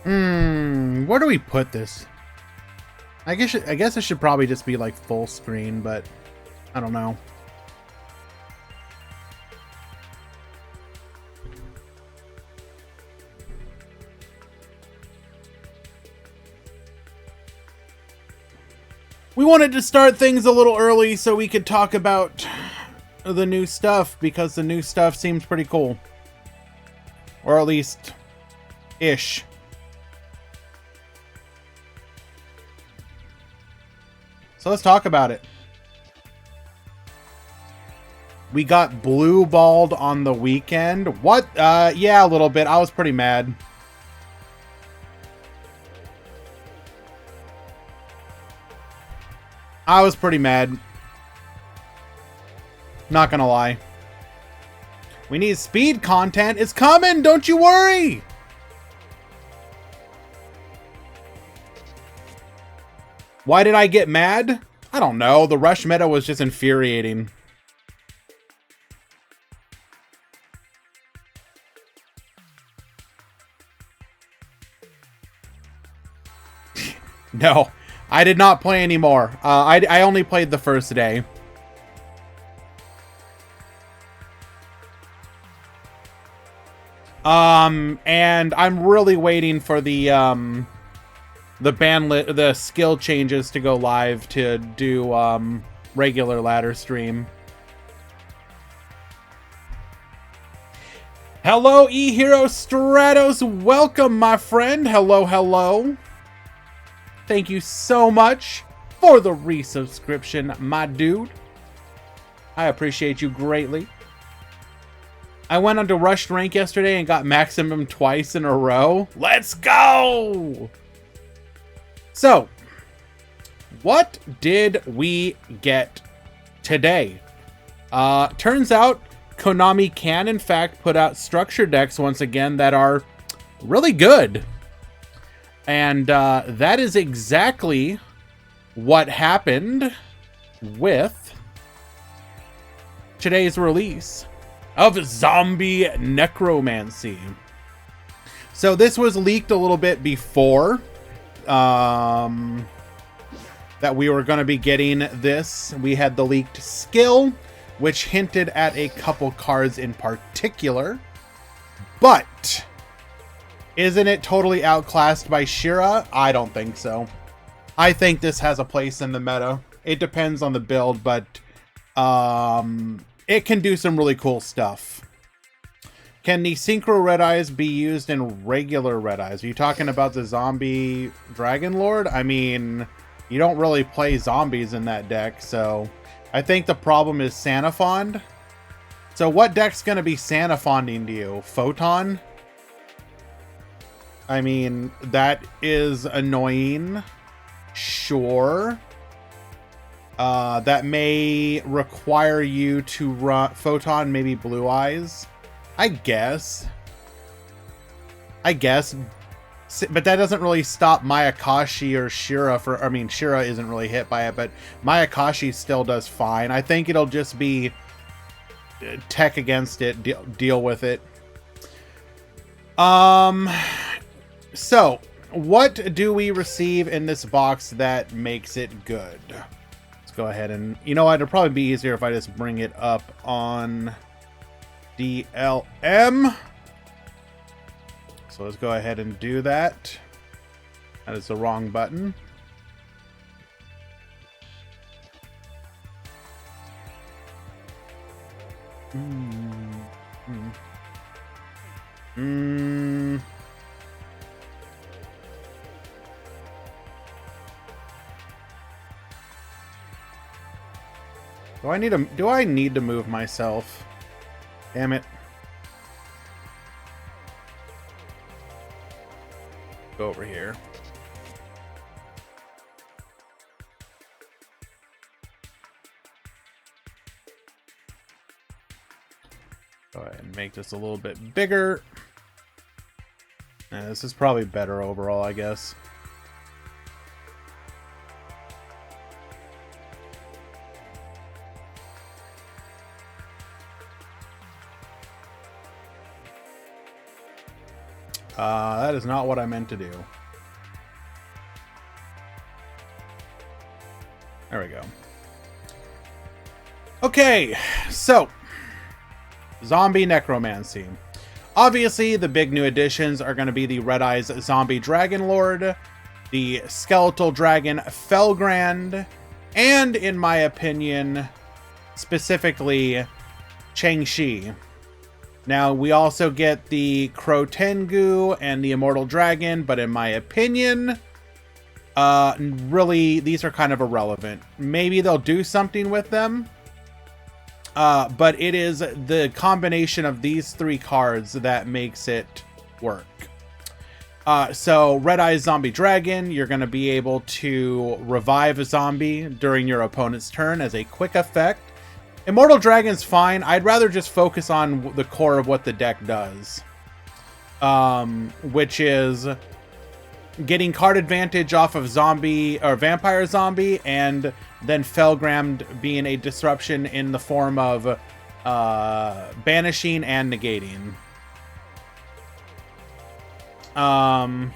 Where do we put this? I guess it should probably just be like full screen, but I don't know. We wanted to start things a little early so we could talk about the new stuff, because the new stuff seems pretty cool. Or at least, ish. So let's talk about it. We got blue balled on the weekend. What? Yeah, a little bit. I was pretty mad. I was pretty mad. Not gonna lie. We need speed content. It's coming, don't you worry. Why did I get mad? I don't know. The rush meta was just infuriating. No, I did not play anymore. I only played the first day. And I'm really waiting for the skill changes to go live to do regular ladder stream. Hello, eHero Stratos. Welcome, my friend. Hello, hello. Thank you so much for the resubscription, my dude. I appreciate you greatly. I went onto Rushed Rank yesterday and got maximum twice in a row. Let's go! So, what did we get today? Turns out Konami can, in fact, put out structure decks once again that are really good. And that is exactly what happened with today's release of Zombie Necromancy. So this was leaked a little bit before that we were going to be getting this. We had the leaked skill, which hinted at a couple cards in particular. But isn't it totally outclassed by Shira? I don't think so. I think this has a place in the meta. It depends on the build, but it can do some really cool stuff. Can the Synchro Red Eyes be used in regular Red Eyes? Are you talking about the Zombie Dragon Lord? I mean, you don't really play zombies in that deck, so I think the problem is Sanafond. So what deck's going to be Sanafonding to you? Photon? I mean, that is annoying. Sure. That may require you to run Photon, maybe Blue Eyes. I guess. But that doesn't really stop Mayakashi or Shira for... I mean, Shira isn't really hit by it, but Mayakashi still does fine. I think it'll just be tech against it, deal with it. So, what do we receive in this box that makes it good? Let's go ahead and... You know what? It'll probably be easier if I just bring it up on DLM. So let's go ahead and do that. That is the wrong button. Do I need to move myself? Damn it. Go over here. Go ahead and make this a little bit bigger. This is probably better overall, I guess. That is not what I meant to do. There we go. Okay, so zombie necromancy. Obviously, the big new additions are going to be the Red Eyes Zombie Dragon Lord, the Skeletal Dragon Felgrand, and, in my opinion, specifically, Chang-Shi. Now, we also get the Crow Tengu and the Immortal Dragon, but in my opinion, really, these are kind of irrelevant. Maybe they'll do something with them. But it is the combination of these three cards that makes it work. So Red Eyes Zombie Dragon, you're going to be able to revive a zombie during your opponent's turn as a quick effect. Immortal Dragon's fine. I'd rather just focus on the core of what the deck does. Which is getting card advantage off of zombie or vampire zombie, and then Felgrand being a disruption in the form of banishing and negating. I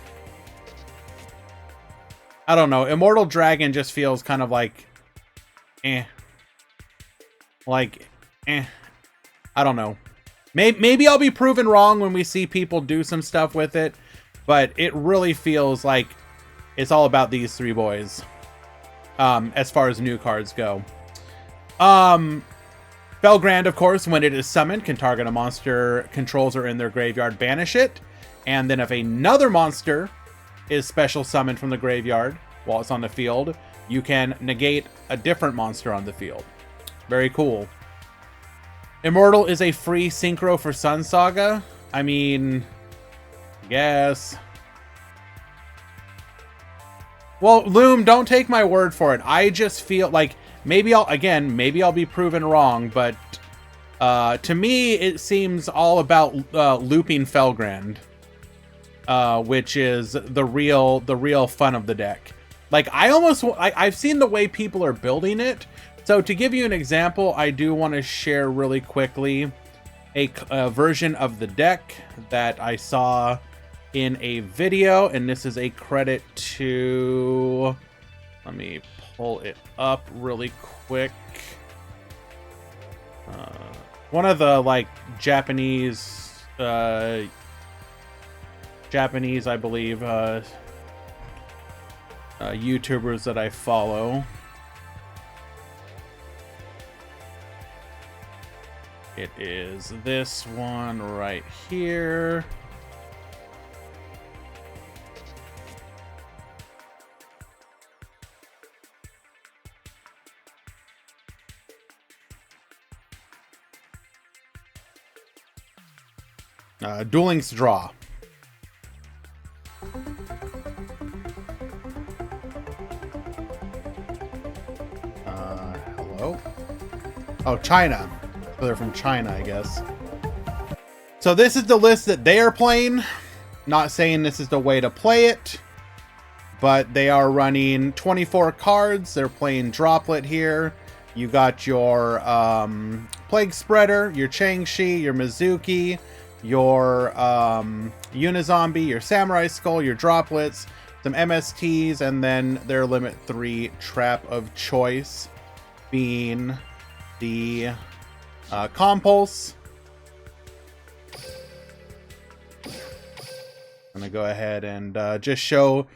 don't know. Immortal Dragon just feels kind of like I don't know. Maybe I'll be proven wrong when we see people do some stuff with it, but it really feels like it's all about these three boys. As far as new cards go. Felgrand, of course, when it is summoned, can target a monster controls or in their graveyard, banish it. And then if another monster is special summoned from the graveyard while it's on the field, you can negate a different monster on the field. Very cool. Immortal is a free synchro for Sun Saga. I mean, yes. Well, Loom, don't take my word for it. I just feel like maybe I'll be proven wrong, but to me it seems all about looping Felgrand, which is the real fun of the deck. Like I've seen the way people are building it. So to give you an example, I do want to share really quickly a version of the deck that I saw in a video, and this is a credit to, let me pull it up really quick. One of the like Japanese, I believe, YouTubers that I follow. It is this one right here. Duel Links Draw. Hello? Oh, China. So they're from China, I guess. So this is the list that they are playing. Not saying this is the way to play it, but they are running 24 cards. They're playing Droplet here. You got your Plague Spreader, your Chang-Shi, your Mizuki, your Unizombie, your Samurai Skull, your Droplets, some MSTs, and then their Limit 3 trap of choice being the Compulse. I'm gonna go ahead and just show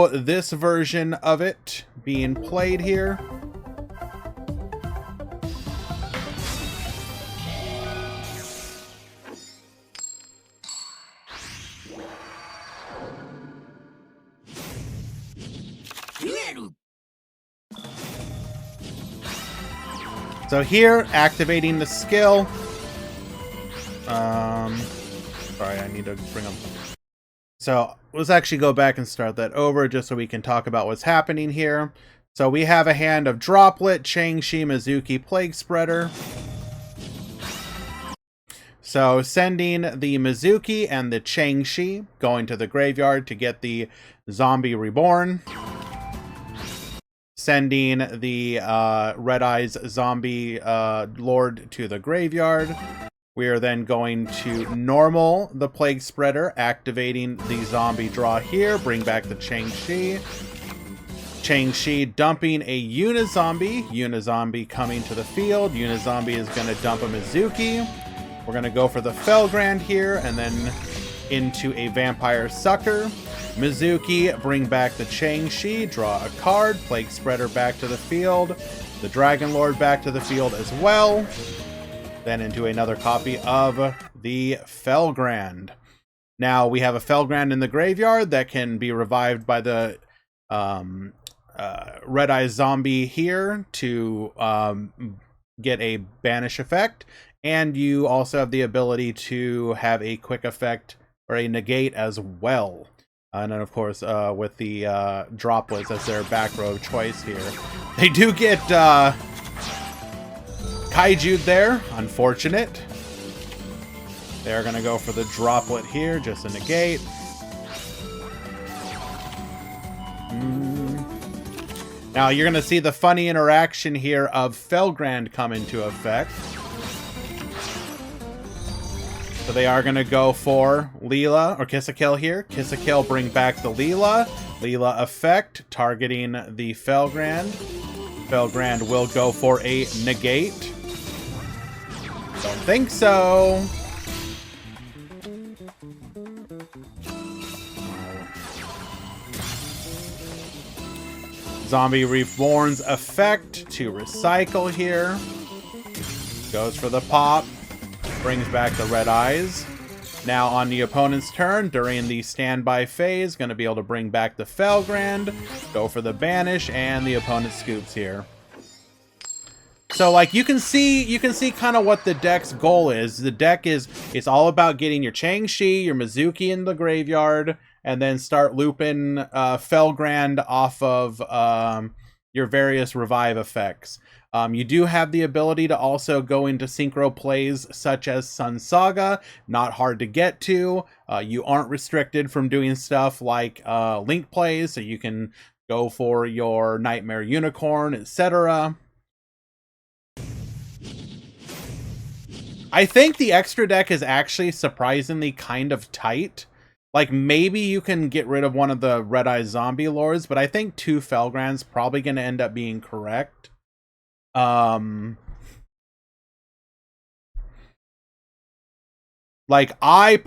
this version of it being played here. So here, activating the skill. Sorry, I need to bring up. So let's actually go back and start that over just so we can talk about what's happening here. So we have a hand of Droplet, Chang-Shi, Mizuki, Plague Spreader. So sending the Mizuki and the Chang-Shi, going to the graveyard to get the Zombie Reborn. Sending the Red Eyes Zombie Lord to the graveyard. We are then going to normal the Plague Spreader, activating the zombie draw here, bring back the Chang-Chi. Chang-Chi dumping a Unizombie. Unizombie coming to the field. Unizombie is going to dump a Mizuki. We're going to go for the Felgrand here, and then into a Vampire Sucker. Mizuki, bring back the Chang-Chi, draw a card, Plague Spreader back to the field, the Dragon Lord back to the field as well, then into another copy of the Felgrand. Now we have a Felgrand in the graveyard that can be revived by the Red Eye Zombie here to get a banish effect, and you also have the ability to have a quick effect or a negate as well. And then, of course, with the droplets as their back row choice here. They do get Kaiju'd there. Unfortunate. They're going to go for the droplet here, just a negate. Now, you're going to see the funny interaction here of Felgrand come into effect. So they are going to go for Leela, or Kiss a Kill here. Kiss a Kill, bring back the Leela. Leela effect, targeting the Felgrand. Felgrand will go for a negate. Don't think so. Zombie Reborn's effect to recycle here. Goes for the pop. Brings back the Red Eyes. Now on the opponent's turn, during the standby phase, going to be able to bring back the Felgrand, go for the banish, and the opponent scoops here. So like you can see kind of what the deck's goal is. The deck it's all about getting your Chang-Chi, your Mizuki in the graveyard, and then start looping Felgrand off of your various revive effects. You do have the ability to also go into synchro plays such as Sun Saga, not hard to get to. You aren't restricted from doing stuff like link plays, so you can go for your Nightmare Unicorn, etc. I think the extra deck is actually surprisingly kind of tight. Like, maybe you can get rid of one of the Red Eye Zombie Lords, but I think 2 Felgrand's probably going to end up being correct. Like, I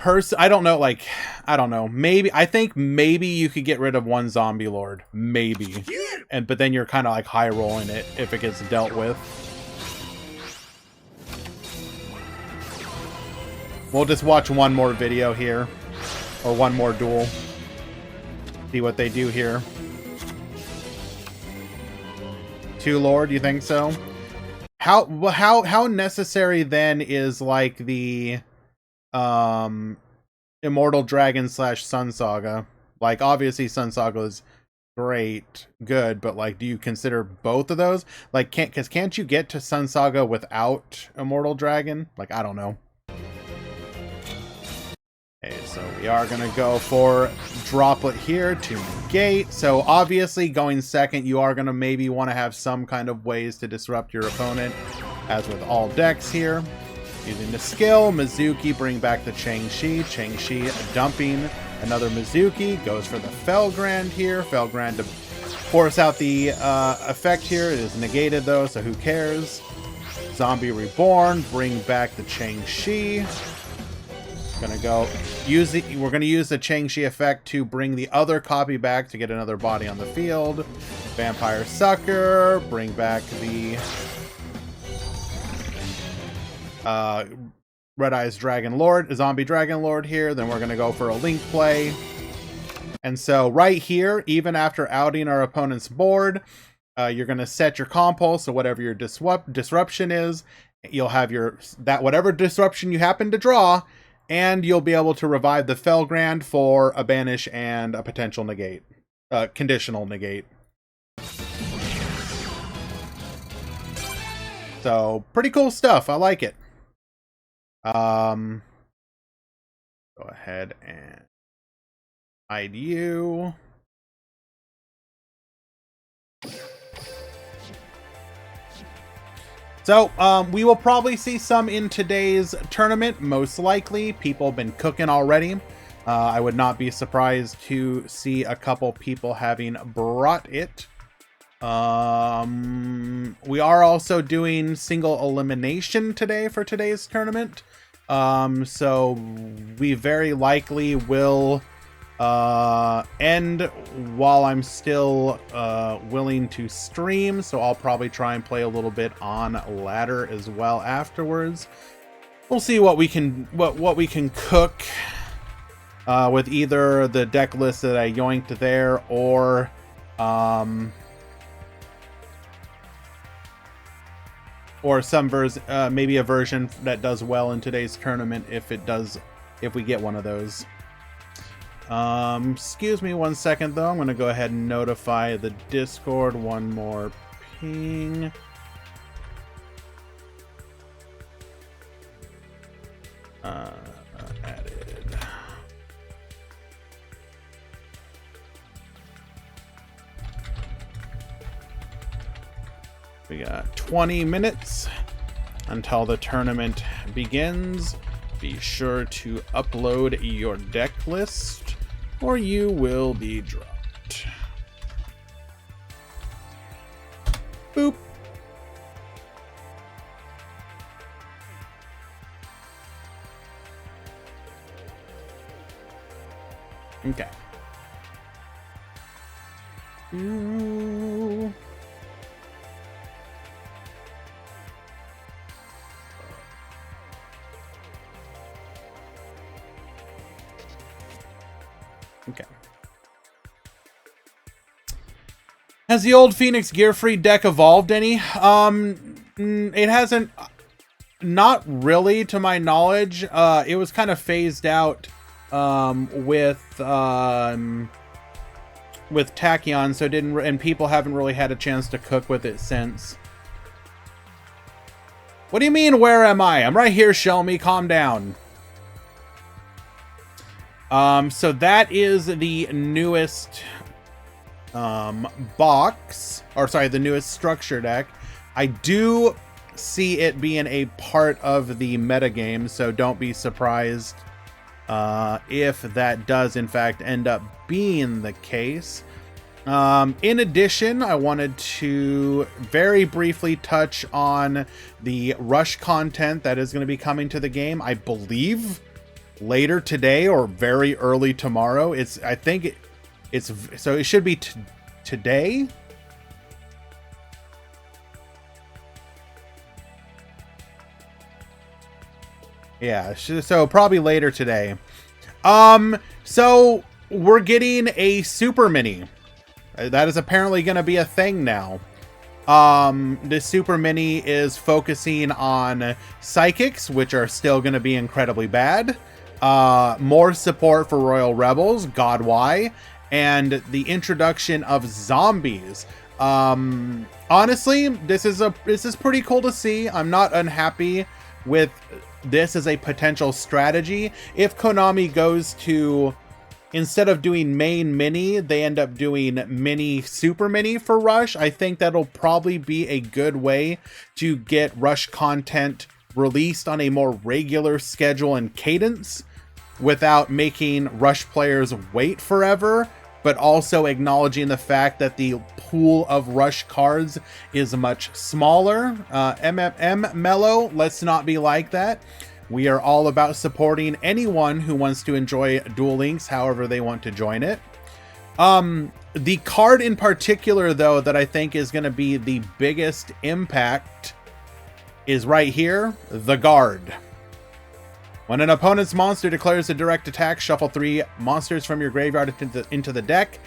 don't know, like, I don't know. I think maybe you could get rid of 1 Zombie Lord. Maybe. But then you're kind of like high rolling it if it gets dealt with. We'll just watch one more video here. Or one more duel. See what they do here. 2 Lord, you think so? How necessary then is like the Immortal Dragon / Sun Saga? Like, obviously Sun Saga is good, but like, do you consider both of those? Like, can't you get to Sun Saga without Immortal Dragon? Like, I don't know. Okay, so we are going to go for Droplet here to negate. So obviously going second, you are going to maybe want to have some kind of ways to disrupt your opponent, as with all decks here. Using the skill, Mizuki, bring back the Chang-Chi. Chang-Chi dumping another Mizuki. Goes for the Felgrand here. Felgrand to force out the effect here. It is negated though, so who cares? Zombie Reborn, bring back the Chang-Chi. We're gonna use the Chang-Chi effect to bring the other copy back to get another body on the field. Vampire Sucker, bring back the Red Eyes Dragon Lord, Zombie Dragon Lord here. Then we're gonna go for a link play. And so right here, even after outing our opponent's board, you're gonna set your compulse, so whatever your disruption is, you'll have whatever disruption you happen to draw. And you'll be able to revive the Felgrand for a banish and a potential negate. Conditional negate. So, pretty cool stuff. I like it. Go ahead and hide you. So, we will probably see some in today's tournament, most likely. People have been cooking already. I would not be surprised to see a couple people having brought it. We are also doing single elimination today for today's tournament. So we very likely will end while I'm still willing to stream, so I'll probably try and play a little bit on ladder as well afterwards. We'll see what we can what we can cook with either the deck list that I yoinked there or some maybe a version that does well in today's tournament if we get one of those. Excuse me 1 second though. I'm going to go ahead and notify the Discord one more ping. Added. We got 20 minutes until the tournament begins. Be sure to upload your deck list or you will be dropped. Boop. Okay. Ooh. Okay. Has the old Phoenix Gear Free deck evolved any? It hasn't. Not really, to my knowledge. It was kind of phased out with Tachyon, so and people haven't really had a chance to cook with it since. What do you mean, where am I? I'm right here, Shelmy. Calm down. So that is the newest box, or sorry, the newest structure deck. I do see it being a part of the metagame, so don't be surprised if that does in fact end up being the case. In addition, I wanted to very briefly touch on the Rush content that is going to be coming to the game. I believe later today or very early tomorrow. I think so it should be today. Yeah, so probably later today. So we're getting a Super Mini. That is apparently going to be a thing now. The Super Mini is focusing on Psychics, which are still going to be incredibly bad. More support for Royal Rebels, God why, and the introduction of zombies. Honestly, this is pretty cool to see. I'm not unhappy with this as a potential strategy. If Konami goes to, instead of doing main mini, they end up doing mini super mini for Rush, I think that'll probably be a good way to get Rush content released on a more regular schedule and cadence without making Rush players wait forever, but also acknowledging the fact that the pool of Rush cards is much smaller. Mellow, let's not be like that. We are all about supporting anyone who wants to enjoy Duel Links however they want to join it. The card in particular, though, that I think is going to be the biggest impact is right here, the Guard. When an opponent's monster declares a direct attack, shuffle 3 monsters from your graveyard into the deck,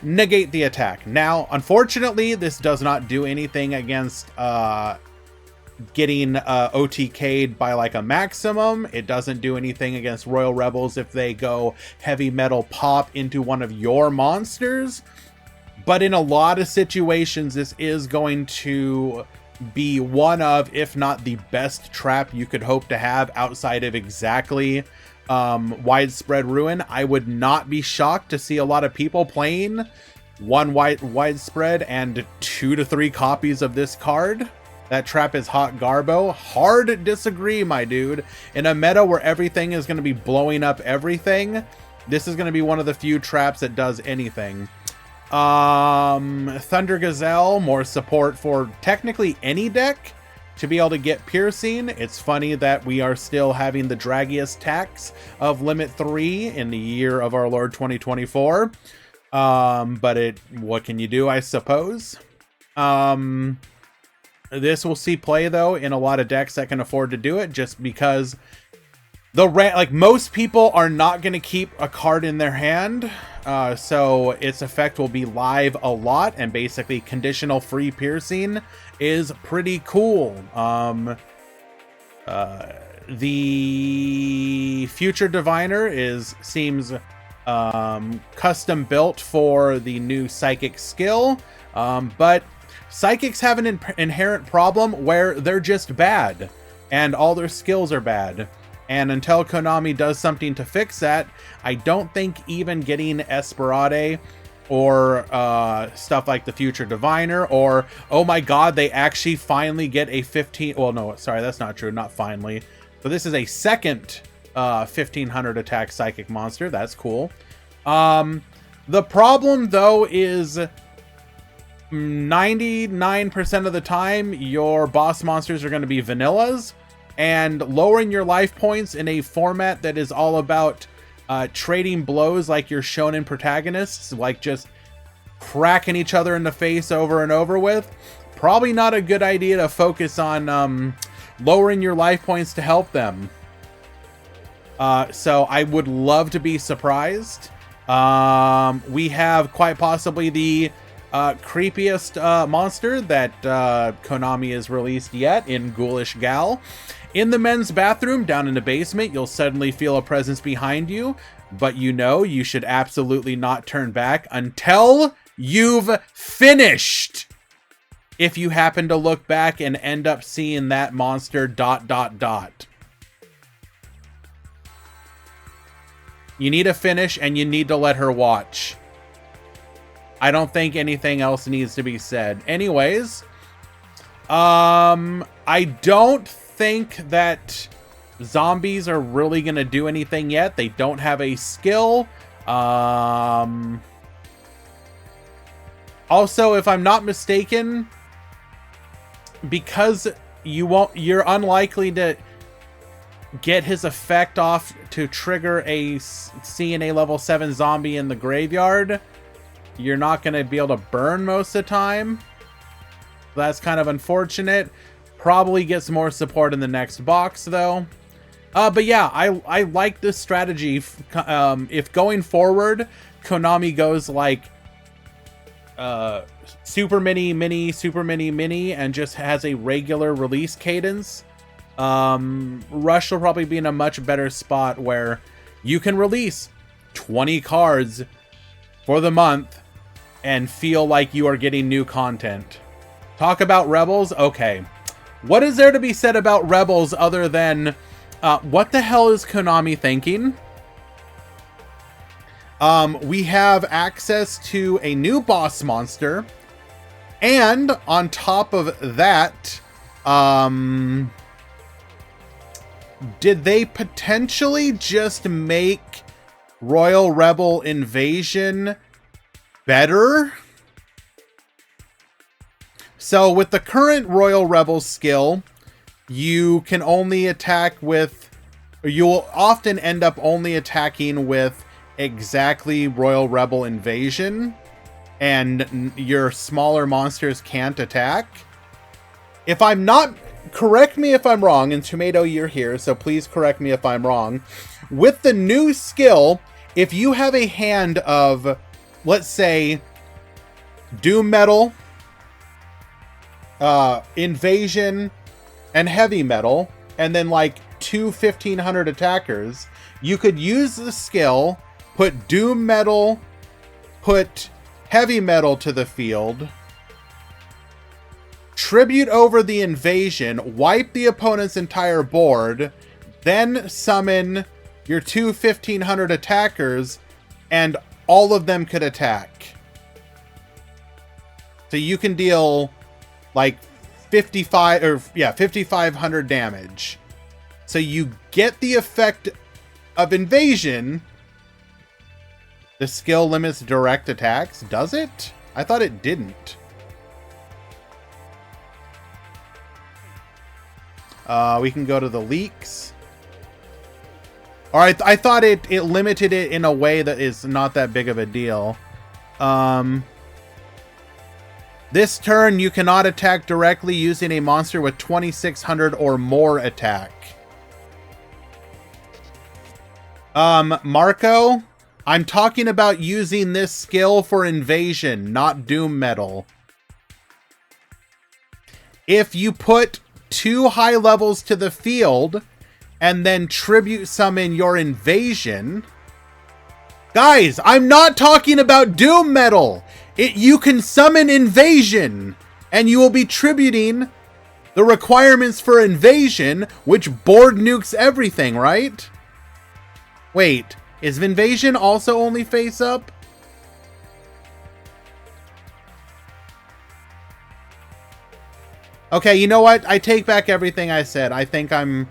negate the attack. Now, unfortunately, this does not do anything against getting OTK'd by like a maximum. It doesn't do anything against Royal Rebels if they go heavy metal pop into one of your monsters. But in a lot of situations, this is going to be one of, if not the best trap you could hope to have outside of exactly Widespread Ruin. I would not be shocked to see a lot of people playing one Widespread and 2 to 3 copies of this card. That trap is hot garbo. Hard disagree, my dude. In a meta where everything is going to be blowing up everything, this is going to be one of the few traps that does anything. Thunder Gazelle, more support for technically any deck to be able to get piercing. It's funny that we are still having the draggiest tax of limit 3 in the year of our Lord 2024. But what can you do, I suppose? This will see play though in a lot of decks that can afford to do it, just because like most people are not going to keep a card in their hand, so its effect will be live a lot, and basically conditional free piercing is pretty cool. The Future Diviner seems custom built for the new Psychic skill, but Psychics have an inherent problem where they're just bad, and all their skills are bad. And until Konami does something to fix that, I don't think even getting Esperade or stuff like the Future Diviner, or, oh my god, they actually finally get a 15... Well, no, sorry, that's not true. Not finally. So this is a second 1500 attack Psychic monster. That's cool. The problem, though, is 99% of the time, your boss monsters are going to be vanillas, and lowering your life points in a format that is all about trading blows like your shonen protagonists, like just cracking each other in the face over and over with, probably not a good idea to focus on lowering your life points to help them. So I would love to be surprised. We have quite possibly the creepiest monster that Konami has released yet in Ghoulish Gal. In the men's bathroom down in the basement, you'll suddenly feel a presence behind you, but you know you should absolutely not turn back until you've finished. If you happen to look back and end up seeing that monster ... You need to finish, and you need to let her watch. I don't think anything else needs to be said. Anyways, I don't think that zombies are really going to do anything yet. They don't have a skill. Also, if I'm not mistaken, because you're unlikely to get his effect off to trigger a CNA level 7 zombie in the graveyard, you're not going to be able to burn most of the time. That's kind of unfortunate. Probably gets more support in the next box, though. But yeah, I like this strategy. If going forward, Konami goes like super mini, super mini, and just has a regular release cadence, Rush will probably be in a much better spot where you can release 20 cards for the month and feel like you are getting new content. Talk about Rebels? Okay. What is there to be said about Rebels other than, what the hell is Konami thinking? We have access to a new boss monster, and on top of that, did they potentially just make Royal Rebel Invasion better? So with the current Royal Rebel skill, you can only attack with, or you'll often end up only attacking with exactly Royal Rebel Invasion, and your smaller monsters can't attack. If I'm not, correct me if I'm wrong, and Tomato, you're here, so please correct me if I'm wrong. With the new skill, if you have a hand of, let's say, Doom Metal, Invasion, and Heavy Metal, and then like two 1500 attackers, you could use the skill, put Doom Metal, put Heavy Metal to the field, tribute over the Invasion, wipe the opponent's entire board, then summon your two 1500 attackers, and all of them could attack. So you can deal like 5,500 damage. So you get the effect of invasion. The skill limits direct attacks. Does it? I thought it didn't. We can go to the leaks. Or I thought it limited it in a way that is not that big of a deal. This turn, you cannot attack directly using a monster with 2,600 or more attack. Marco, I'm talking about using this skill for invasion, not doom metal. If you put 2 high levels to the field and then tribute summon your invasion... Guys, I'm not talking about doom metal! You can summon invasion, and you will be tributing the requirements for invasion, which board nukes everything, right? Wait, is invasion also only face up? Okay, you know what? I take back everything I said. I think I'm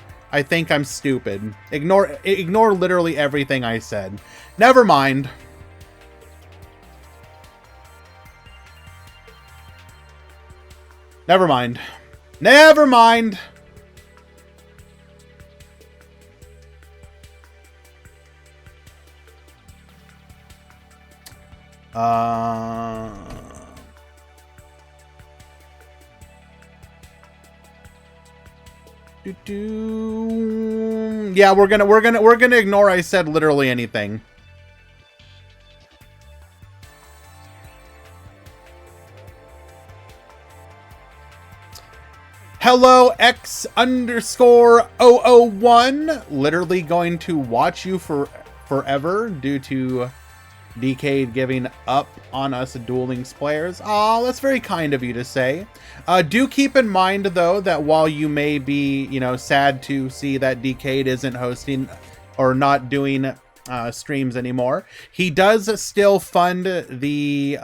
stupid. Ignore literally everything I said. Never mind. Never mind. Never mind. Yeah, we're gonna ignore I said literally anything. Hello X_001. Literally going to watch you for forever due to Decade giving up on us Duel Links players. Aw, that's very kind of you to say. Do keep in mind, though, that while you may be, sad to see that Decade isn't hosting or not doing streams anymore, he does still fund the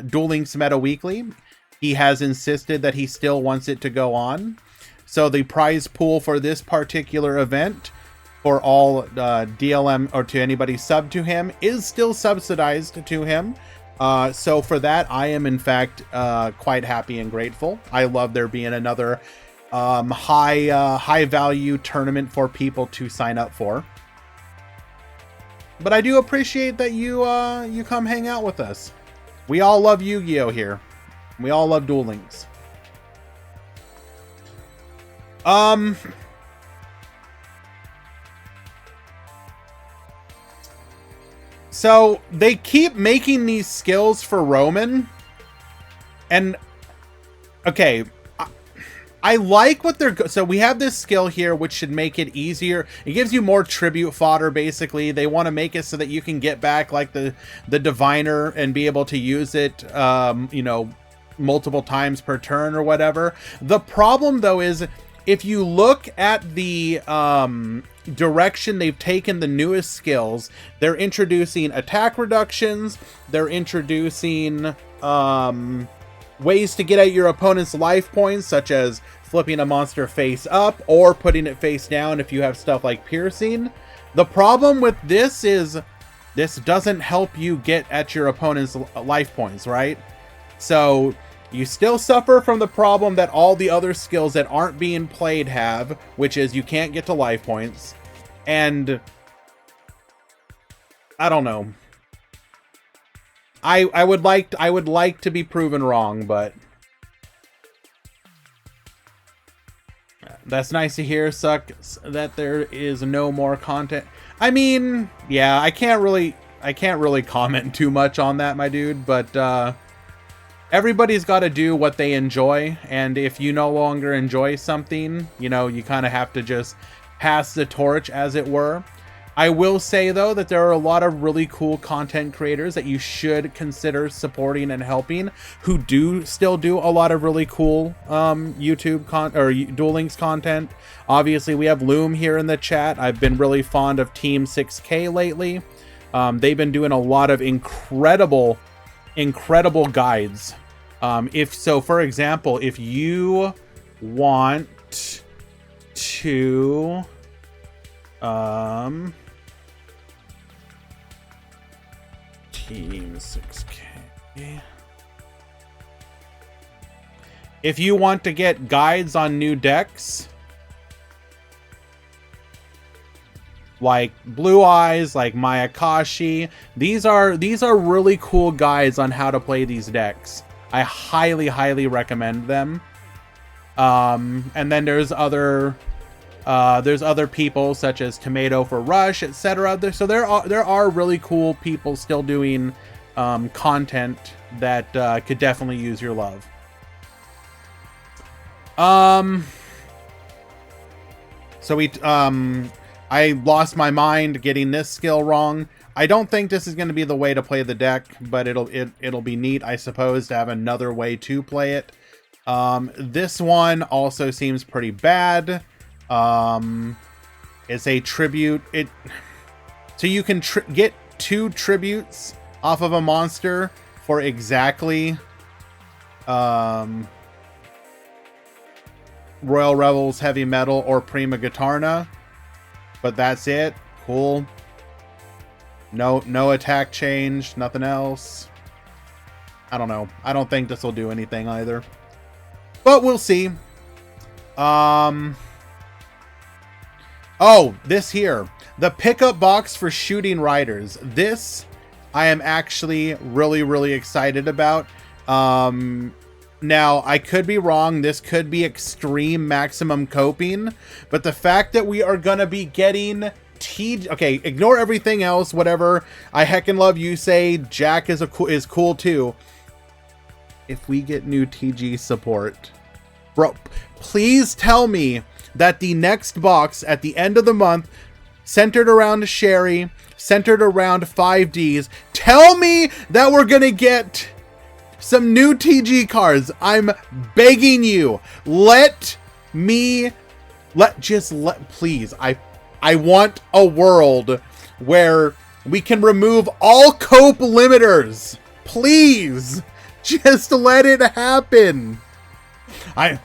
Duel Links Meta Weekly. He has insisted that he still wants it to go on. So the prize pool for this particular event for all DLM or to anybody sub to him is still subsidized to him. So for that, I am in fact quite happy and grateful. I love there being another high value tournament for people to sign up for. But I do appreciate that you come hang out with us. We all love Yu-Gi-Oh here. We all love Duel Links. So they keep making these skills for Roman, and okay, I like what they're so we have this skill here which should make it easier. It gives you more tribute fodder. Basically, they want to make it so that you can get back like the diviner and be able to use it multiple times per turn or whatever. The problem though is if you look at the direction they've taken the newest skills, they're introducing attack reductions, they're introducing ways to get at your opponent's life points, such as flipping a monster face up or putting it face down if you have stuff like piercing. The problem with this is this doesn't help you get at your opponent's life points, right? So you still suffer from the problem that all the other skills that aren't being played have, which is you can't get to life points. And I don't know. I would like to be proven wrong, but that's nice to hear. Sucks that there is no more content. I mean, yeah, I can't really comment too much on that, my dude, but everybody's got to do what they enjoy, and if you no longer enjoy something, you kind of have to just pass the torch, as it were. I will say, though, that there are a lot of really cool content creators that you should consider supporting and helping, who do still do a lot of really cool YouTube or Duel Links content. Obviously, we have Loom here in the chat. I've been really fond of Team 6K lately. They've been doing a lot of incredible guides If so, for example, if you want to Team 6K. If you want to get guides on new decks, like Blue Eyes, like Mayakashi, these are really cool guides on how to play these decks. I highly recommend them. And then there's other people such as Tomato for Rush, etc. So there are really cool people still doing content that could definitely use your love. So I lost my mind getting this skill wrong. I don't think this is going to be the way to play the deck, but it'll be neat, I suppose, to have another way to play it. This one also seems pretty bad. It's a tribute. So you can get 2 tributes off of a monster for exactly Royal Rebels Heavy Metal or Prima Guitarna, but that's it. Cool. No attack change, nothing else. I don't know. I don't think this will do anything either, but we'll see. Oh, this here, the pickup box for shooting riders. This I am actually really excited about. Now, I could be wrong. This could be extreme maximum coping, but the fact that we are going to be getting okay, ignore everything else, whatever. I heckin' love you say. Jack is cool too. If we get new TG support, bro, please tell me that the next box at the end of the month, centered around Sherry, centered around 5Ds, tell me that we're going to get some new TG cards. I'm begging you. Please. I want a world where we can remove all cope limiters. Please. Just let it happen. I'm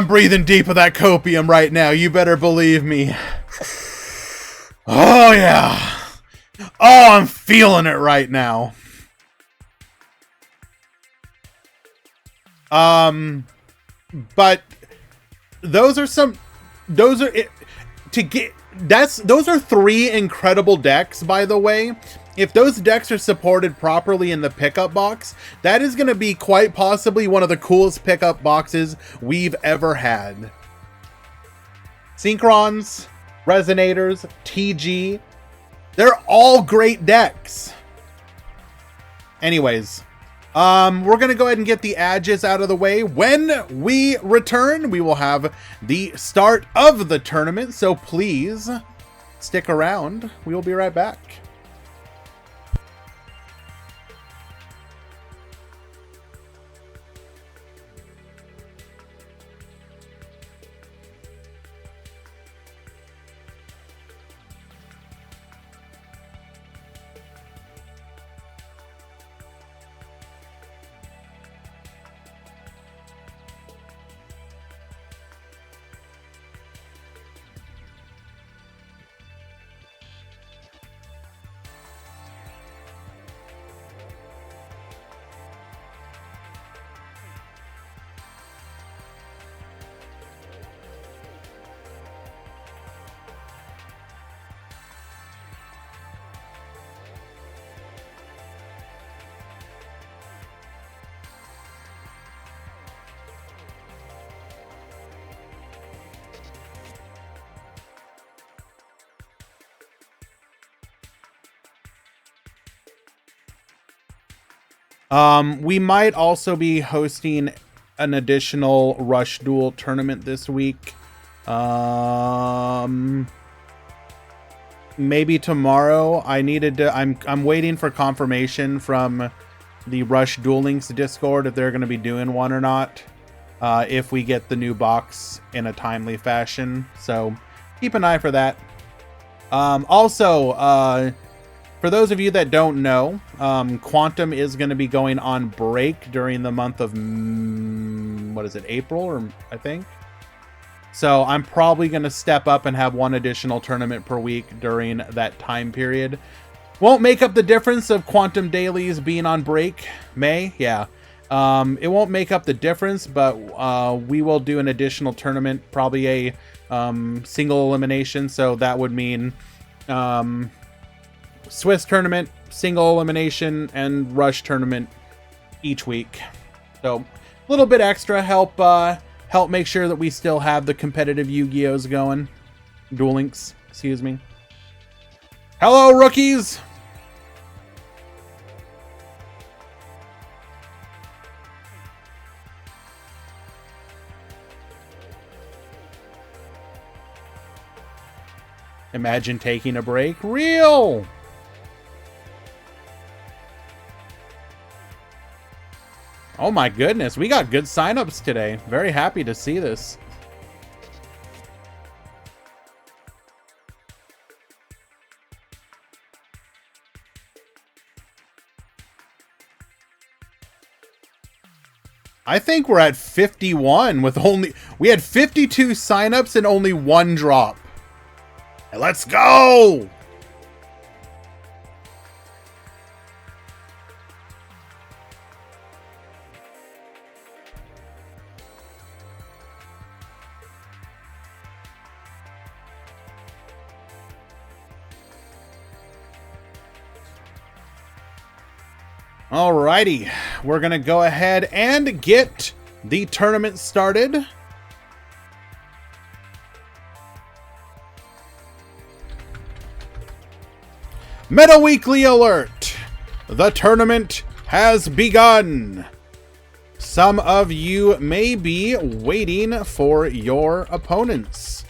breathing deep of that copium right now. You better believe me. Oh yeah. Oh, I'm feeling it right now. But those are 3 incredible decks, by the way. If those decks are supported properly in the pickup box, that is going to be quite possibly one of the coolest pickup boxes we've ever had. Synchrons, Resonators, TG, they're all great decks. Anyways, we're going to go ahead and get the edges out of the way. When we return, we will have the start of the tournament, so please stick around. We will be right back. We might also be hosting an additional Rush Duel tournament this week. Maybe tomorrow. I'm waiting for confirmation from the Rush Duel Links Discord if they're going to be doing one or not. If we get the new box in a timely fashion. So keep an eye for that. Also, For those of you that don't know, Quantum is going to be going on break during the month of, what is it, April, or I think? So I'm probably going to step up and have one additional tournament per week during that time period. Won't make up the difference of Quantum Dailies being on break. Yeah. It won't make up the difference, but we will do an additional tournament, probably a single elimination. So that would mean Swiss tournament, single elimination, and Rush tournament each week. So a little bit extra help make sure that we still have the competitive Yu-Gi-Ohs going. Duel Links, excuse me. Hello, rookies! Imagine taking a break. Real! Oh my goodness, we got good signups today. Very happy to see this. I think we're at 51 with we had 52 signups and only one drop. Let's go! Alrighty, we're gonna go ahead and get the tournament started. Meta Weekly alert! The tournament has begun! Some of you may be waiting for your opponents.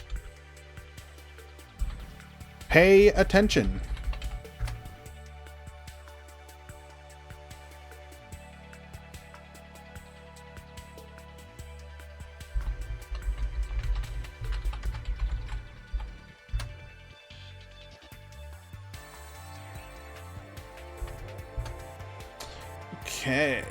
Pay attention. Okay.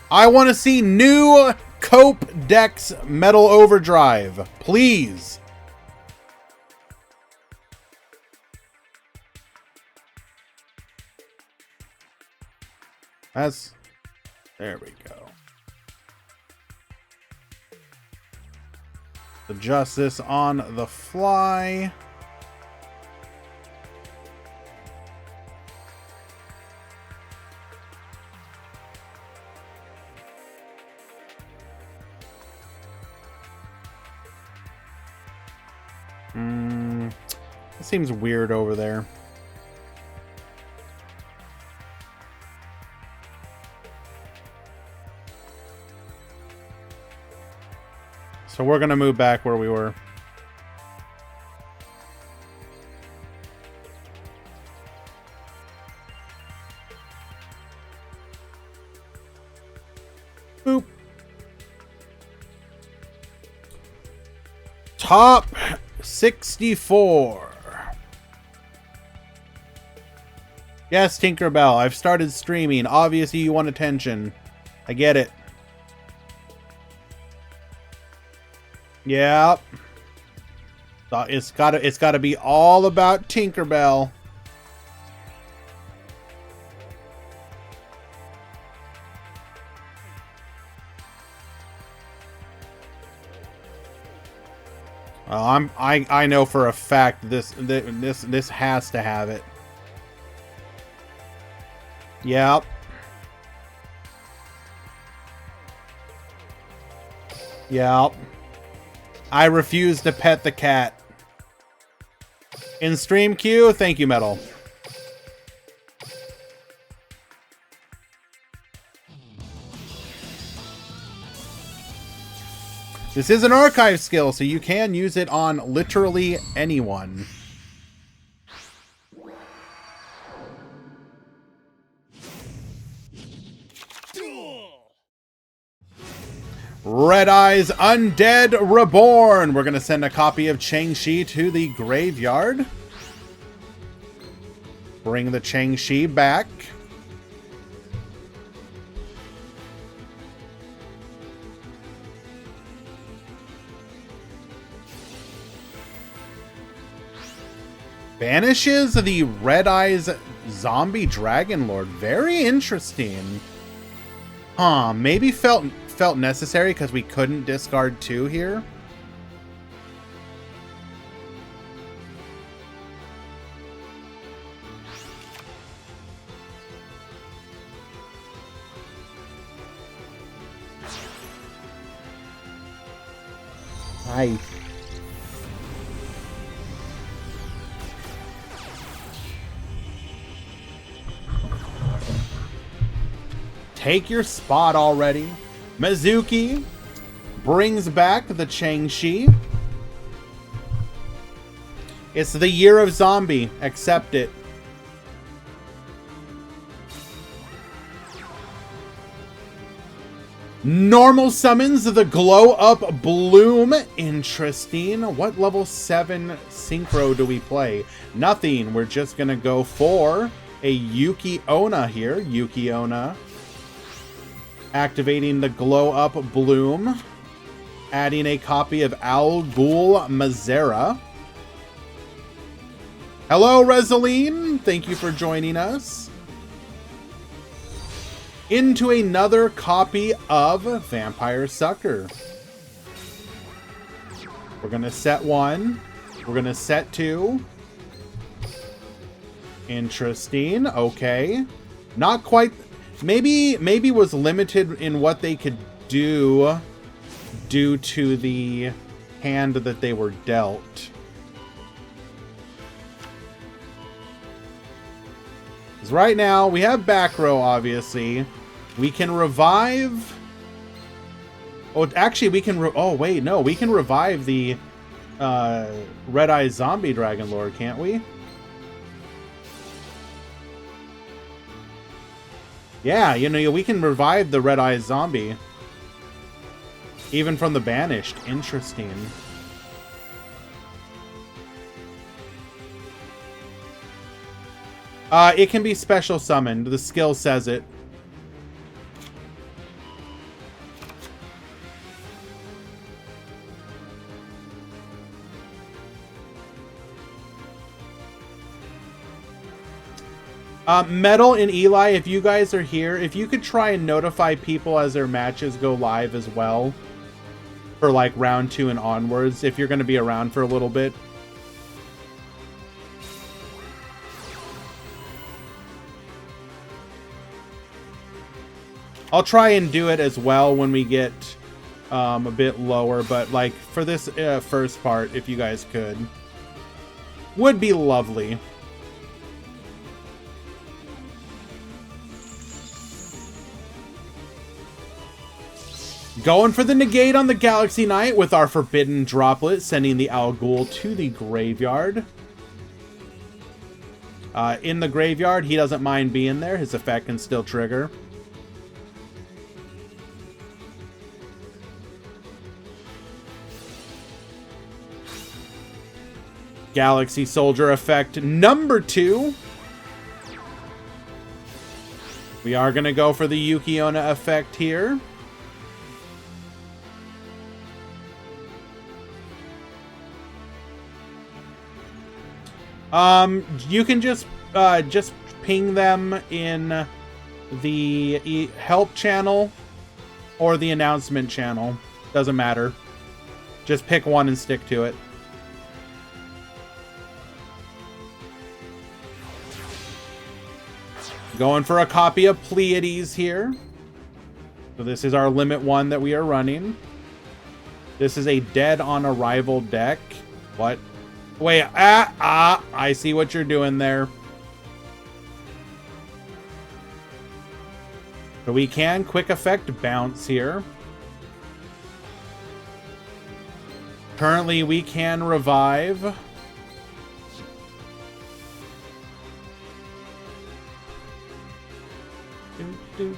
I want to see new Cope Dex Metal Overdrive, please. There we go. Adjust this on the fly. It seems weird over there. So we're going to move back where we were. Boop. Top 64. Yes, Tinkerbell, I've started streaming. Obviously you want attention. I get it. Yeah. It's gotta be all about Tinkerbell. I know for a fact this has to have it. Yep. Yep. I refuse to pet the cat. In stream queue, thank you, Metal. This is an archive skill, so you can use it on literally anyone. Red Eyes Undead Reborn. We're going to send a copy of Chang-Chi to the graveyard. Bring the Chang-Chi back. Banishes the Red Eyes Zombie Dragon Lord. Very interesting. Huh, maybe felt necessary because we couldn't discard 2 here. Nice. Take your spot already. Mizuki brings back the Chang-Chi. It's the year of zombie. Accept it. Normal summons the Glow Up Bloom. Interesting. What level 7 synchro do we play? Nothing. We're just going to go for a Yuki Onna here. Yuki Onna. Activating the Glow Up Bloom. Adding a copy of Al Ghul Mazera. Hello, Rezaline. Thank you for joining us. Into another copy of Vampire Sucker. We're going to set 1. We're going to set 2. Interesting. Okay. Not quite... Maybe was limited in what they could do due to the hand that they were dealt. Because right now, we have back row, obviously. We can revive... Oh, actually, we can... Oh, wait, no. We can revive the Red Eye Zombie Dragon Lord, can't we? Yeah, you know, we can revive the Red Eye Zombie. Even from the Banished. Interesting. It can be special summoned. The skill says it. Metal and Eli, if you guys are here, if you could try and notify people as their matches go live as well. For like round 2 and onwards, if you're going to be around for a little bit. I'll try and do it as well when we get a bit lower, but like for this first part, if you guys could, would be lovely. Going for the negate on the Galaxy Knight with our Forbidden Droplet, sending the Al Ghul to the graveyard. In the graveyard, he doesn't mind being there. His effect can still trigger. Galaxy Soldier effect number 2. We are going to go for the Yuki Onna effect here. You can just ping them in the help channel or the announcement channel. Doesn't matter. Just pick one and stick to it. Going for a copy of Pleiades here. So this is our limit 1 that we are running. This is a dead on arrival deck. What? Wait, I see what you're doing there. So we can quick effect bounce here. Currently, we can revive. And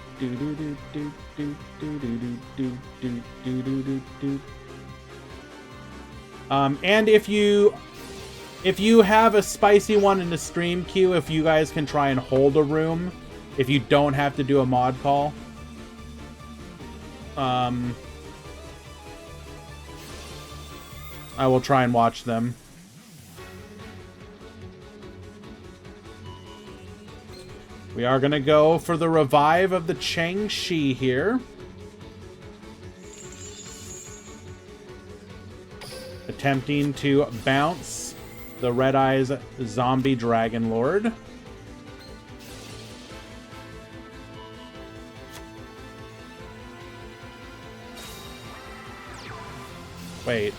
if you have a spicy one in the stream queue, if you guys can try and hold a room, if you don't have to do a mod call, I will try and watch them. We are going to go for the revive of the Chang-Chi here. Attempting to bounce the Red Eyes Zombie Dragon Lord. Wait.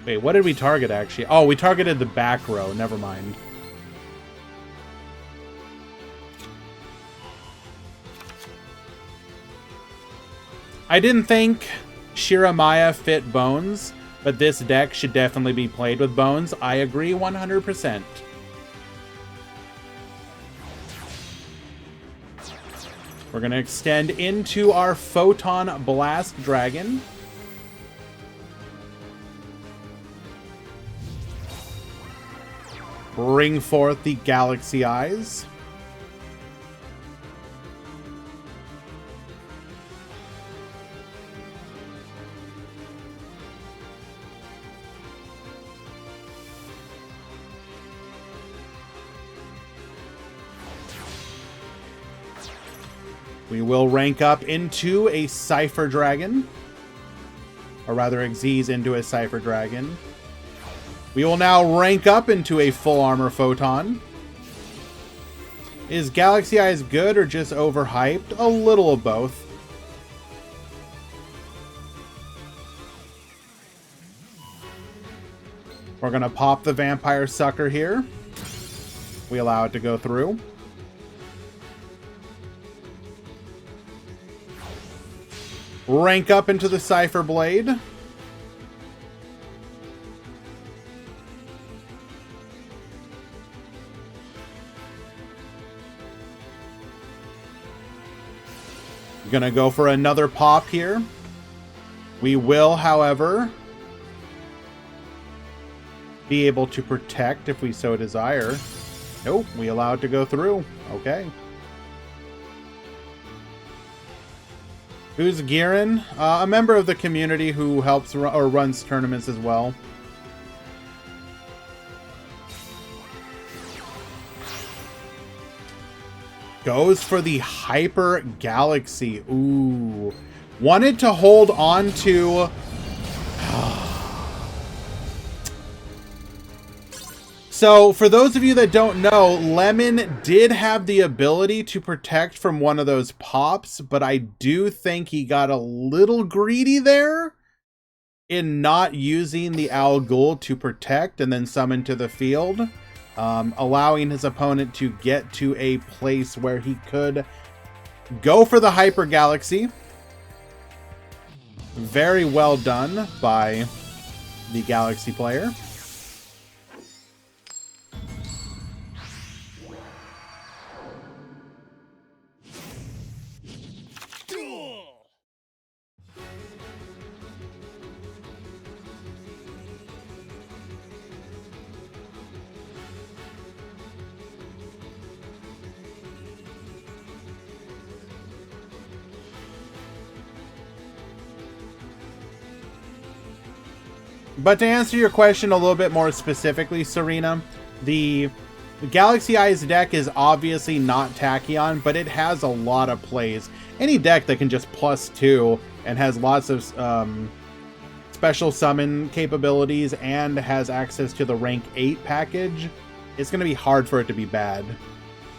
Wait, what did we target, actually? Oh, we targeted the back row. Never mind. I didn't think Shiramaya fit Bones, but this deck should definitely be played with Bones. I agree 100%. We're going to extend into our Photon Blast Dragon. Bring forth the Galaxy Eyes. We will rank up into a Cypher Dragon. Or rather, Xyz into a Cypher Dragon. We will now rank up into a full armor Photon. Is Galaxy Eyes good or just overhyped? A little of both. We're going to pop the Vampire Sucker here. We allow it to go through. Rank up into the Cypher Blade. Gonna go for another pop here. We will, however, be able to protect if we so desire. Nope, we allow it to go through. Okay. Who's Girin? A member of the community who helps or runs tournaments as well. Goes for the Hyper Galaxy. Ooh. Wanted to hold on to... So, for those of you that don't know, Lemon did have the ability to protect from one of those pops, but I do think he got a little greedy there in not using the Al Ghul to protect and then summon to the field. Allowing his opponent to get to a place where he could go for the Hyper Galaxy. Very well done by the Galaxy player. But to answer your question a little bit more specifically, Serena, the Galaxy Eyes deck is obviously not Tachyon, but it has a lot of plays. Any deck that can just +2 and has lots of special summon capabilities and has access to the rank 8 package, it's going to be hard for it to be bad.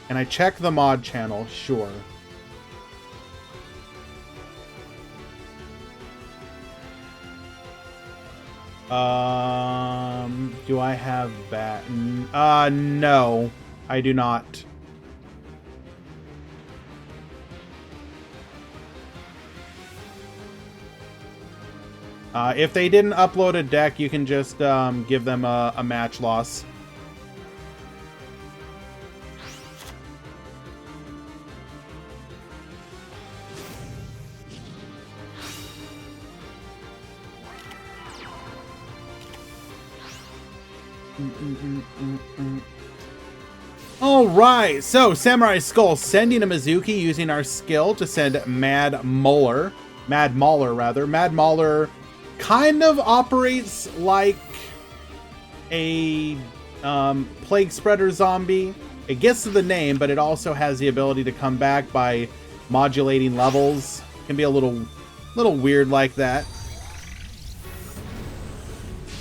Can I check the mod channel? Sure. Do I have that? No, I do not. If they didn't upload a deck, you can just give them a match loss. All right, so Samurai Skull sending a Mizuki using our skill to send Mad Mauler. Mad Mauler kind of operates like a plague spreader zombie. It gets to the name, but it also has the ability to come back by modulating levels. It can be a little weird like that.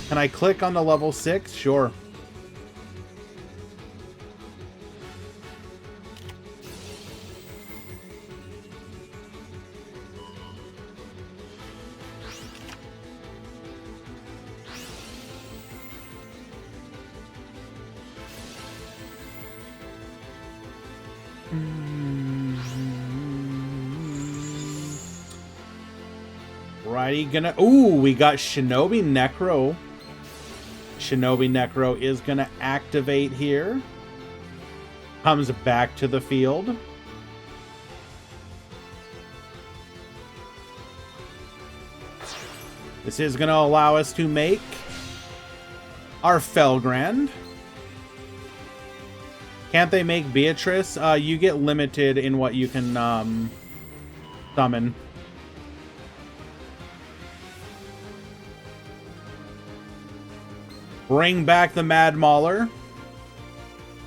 Can I click on the level 6? Sure. Righty, gonna... Ooh, we got Shinobi Necro. Shinobi Necro is gonna activate here. Comes back to the field. This is gonna allow us to make our Felgrand. Can't they make Beatrice? You get limited in what you can summon. Bring back the Mad Mauler.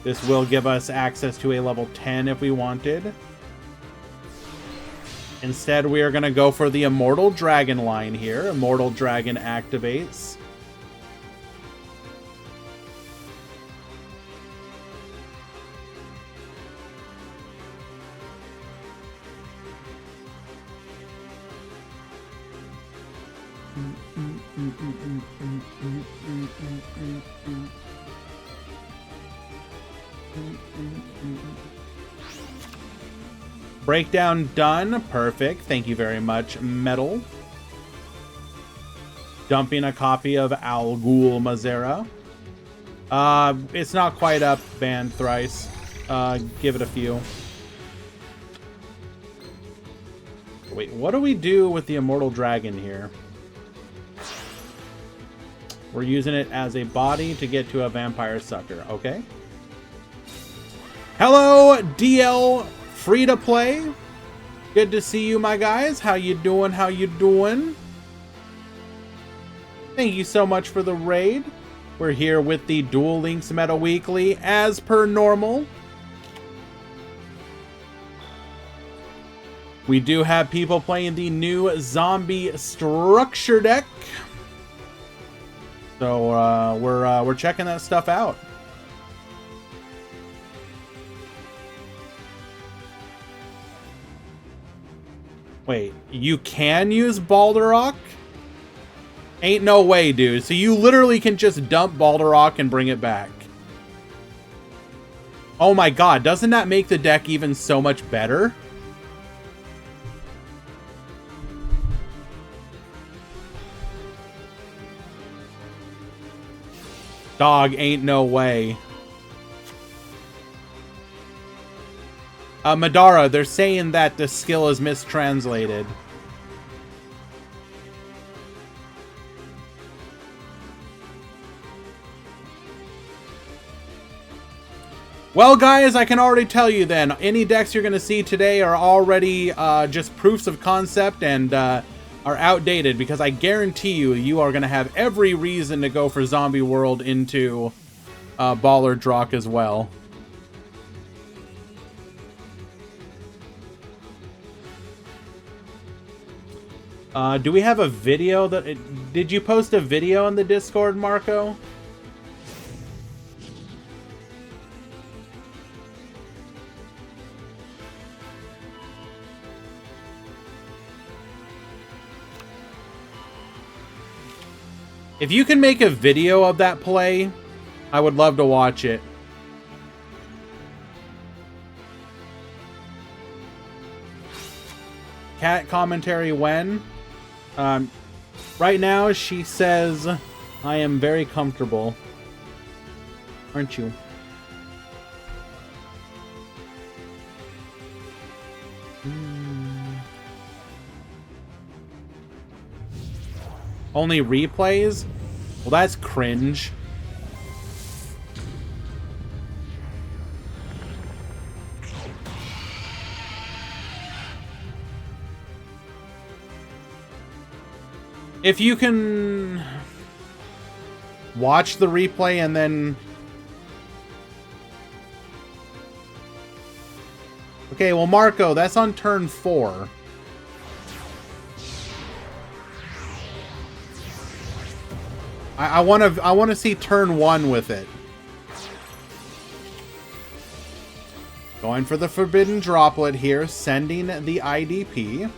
This will give us access to a level 10 if we wanted. Instead, we are going to go for the Immortal Dragon line here. Immortal Dragon activates. Breakdown done. Perfect. Thank you very much, Metal. Dumping a copy of Al Ghul Mazera. It's not quite up, banned thrice. Give it a few. Wait, what do we do with the Immortal Dragon here? We're using it as a body to get to a Vampire Sucker. Okay. Hello, DL Free to Play. Good to see you, my guys. How you doing? How you doing? Thank you so much for the raid. We're here with the Duel Links Meta Weekly as per normal. We do have people playing the new Zombie Structure deck. So we're checking that stuff out. Wait, you can use Balderok? Ain't no way, dude. So you literally can just dump Balderok and bring it back. Oh my god, doesn't that make the deck even so much better? Dog, ain't no way. Madara, they're saying that the skill is mistranslated. Well, guys, I can already tell you then, any decks you're going to see today are already just proofs of concept and are outdated, because I guarantee you are going to have every reason to go for Zombie World into Baller Drock as well. Do we have a video that... Did you post a video in the Discord, Marco? If you can make a video of that play, I would love to watch it. Cat commentary when? Right now, she says, I am very comfortable. Aren't you? Only replays? Well, that's cringe. If you can watch the replay and then... Okay, well, Marco, that's on turn 4. I want to see turn 1 with it. Going for the Forbidden Droplet here, sending the IDP.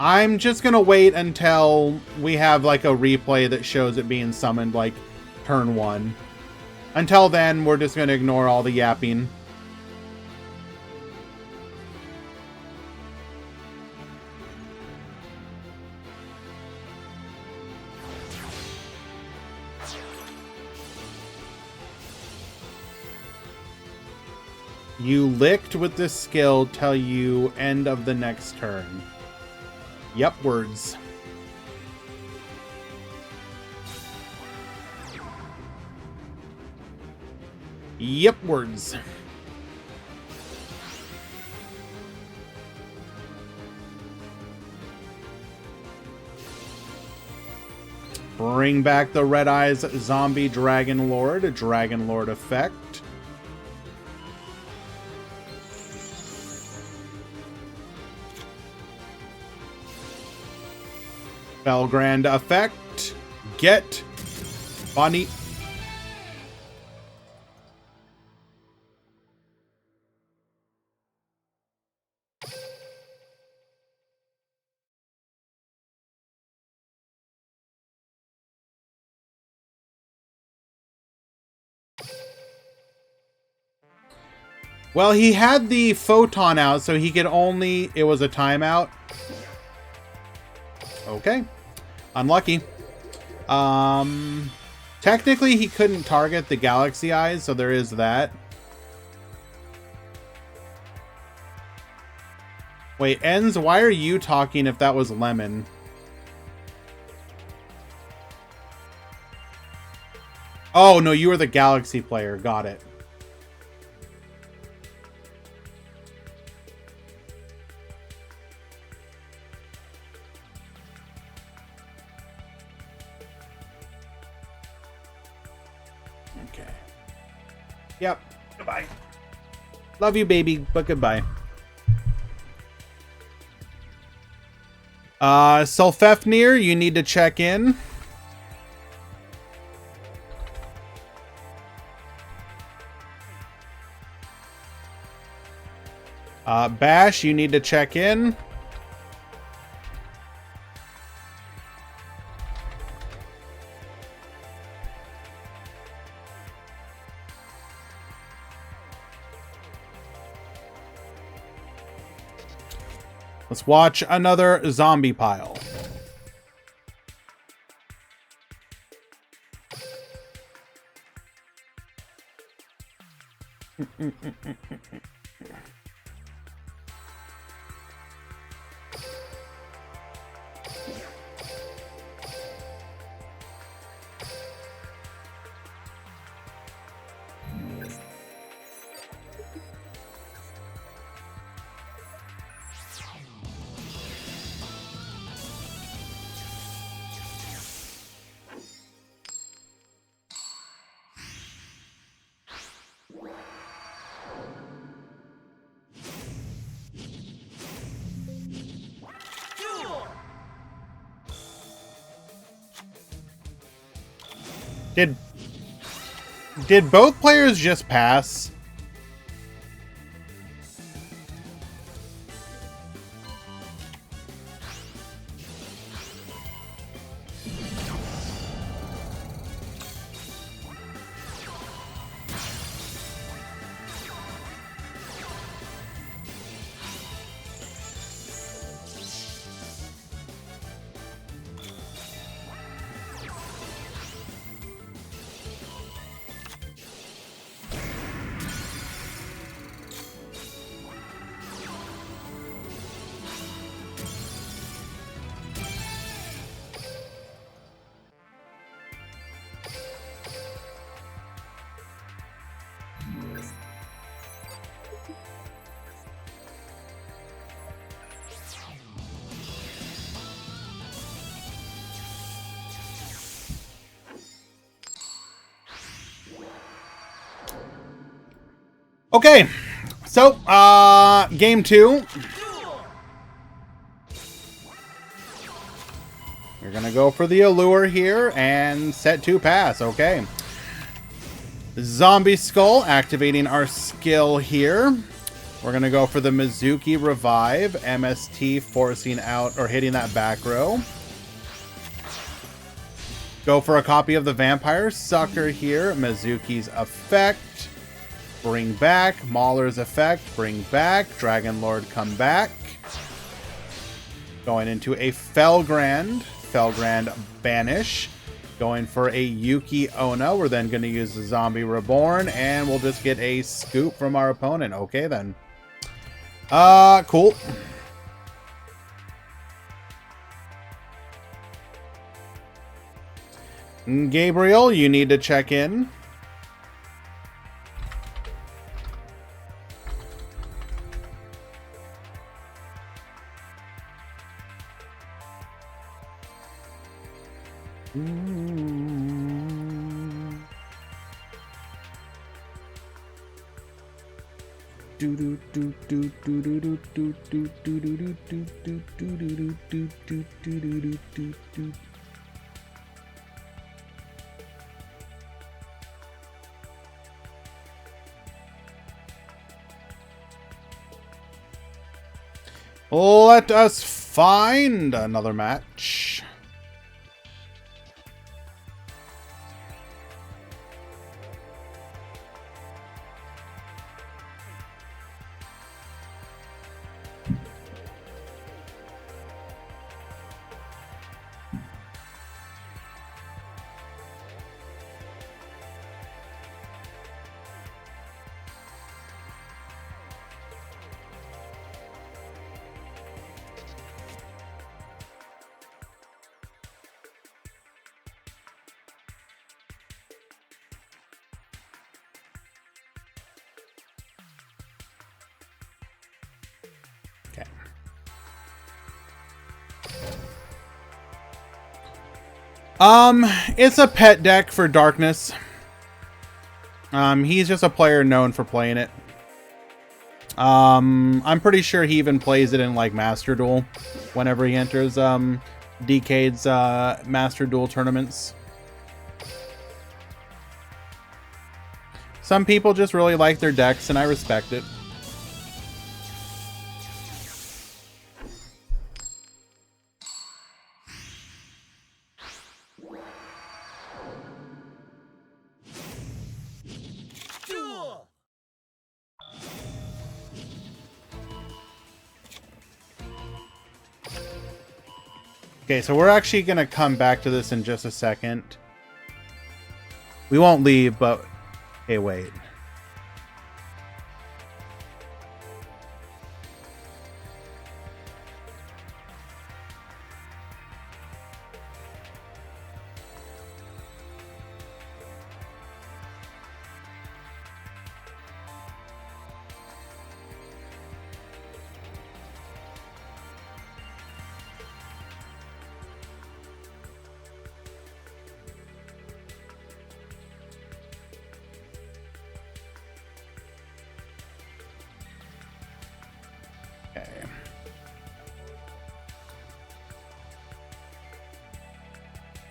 I'm just gonna wait until we have like a replay that shows it being summoned like turn 1. Until then, we're just gonna ignore all the yapping. You licked with this skill till you end of the next turn. Yep, words. Yep, words. Bring back the Red Eyes Zombie Dragon Lord, a Dragon Lord effect. Felgrand effect. Get Bunny. Well, he had the photon out, so he could only... It was a timeout. Okay. Unlucky. Technically, he couldn't target the Galaxy Eyes, so there is that. Wait, Enz, why are you talking if that was Lemon? Oh, no, you were the Galaxy player. Got it. Okay. Yep. Goodbye. Love you, baby, but goodbye. Sulfefnir, you need to check in. Bash, you need to check in. Let's watch another zombie pile. Did both players just pass? Okay, so game 2. We're gonna go for the allure here and set 2 pass. Okay. Zombie Skull, activating our skill here. We're gonna go for the Mizuki Revive, MST forcing out or hitting that back row. Go for a copy of the Vampire Sucker here. Mizuki's effect. Bring back. Mauler's effect. Bring back. Dragon Lord come back. Going into a Felgrand. Felgrand banish. Going for a Yuki Onna. We're then going to use the Zombie Reborn. And we'll just get a scoop from our opponent. Okay then. Cool. Gabriel, you need to check in. Let us find another match. Okay. It's a pet deck for Darkness. He's just a player known for playing it. I'm pretty sure he even plays it in like Master Duel whenever he enters Decade's Master Duel tournaments. Some people just really like their decks, and I respect it. Okay, so we're actually going to come back to this in just a second. We won't leave, but... Hey, wait.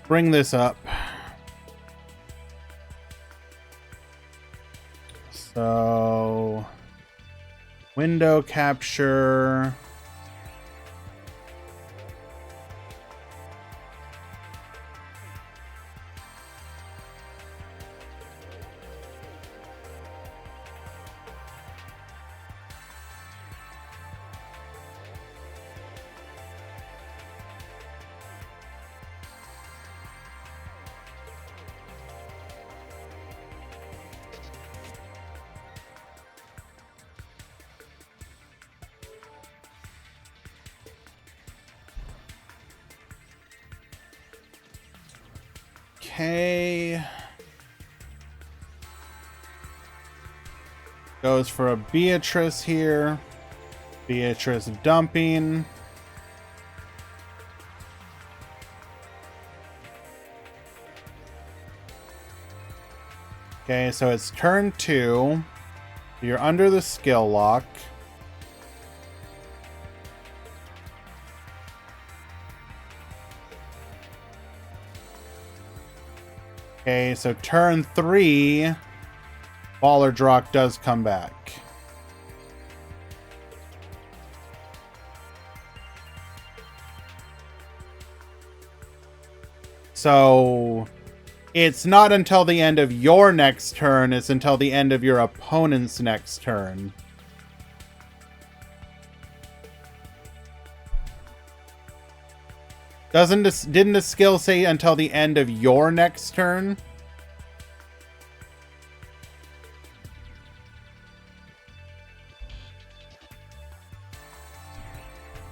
Bring this up. So, window capture. Okay. Goes for a Beatrice here. Beatrice dumping. Okay, so it's turn 2. You're under the skill lock. Okay, so turn 3, Ballardrock does come back. So it's not until the end of your next turn, it's until the end of your opponent's next turn. Didn't the skill say until the end of your next turn?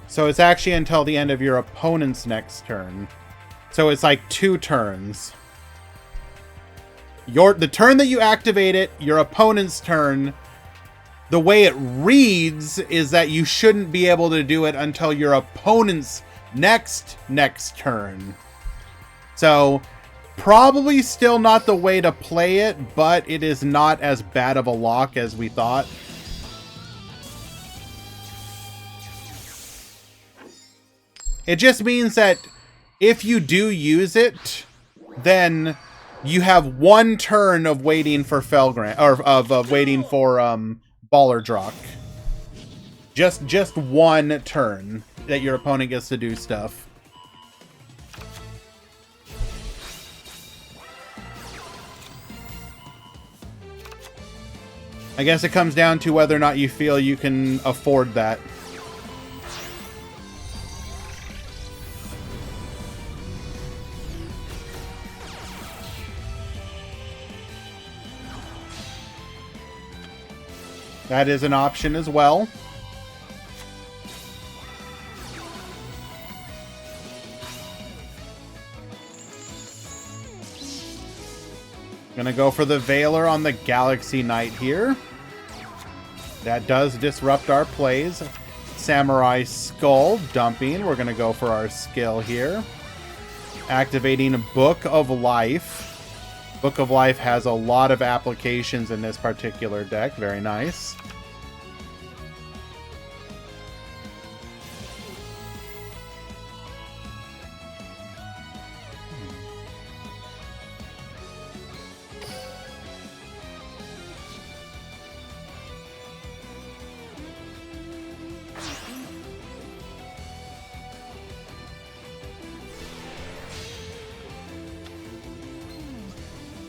So it's actually until the end of your opponent's next turn. So it's like 2 turns. The turn that you activate it, your opponent's turn, the way it reads is that you shouldn't be able to do it until your opponent's next turn. So probably still not the way to play it, but it is not as bad of a lock as we thought. It just means that if you do use it, then you have 1 turn of waiting for Felgrand, or of waiting for Ballardrock. Just 1 turn that your opponent gets to do stuff. I guess it comes down to whether or not you feel you can afford that. That is an option as well. Gonna go for the Veiler on the Galaxy Knight here. That does disrupt our plays. Samurai Skull dumping. We're gonna go for our skill here. Activating Book of Life. Book of Life has a lot of applications in this particular deck. Very nice.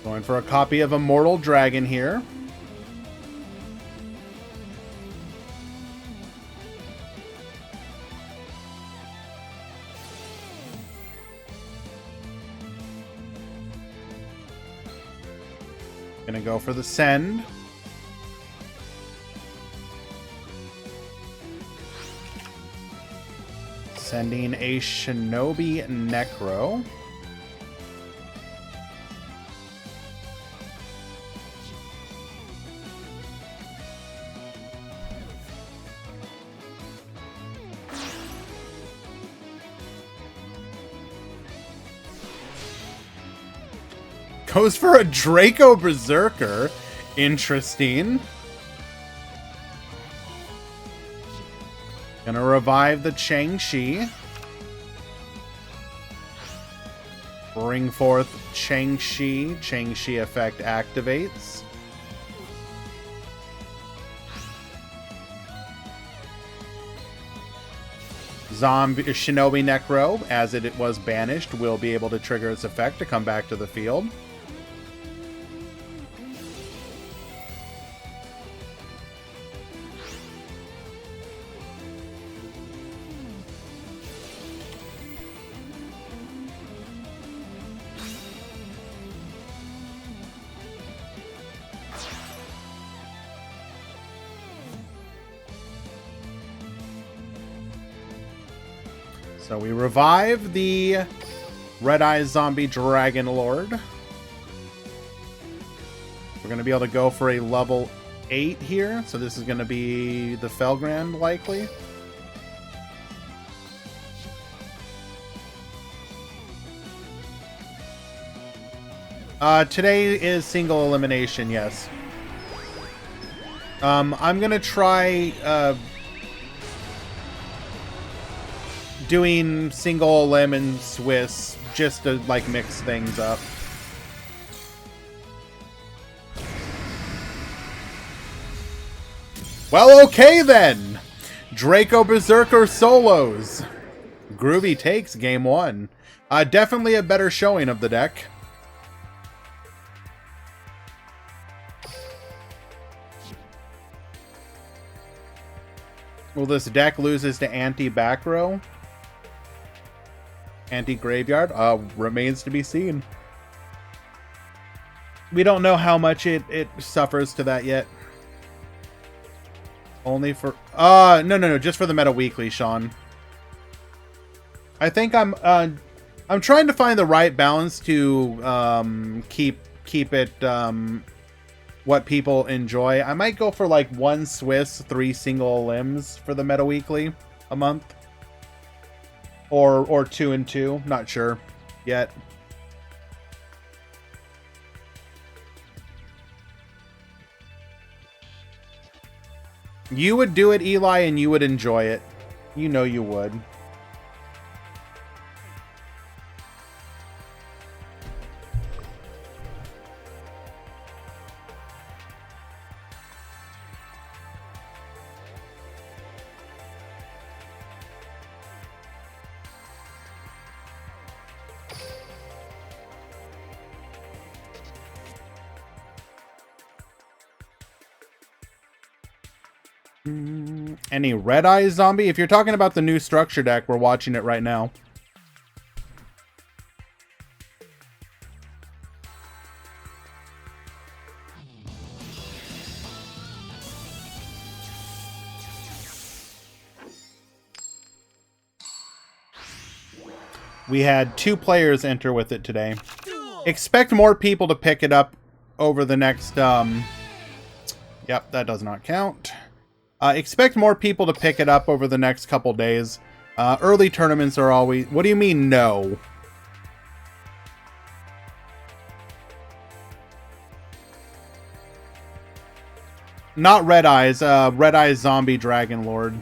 Going for a copy of Immortal Dragon here. Gonna go for the Send. Sending a Shinobi Necro. Goes for a Draco Berserker. Interesting. Gonna revive the Chang-Chi. Bring forth Chang-Chi. Chang-Chi effect activates. Shinobi Necro, as it was banished, will be able to trigger its effect to come back to the field. So we revive the Red Eyes Zombie Dragon Lord. We're going to be able to go for a level 8 here. So this is going to be the Felgrand, likely. Today is single elimination, yes. I'm gonna try doing single limb and Swiss just to like mix things up. Well, okay then. Draco Berserker solos. Groovy takes game 1. Definitely a better showing of the deck. Will this deck loses to anti-back row? Anti-graveyard? Remains to be seen. We don't know how much it suffers to that yet. Only for... no, just for the Meta Weekly, Sean. I think I'm trying to find the right balance to keep it what people enjoy. I might go for like 1 Swiss, 3 single limbs for the Meta Weekly a month. Or 2 and 2, not sure yet. You would do it, Eli, and you would enjoy it. You know you would. Any Red Eyes Zombie? If you're talking about the new structure deck, we're watching it right now. We had 2 players enter with it today. Expect more people to pick it up over the next... Yep, that does not count. Expect more people to pick it up over the next couple days. Early tournaments are always... What do you mean, no? Not Red Eyes. Red Eyes Zombie Dragon Lord.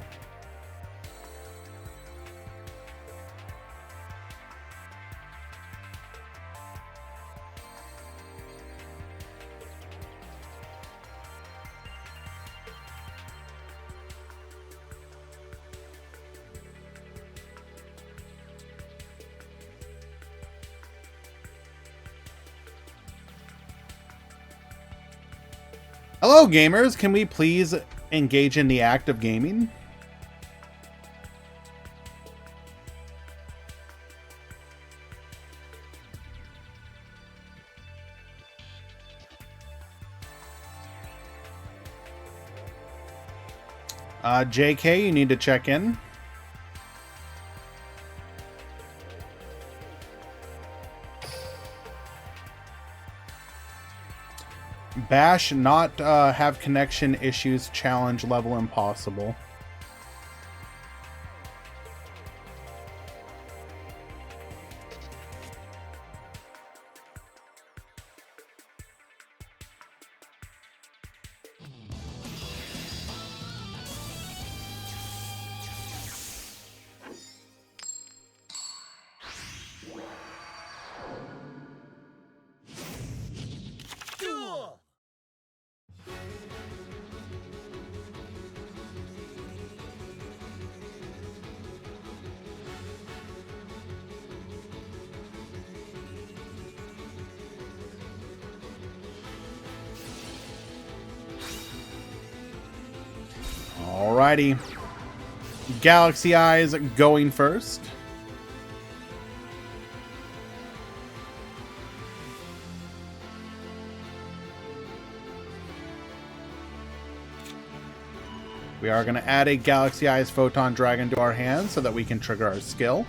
Hello, gamers. Can we please engage in the act of gaming? JK, you need to check in. Bash not have connection issues, challenge level impossible. Alrighty. Galaxy Eyes going first. We are going to add a Galaxy Eyes Photon Dragon to our hand so that we can trigger our skill.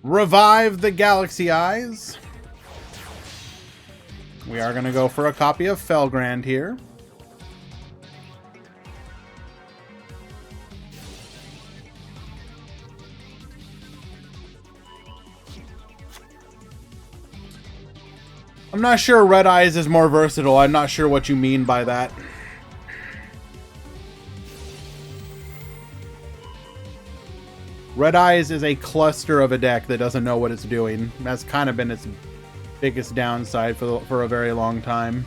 Revive the Galaxy Eyes. We are going to go for a copy of Felgrand here. I'm not sure Red Eyes is more versatile. I'm not sure what you mean by that. Red Eyes is a cluster of a deck that doesn't know what it's doing. That's kind of been its biggest downside for a very long time.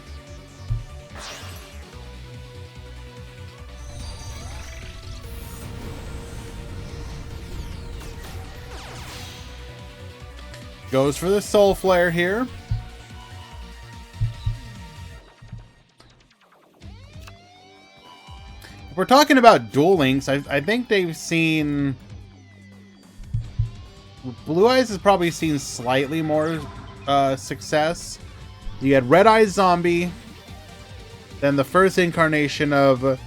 Goes for the Soul Flare here. If we're talking about Duel Links, I think they've seen... Blue Eyes has probably seen slightly more success. You had Red Eyes Zombie, then the first incarnation of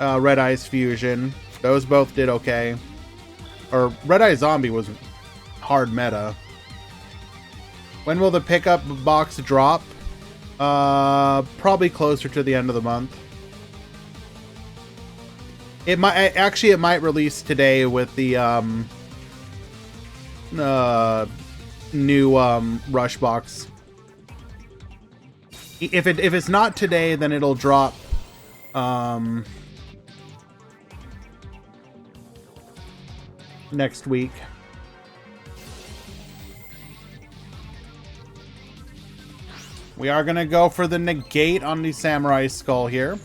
Red Eyes Fusion. Those both did okay. Or Red Eyes Zombie was hard meta. When will the pickup box drop? Probably closer to the end of the month. It might release today with the new rush box. If it's not today, then it'll drop next week. We are gonna go for the negate on the Samurai Skull here.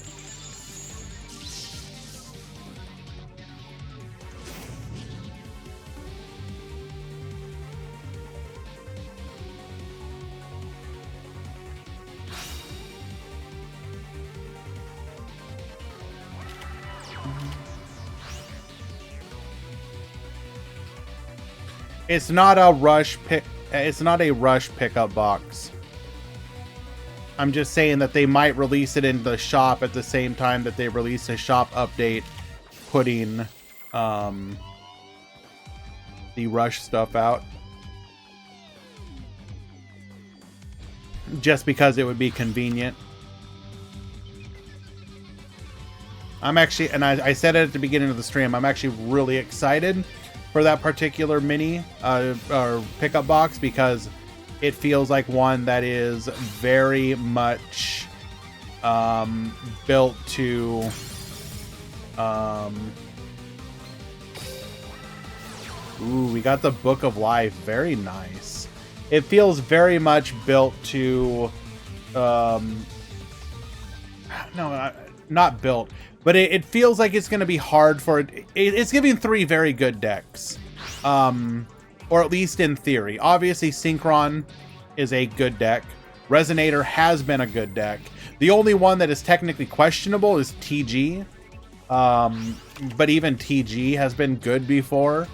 It's not a rush pickup box. I'm just saying that they might release it in the shop at the same time that they release a shop update putting the rush stuff out. Just because it would be convenient. I'm actually, and I said it at the beginning of the stream, I'm actually really excited for that particular mini or pickup box because it feels like one that is very much built to ooh, we got the Book of Life. Very nice. It feels very much built to no, not built, but it feels like it's going to be hard for it. It's giving 3 very good decks. Or at least in theory. Obviously, Synchron is a good deck. Resonator has been a good deck. The only one that is technically questionable is TG. But even TG has been good before.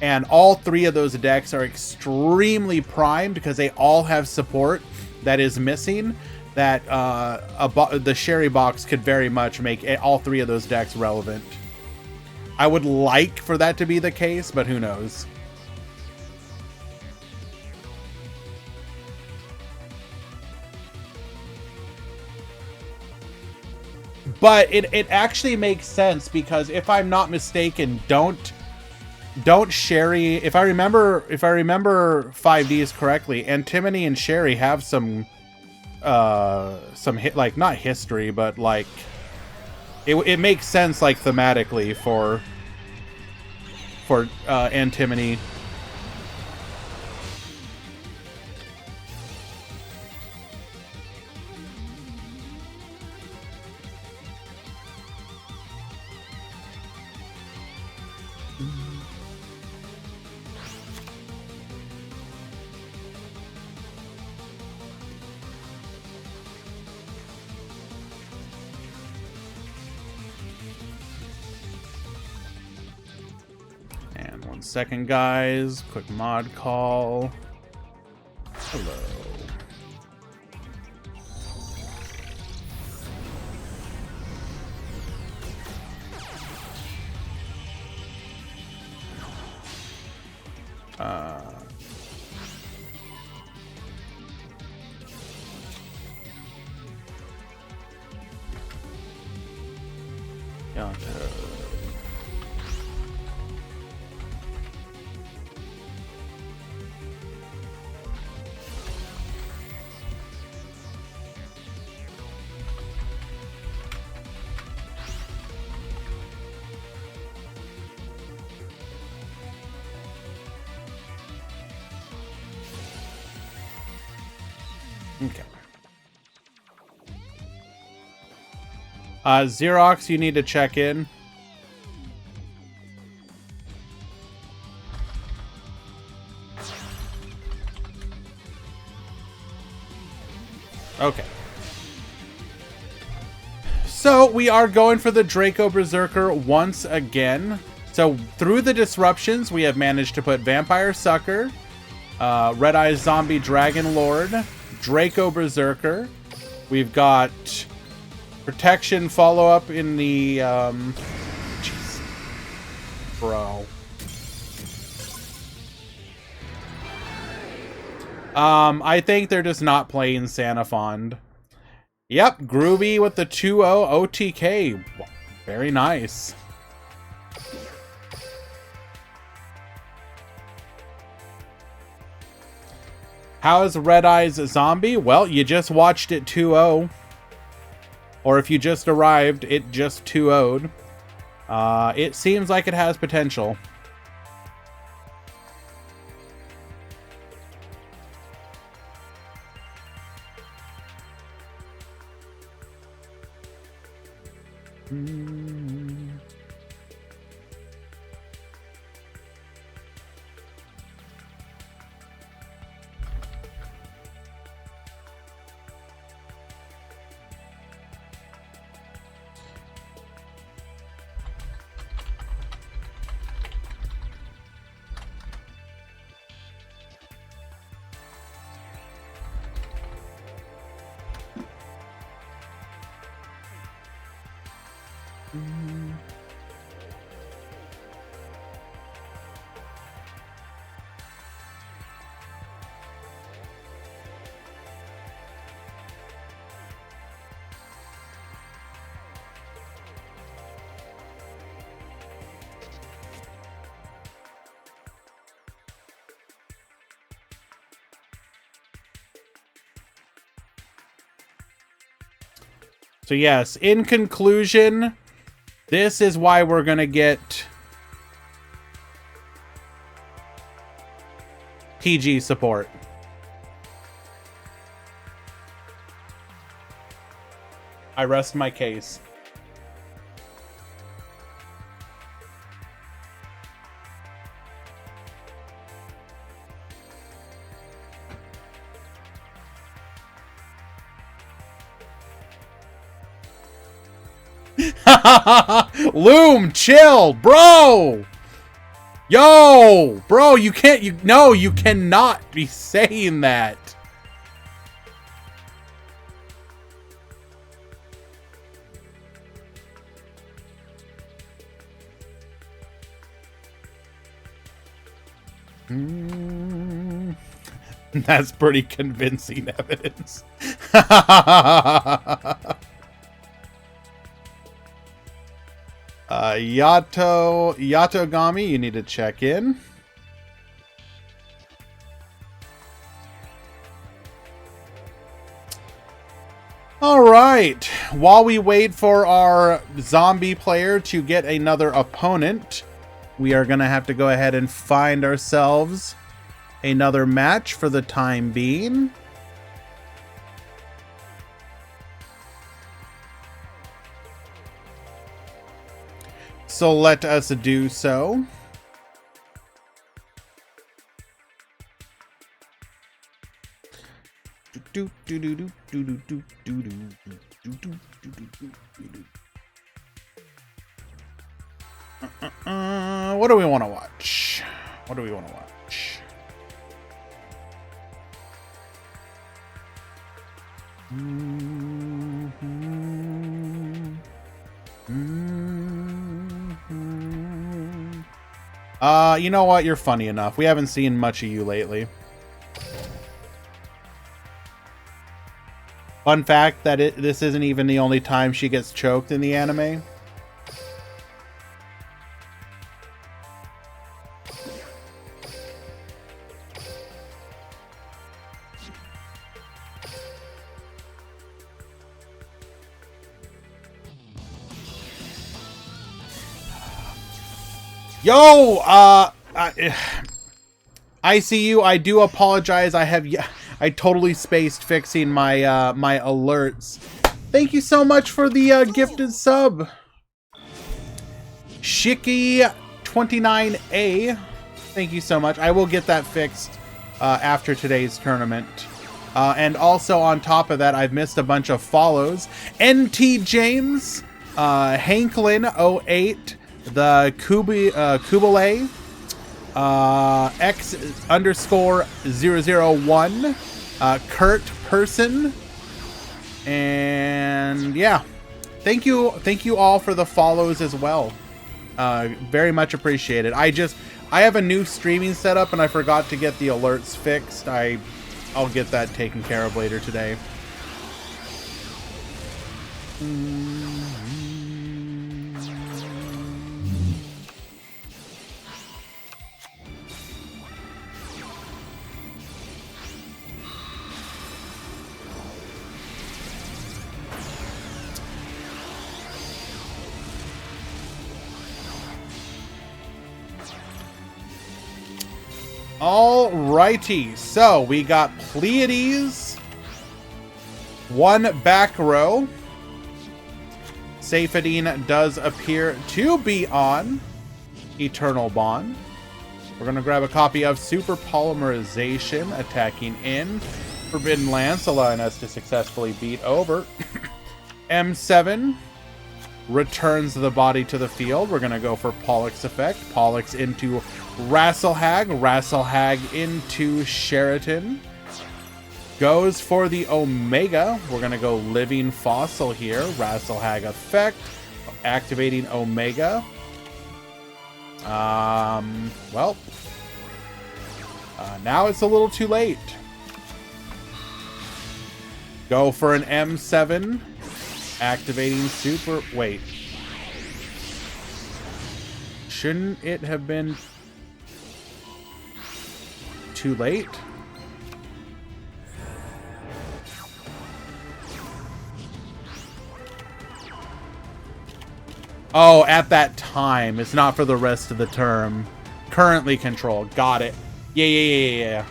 And all 3 of those decks are extremely primed because they all have support that is missing. That the Sherry box could very much make all 3 of those decks relevant. I would like for that to be the case, but who knows? But it actually makes sense because if I'm not mistaken, don't Sherry, if I remember 5Ds correctly, Antimony and Sherry have some hit, like, not history, but like it makes sense, like, thematically for Antimony. And 1 second, guys. Quick mod call. Hello. Okay. Xerox, you need to check in. Okay. So we are going for the Draco Berserker once again. So through the disruptions, we have managed to put Vampire Sucker, Red Eyes Zombie Dragon Lord, Draco Berserker. We've got Protection follow-up in the... Jeez. Bro. I think they're just not playing Sanafond. Yep, Groovy with the 2-0 OTK. Very nice. How's Red Eyes Zombie? Well, you just watched it 2-0. Or if you just arrived, it just 2-0'd. It seems like it has potential. So yes, in conclusion, this is why we're gonna get PG support. I rest my case. Loom, chill, bro. Yo, bro, you can't. No, you cannot be saying that. That's pretty convincing evidence. Yatogami, you need to check in. All right. While we wait for our zombie player to get another opponent, we are going to have to go ahead and find ourselves another match for the time being. So let us do so. What do we want to watch? What do we want to watch? You know what? You're funny enough. We haven't seen much of you lately. Fun fact that this isn't even the only time she gets choked in the anime. Yo, ICU, I do apologize. I totally spaced fixing my my alerts. Thank you so much for the gifted sub. Shiki29A. Thank you so much. I will get that fixed after today's tournament. And also on top of that, I've missed a bunch of follows. NT James, Hanklin08, the Kubale, X_001, Kurt Person, and yeah, thank you all for the follows as well. Very much appreciated. I have a new streaming setup and I forgot to get the alerts fixed. I'll get that taken care of later today. Alrighty, so we got Pleiades, one back row. Safedine does appear to be on Eternal Bond. We're going to grab a copy of Super Polymerization, attacking in. Forbidden Lance, allowing us to successfully beat over. M7 returns the body to the field. We're going to go for Pollux effect. Pollux into Rasselhag. Rasselhag into Sheraton. Goes for the Omega. We're going to go Living Fossil here. Rasselhag effect. Activating Omega. Well. Now it's a little too late. Go for an M7. Activating Super... Wait. Shouldn't it have been too late? Oh, at that time. It's not for the rest of the term. Currently controlled. Got it. Yeah.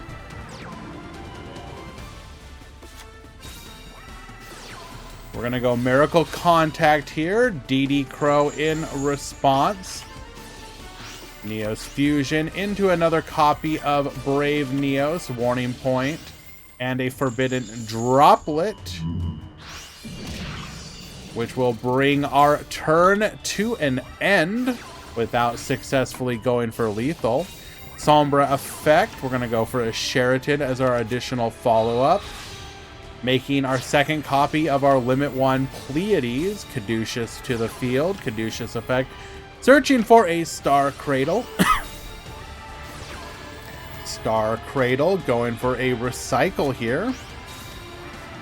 We're going to go Miracle Contact here. DD Crow in response. Neos Fusion into another copy of Brave Neos. Warning Point. And a Forbidden Droplet. Which will bring our turn to an end without successfully going for lethal. Sombra Effect. We're going to go for a Sheraton as our additional follow-up. Making our second copy of our Limit 1 Pleiades. Caduceus to the field. Caduceus Effect. Searching for a Star Cradle. Star Cradle. Going for a Recycle here.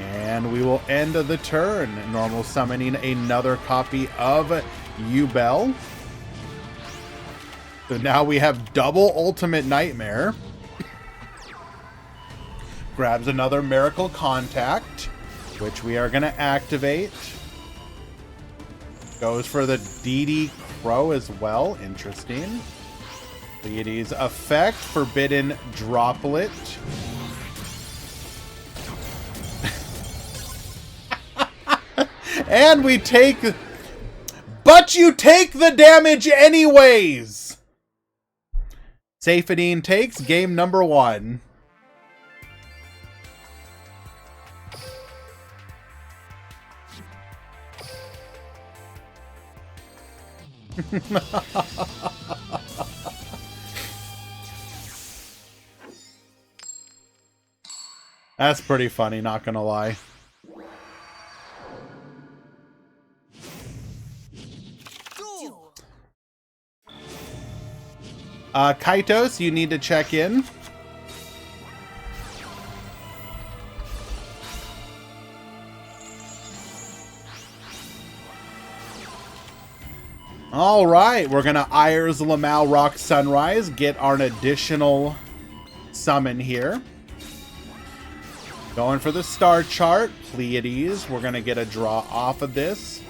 And we will end the turn. Normal summoning another copy of Ubel. So now we have double Ultimate Nightmare. Grabs another Miracle Contact, which we are going to activate. Goes for the DD Crow as well. Interesting. Pleiades Effect. Forbidden Droplet. And we take... But you take the damage anyways! Safedine takes game number 1. That's pretty funny, not gonna lie. Kaitos, you need to check in. All right, we're gonna Ayers Lamau Rock Sunrise, get our additional summon here. Going for the star chart, Pleiades. We're gonna get a draw off of this.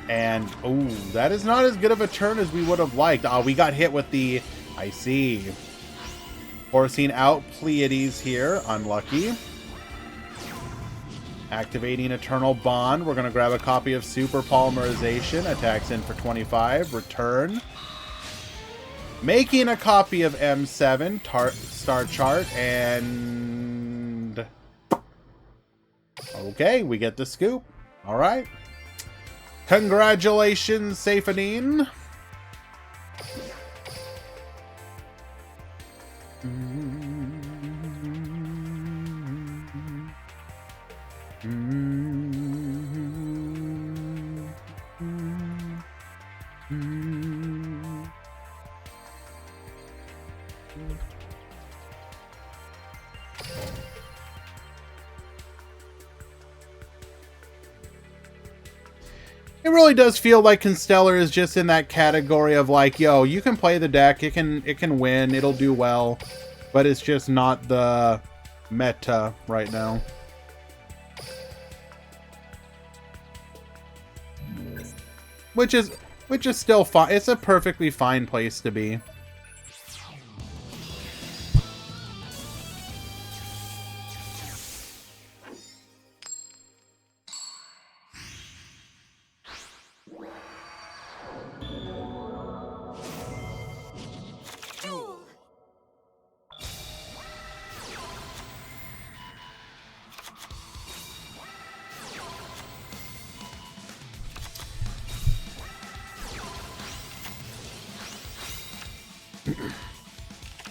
And, oh, that is not as good of a turn as we would have liked. Oh, we got hit with the, I see. Forcing out Pleiades here. Unlucky. Activating Eternal Bond. We're going to grab a copy of Super Polymerization. Attacks in for 25. Return. Making a copy of M7. Star Chart. And... okay, we get the scoop. All right. Congratulations, Safadine. It really does feel like Constellar is just in that category of like, yo, you can play the deck, it can win, it'll do well, but it's just not the meta right now. Which is still fine. It's a perfectly fine place to be.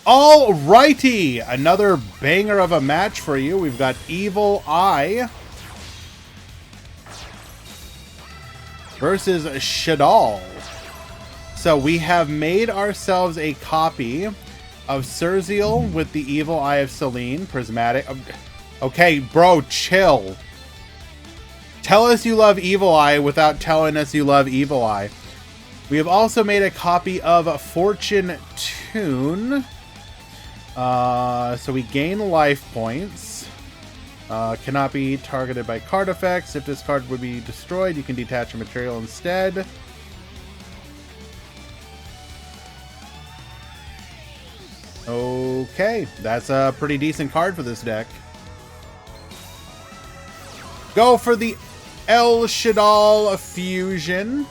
Alrighty, another banger of a match for you. We've got Evil Eye versus Shadal. So we have made ourselves a copy of Surzeal with the Evil Eye of Selene. Prismatic. Okay, bro, chill. Tell us you love Evil Eye without telling us you love Evil Eye. We have also made a copy of Fortune Tune. So we gain life points. Cannot be targeted by card effects. If this card would be destroyed, you can detach a material instead. Okay, that's a pretty decent card for this deck. Go for the El Shadal Fusion.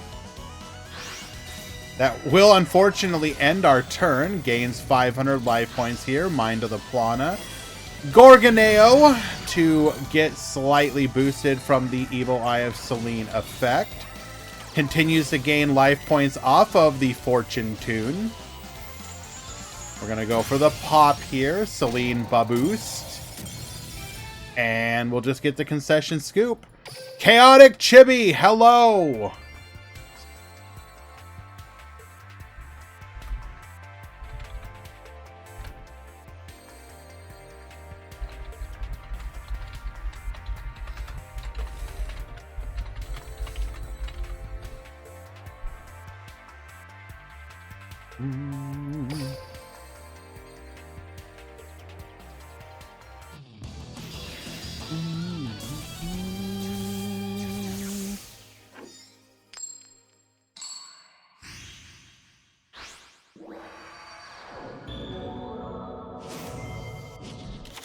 That will unfortunately end our turn. Gains 500 life points here. Mind of the Plana. Gorgoneo to get slightly boosted from the Evil Eye of Selene effect. Continues to gain life points off of the Fortune Tune. We're going to go for the pop here. Selene Baboost. And we'll just get the concession scoop. Chaotic Chibi, hello!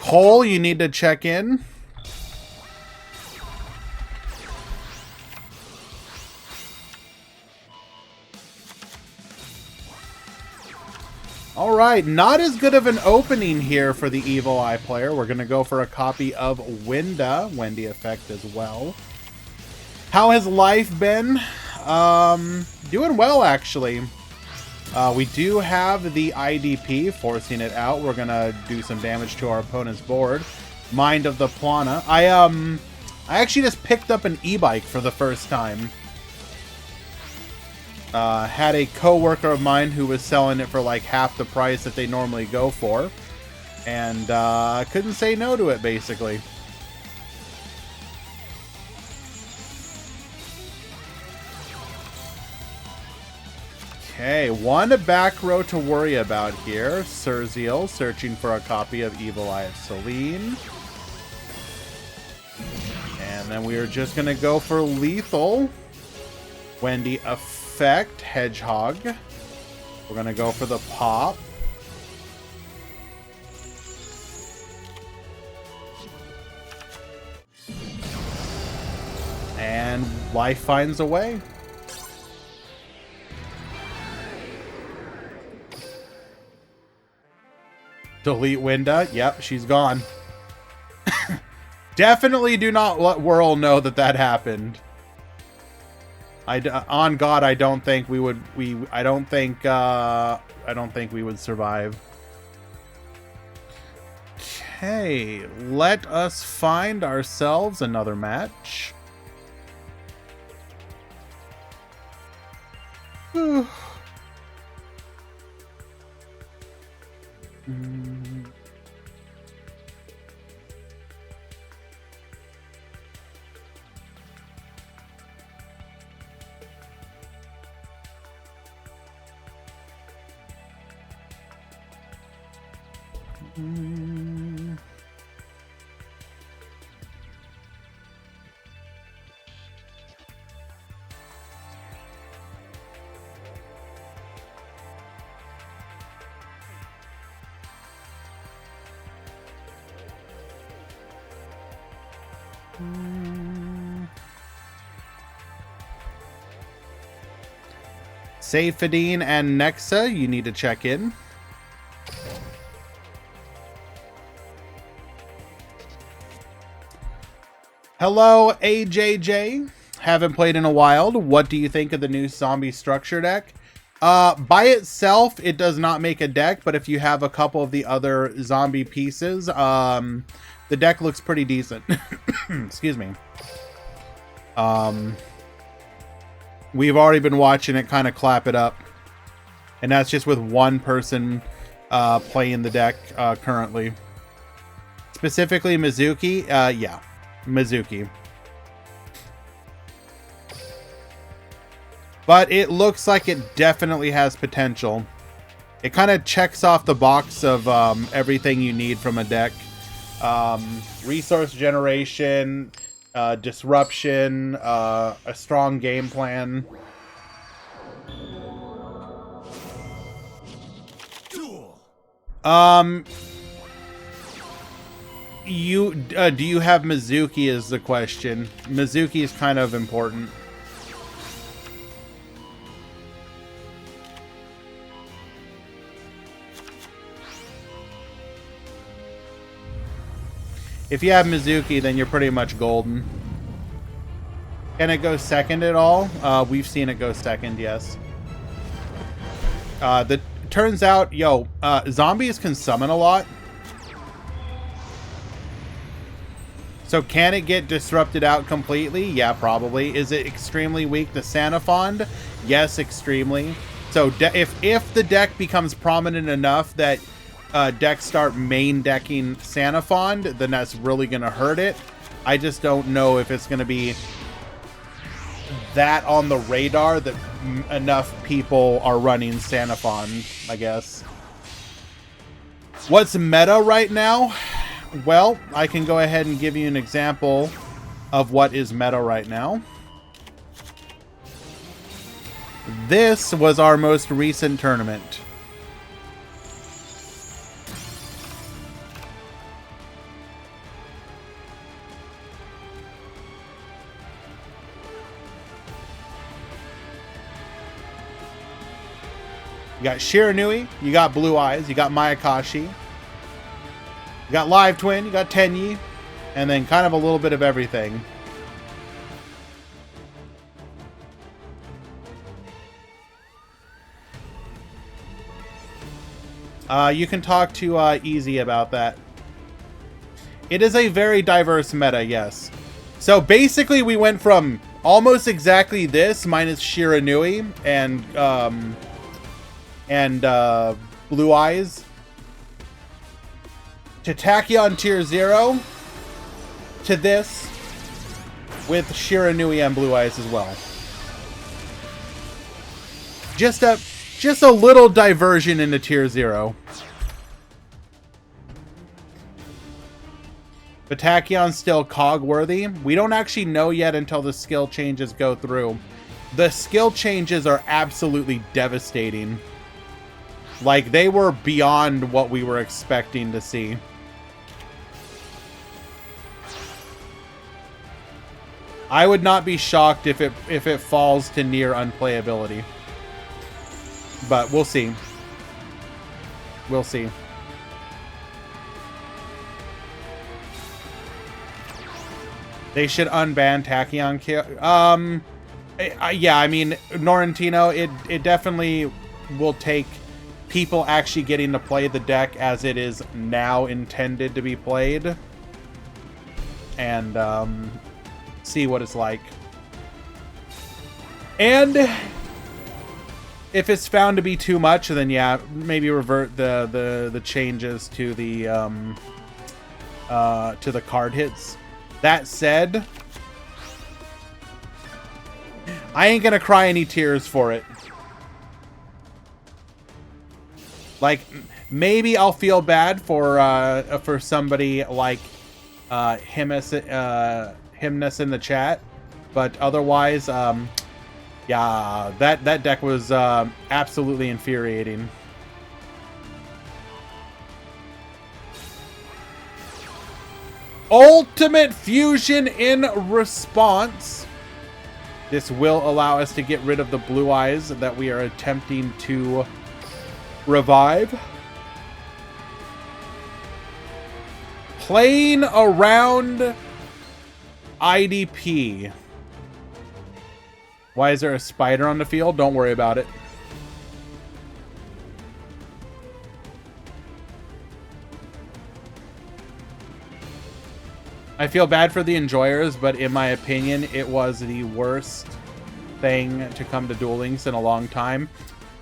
Cole, you need to check in. All right, not as good of an opening here for the Evil Eye player. We're going to go for a copy of Winda, Wendy effect as well. How has life been? Doing well, actually. We do have the IDP, forcing it out. We're going to do some damage to our opponent's board. Mind of the Plana. I actually just picked up an e-bike for the first time. Had a co-worker of mine who was selling it for like half the price that they normally go for. And couldn't say no to it, basically. Okay, one back row to worry about here. Surzeal searching for a copy of Evil Eye of Selene. And then we are just going to go for lethal. Wendy effect, Hedgehog. We're gonna go for the pop. And life finds a way. Delete Winda. Yep, she's gone. Definitely do not let Whirl know that that happened. On God, I don't think we would. I don't think we would survive. Okay, let us find ourselves another match. Mm. Safadine and Nexa, you need to check in. Hello, AJJ. Haven't played in a while. What do you think of the new zombie structure deck? By itself, it does not make a deck, but if you have a couple of the other zombie pieces, the deck looks pretty decent. Excuse me. We've already been watching it kind of clap it up. And that's just with one person playing the deck currently. Specifically Mizuki. Yeah, Mizuki. But it looks like it definitely has potential. It kind of checks off the box of everything you need from a deck. Resource generation, disruption, a strong game plan. Duel. Do you have Mizuki is the question. Mizuki is kind of important. If you have Mizuki, then you're pretty much golden. Can it go second at all? We've seen it go second, yes. Turns out, zombies can summon a lot. So can it get disrupted out completely? Yeah, probably. Is it extremely weak to Sanafond? Yes, extremely. So if the deck becomes prominent enough that decks start main decking Sanafond, then that's really going to hurt it. I just don't know if it's going to be that on the radar that enough people are running Sanafond, I guess. What's meta right now? Well, I can go ahead and give you an example of what is meta right now. This was our most recent tournament. You got Shiranui, you got Blue Eyes, you got Mayakashi, you got Live Twin, you got Tenyi, and then kind of a little bit of everything. You can talk to Easy about that. It is a very diverse meta, yes. So basically we went from almost exactly this, minus Shiranui and Blue Eyes, to Tachyon Tier 0, to this, with Shiranui and Blue Eyes as well. Just a little diversion into Tier 0. But Tachyon's still cog worthy. We don't actually know yet until the skill changes go through The skill changes are absolutely devastating. Like, they were beyond what we were expecting to see. I would not be shocked if it falls to near unplayability. But we'll see. We'll see. They should unban Tachyon. Yeah, I mean, Norrentino, it definitely will take people actually getting to play the deck as it is now intended to be played. And, see what it's like. And if it's found to be too much, then yeah, maybe revert the changes to the card hits. That said, I ain't gonna cry any tears for it. Like, maybe I'll feel bad for somebody like Hymnus in the chat, but otherwise, yeah, that deck was absolutely infuriating. Ultimate Fusion in response. This will allow us to get rid of the blue eyes that we are attempting to revive. Playing around IDP. Why is there a spider on the field? Don't worry about it. I feel bad for the enjoyers, but in my opinion, it was the worst thing to come to Duel Links in a long time.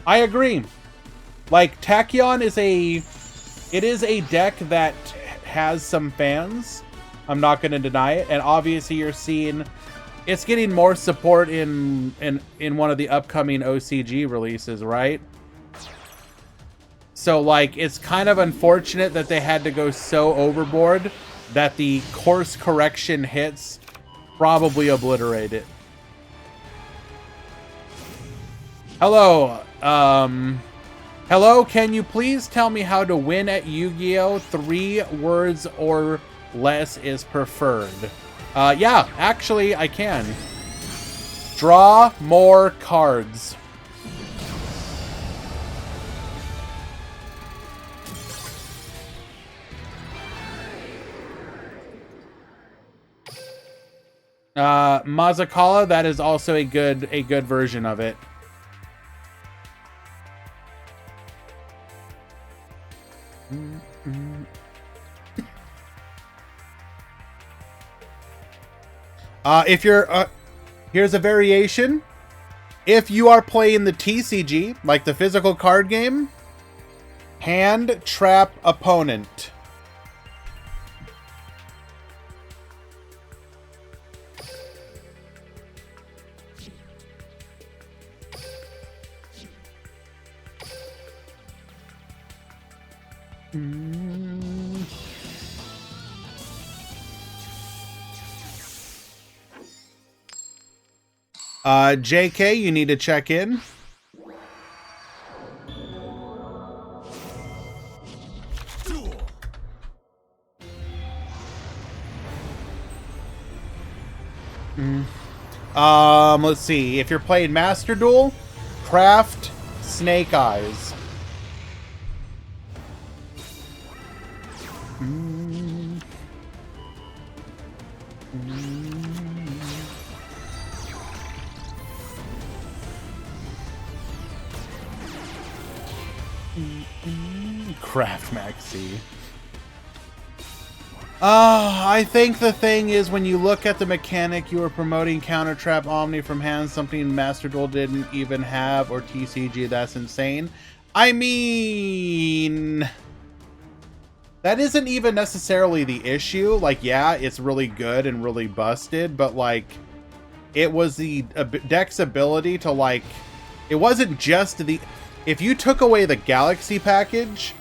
I agree. Like, Tachyon is a deck that has some fans. I'm not going to deny it. And obviously you're seeing it's getting more support in one of the upcoming OCG releases, right? So, like, it's kind of unfortunate that they had to go so overboard that the course correction hits probably obliterate it. Hello. Hello, can you please tell me how to win at Yu-Gi-Oh? 3 words or less is preferred. Yeah, actually, I can. Draw more cards. Mazakala, that is also a good version of it. If you're here's a variation. If you are playing the TCG, like the physical card game, hand trap opponent. JK, you need to check in. Let's see. If you're playing Master Duel, craft Snake Eyes. Craft Maxi. I think the thing is when you look at the mechanic, you were promoting Counter Trap Omni from hand, something Master Duel didn't even have, or TCG, that's insane. I mean, that isn't even necessarily the issue. Like, yeah, it's really good and really busted, but like, it was the deck's ability to like, it wasn't just the, if you took away the Galaxy package,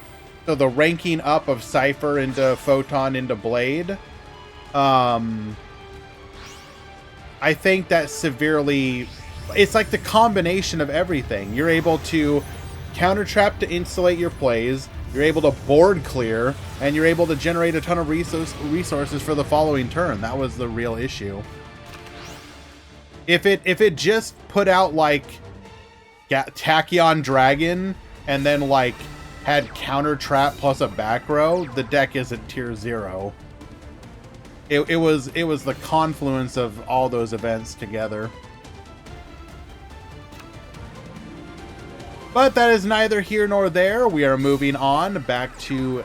so the ranking up of Cypher into Photon into Blade, I think that severely it's like the combination of everything. You're able to counter trap to insulate your plays, you're able to board clear, and you're able to generate a ton of resources for the following turn. That was the real issue. If it just put out like Tachyon Dragon and then like had counter trap plus a back row, the deck isn't tier 0. It was the confluence of all those events together. But that is neither here nor there. We are moving on back to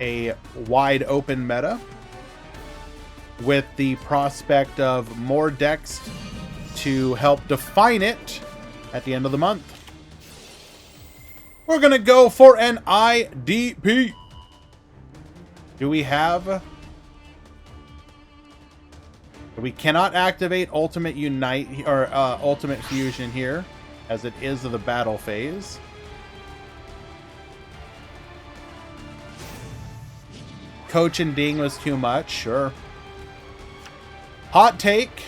a wide open meta with the prospect of more decks to help define it at the end of the month. We're going to go for an IDP. Do we have... We cannot activate Ultimate Unite or Ultimate Fusion here, as it is the battle phase. Coach and Ding was too much, sure. Hot take.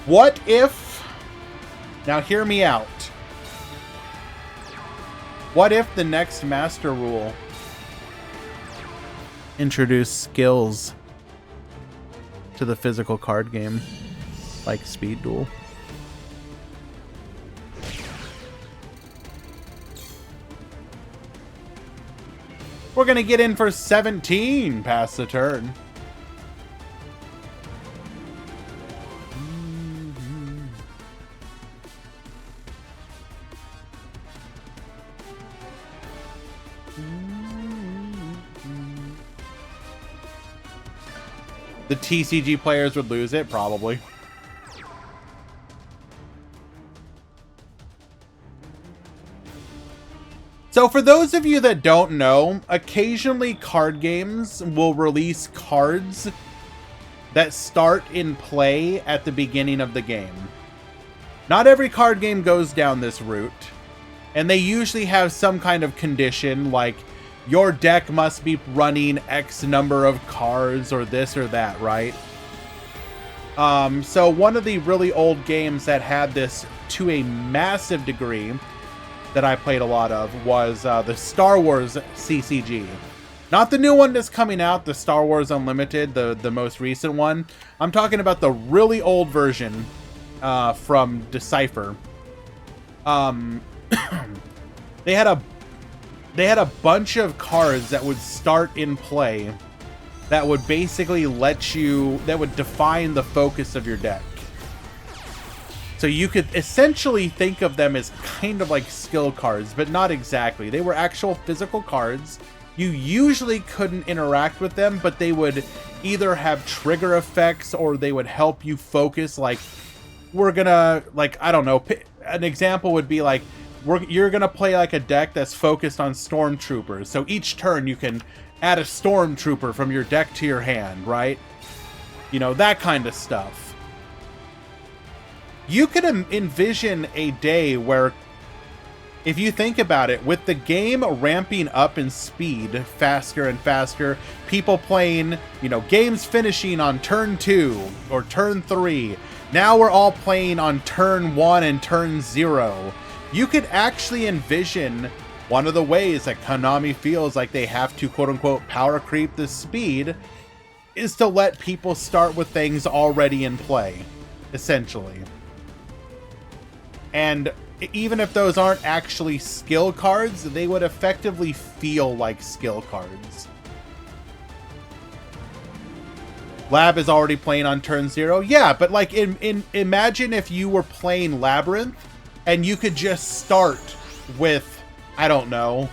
What if... Now hear me out. What if the next Master Rule introduced skills to the physical card game, like Speed Duel? We're gonna get in for 17 past the turn. The TCG players would lose it, probably. So for those of you that don't know, occasionally card games will release cards that start in play at the beginning of the game. Not every card game goes down this route, and they usually have some kind of condition like your deck must be running X number of cards or this or that, right? So one of the really old games that had this to a massive degree that I played a lot of was the Star Wars CCG. Not the new one that's coming out, the Star Wars Unlimited, the most recent one. I'm talking about the really old version from Decipher. They had a bunch of cards that would start in play that would basically that would define the focus of your deck. So you could essentially think of them as kind of like skill cards, but not exactly. They were actual physical cards. You usually couldn't interact with them, but they would either have trigger effects or they would help you focus. Like, we're gonna, like, I don't know, an example would be like, you're gonna play like a deck that's focused on stormtroopers. So each turn you can add a stormtrooper from your deck to your hand, right? You know, that kind of stuff. You could envision a day where, if you think about it, with the game ramping up in speed faster and faster, people playing, you know, games finishing on turn 2 or turn 3. Now we're all playing on turn 1 and turn 0. You could actually envision one of the ways that Konami feels like they have to quote-unquote power creep the speed is to let people start with things already in play, essentially. And even if those aren't actually skill cards, they would effectively feel like skill cards. Lab is already playing on turn 0. Yeah, but like imagine if you were playing Labyrinth and you could just start with, I don't know,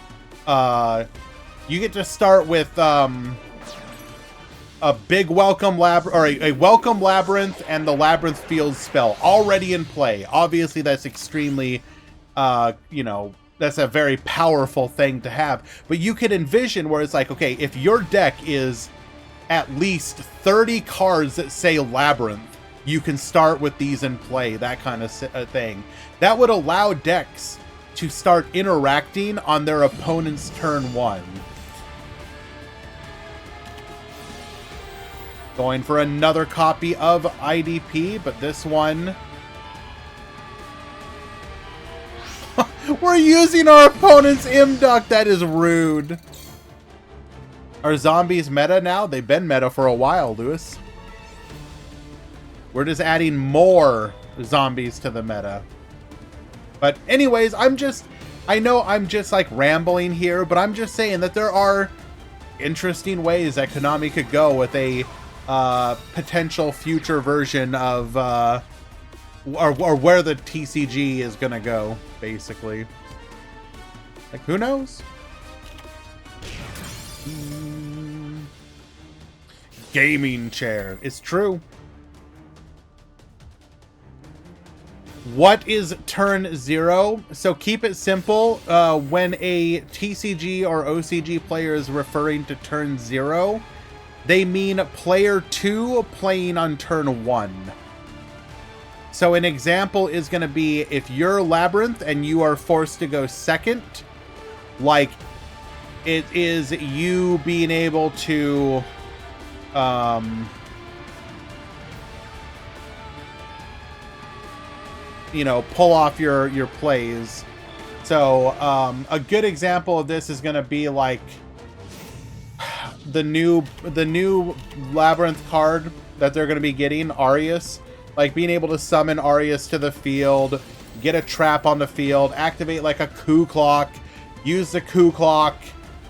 you get to start with a big welcome a welcome Labyrinth and the Labyrinth Field spell already in play. Obviously that's extremely you know, that's a very powerful thing to have, but you could envision where it's like, okay, if your deck is at least 30 cards that say Labyrinth, you can start with these in play, that kind of thing. That would allow decks to start interacting on their opponent's turn 1. Going for another copy of IDP, but this one... We're using our opponent's Imduck. That is rude. Are zombies meta now? They've been meta for a while, Lewis. We're just adding more zombies to the meta. But anyways, I know I'm just like rambling here, but I'm just saying that there are interesting ways that Konami could go with a potential future version of or where the TCG is gonna go, basically. Like, who knows? Gaming chair. It's true. What is turn 0? So keep it simple. When a TCG or OCG player is referring to turn 0, they mean player 2 playing on turn 1. So an example is going to be if you're Labyrinth and you are forced to go second, like it is you being able to you know, pull off your plays. So a good example of this is going to be like the new Labyrinth card that they're going to be getting, Arius. Like being able to summon Arius to the field, get a trap on the field, activate like a coup clock, use the coup clock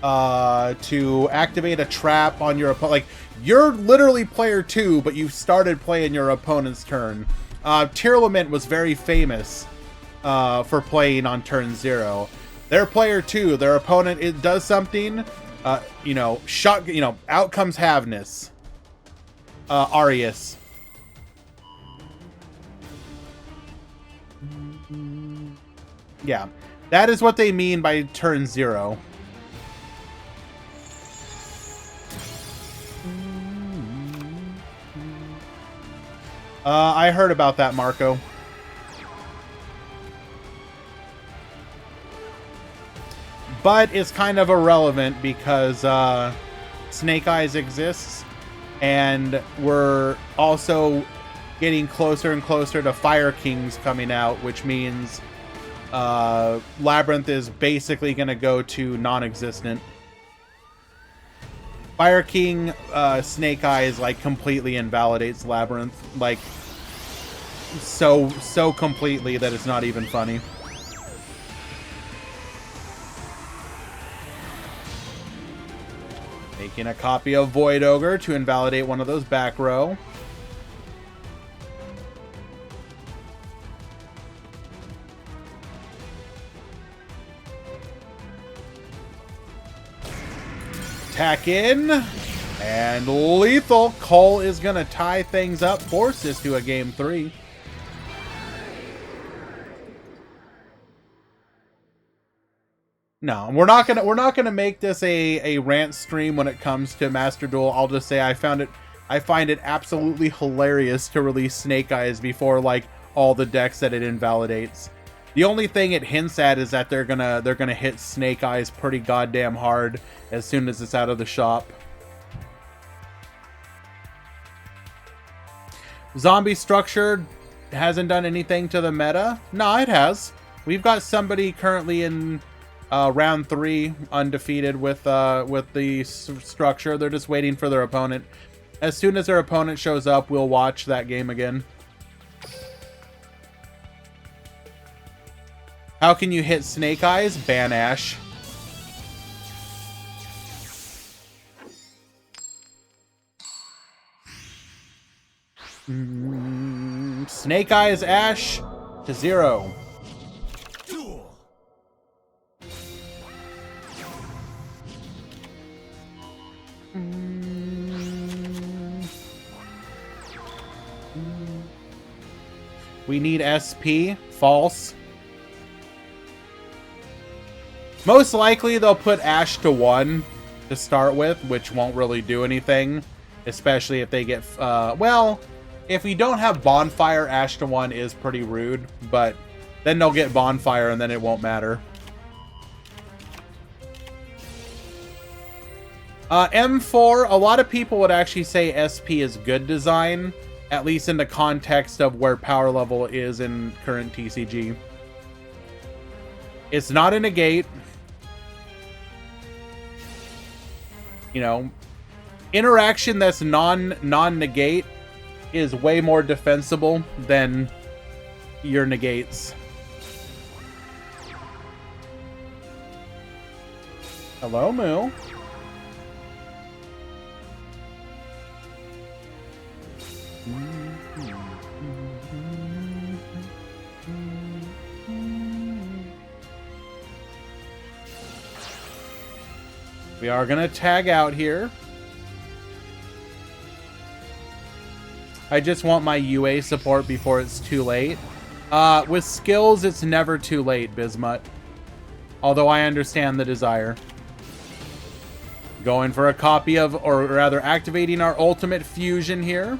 to activate a trap on your opponent. Like, you're literally player 2, but you started playing your opponent's turn. Tearlament was very famous for playing on turn 0. They're player 2. Their opponent, it does something. You know, out comes Havness. Arius. Yeah, that is what they mean by turn 0. I heard about that, Marco. But it's kind of irrelevant because Snake Eyes exists, and we're also getting closer and closer to Fire Kings coming out, which means Labyrinth is basically going to go to non-existent. Fire King Snake Eyes like completely invalidates Labyrinth, like so completely that it's not even funny. Making a copy of Void Ogre to invalidate one of those back row. Attack in, and lethal. Cole is gonna tie things up, force this to a game 3. No, we're not gonna make this a rant stream when it comes to Master Duel. I'll just say I find it absolutely hilarious to release Snake Eyes before like all the decks that it invalidates. The only thing it hints at is that they're gonna hit Snake Eyes pretty goddamn hard as soon as it's out of the shop. Zombie structure hasn't done anything to the meta. No, it has. We've got somebody currently in round 3 undefeated with the structure. They're just waiting for their opponent. As soon as their opponent shows up, we'll watch that game again. How can you hit Snake Eyes? Ban Ash. Snake Eyes Ash to 0. Duel. We need SP. False. Most likely they'll put Ash to 1 to start with, which won't really do anything, especially if they get well, if we don't have Bonfire, Ash to 1 is pretty rude, but then they'll get Bonfire and then it won't matter. M4, a lot of people would actually say SP is good design, at least in the context of where power level is in current TCG. It's not a negate. You know, interaction that's non-negate is way more defensible than your negates. Hello, Moo. We are going to tag out here. I just want my UA support before it's too late. With skills, it's never too late, Bismuth. Although I understand the desire. Going for a copy of, or rather activating our ultimate fusion here.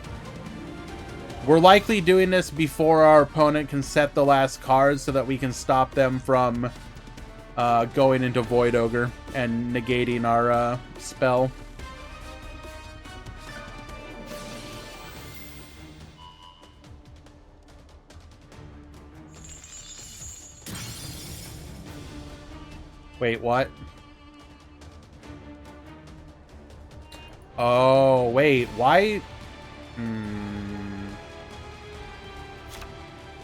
We're likely doing this before our opponent can set the last card so that we can stop them from going into Void Ogre and negating our spell. Wait, what? Oh, wait, why?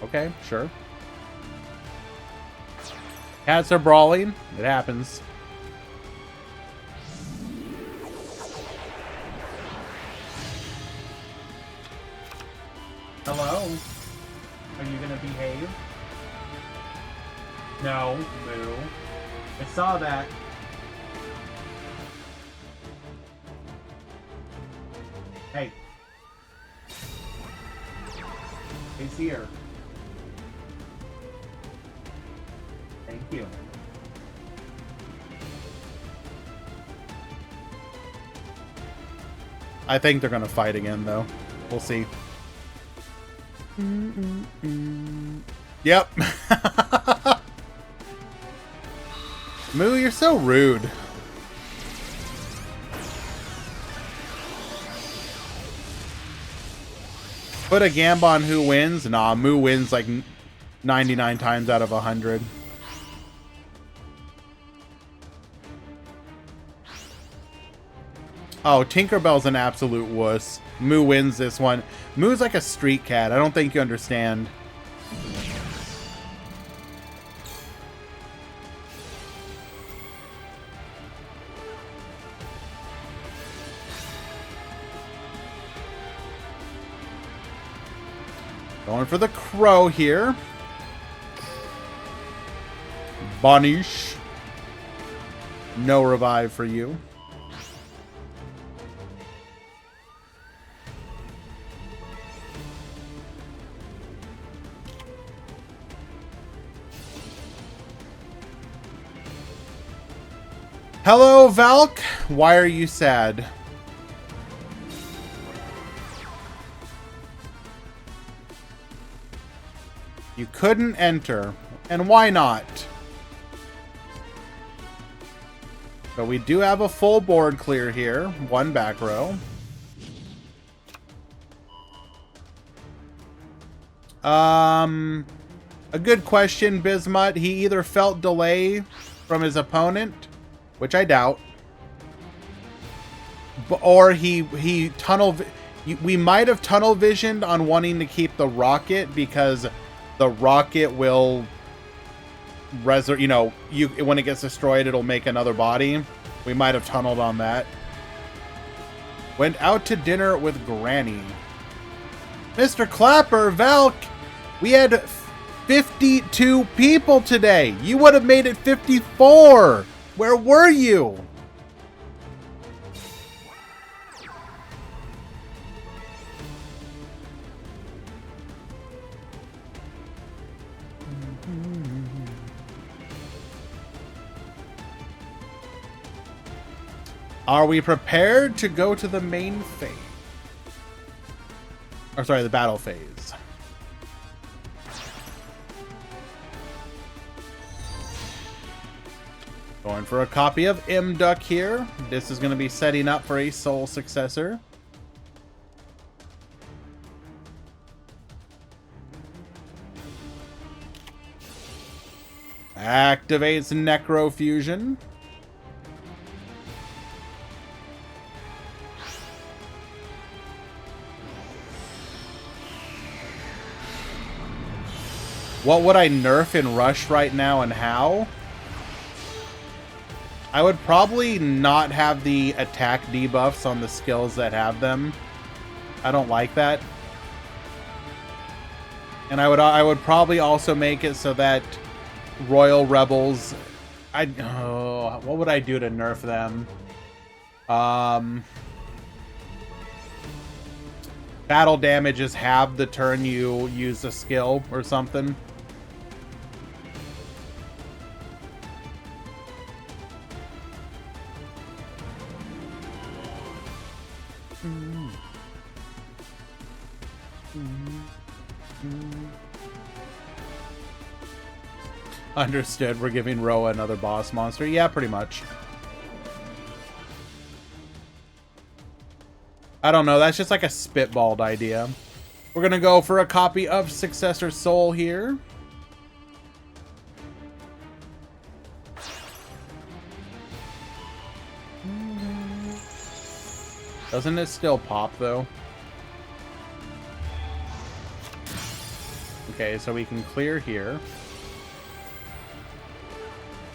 Okay, sure. Cats are brawling. It happens. Hello? Are you gonna behave? No, Moo. I saw that. Hey. He's here. Thank you. I think they're gonna fight again, though. We'll see. Yep. Moo, you're so rude. Put a gamb on who wins? Nah, Moo wins like 99 times out of 100. Oh, Tinkerbell's an absolute wuss. Moo wins this one. Moo's like a street cat. I don't think you understand. Going for the crow here. Bonish. No revive for you. Hello, Valk. Why are you sad? You couldn't enter. And why not? But we do have a full board clear here. One back row. A good question, Bismuth. He either felt delay from his opponent, which I doubt, or he tunnel. We might have tunnel visioned on wanting to keep the rocket because the rocket will you know, when it gets destroyed, it'll make another body. We might have tunneled on that. Went out to dinner with Granny. Mr. Clapper, Valk, we had 52 people today. You would have made it 54. Where were you? Are we prepared to go to the main phase? Or sorry, the battle phase. Going for a copy of M-Duck here. This is going to be setting up for a soul successor. Activates Necrofusion. What would I nerf in Rush right now and how? I would probably not have the attack debuffs on the skills that have them. I don't like that. And I would probably also make it so that Royal Rebels... what would I do to nerf them? Battle damage is halved the turn you use a skill or something. Understood. We're giving Roa another boss monster. Yeah, pretty much. I don't know. That's just like a spitballed idea. We're going to go for a copy of Successor Soul here. Doesn't it still pop, though? Okay, so we can clear here.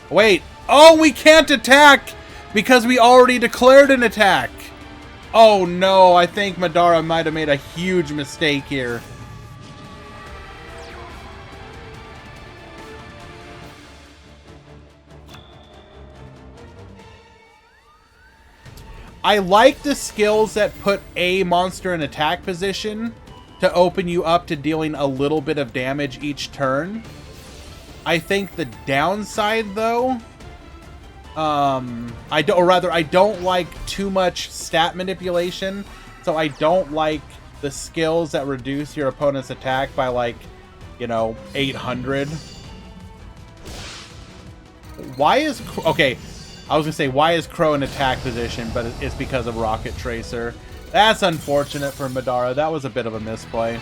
Wait! Oh, we can't attack! Because we already declared an attack! Oh no, I think Madara might have made a huge mistake here. I like the skills that put a monster in attack position to open you up to dealing a little bit of damage each turn. I think the downside, though, I don't like too much stat manipulation, so I don't like the skills that reduce your opponent's attack by, like, you know, 800. Why is... Okay, I was gonna say, why is Crow in attack position, but it's because of Rocket Tracer. That's unfortunate for Madara. That was a bit of a misplay.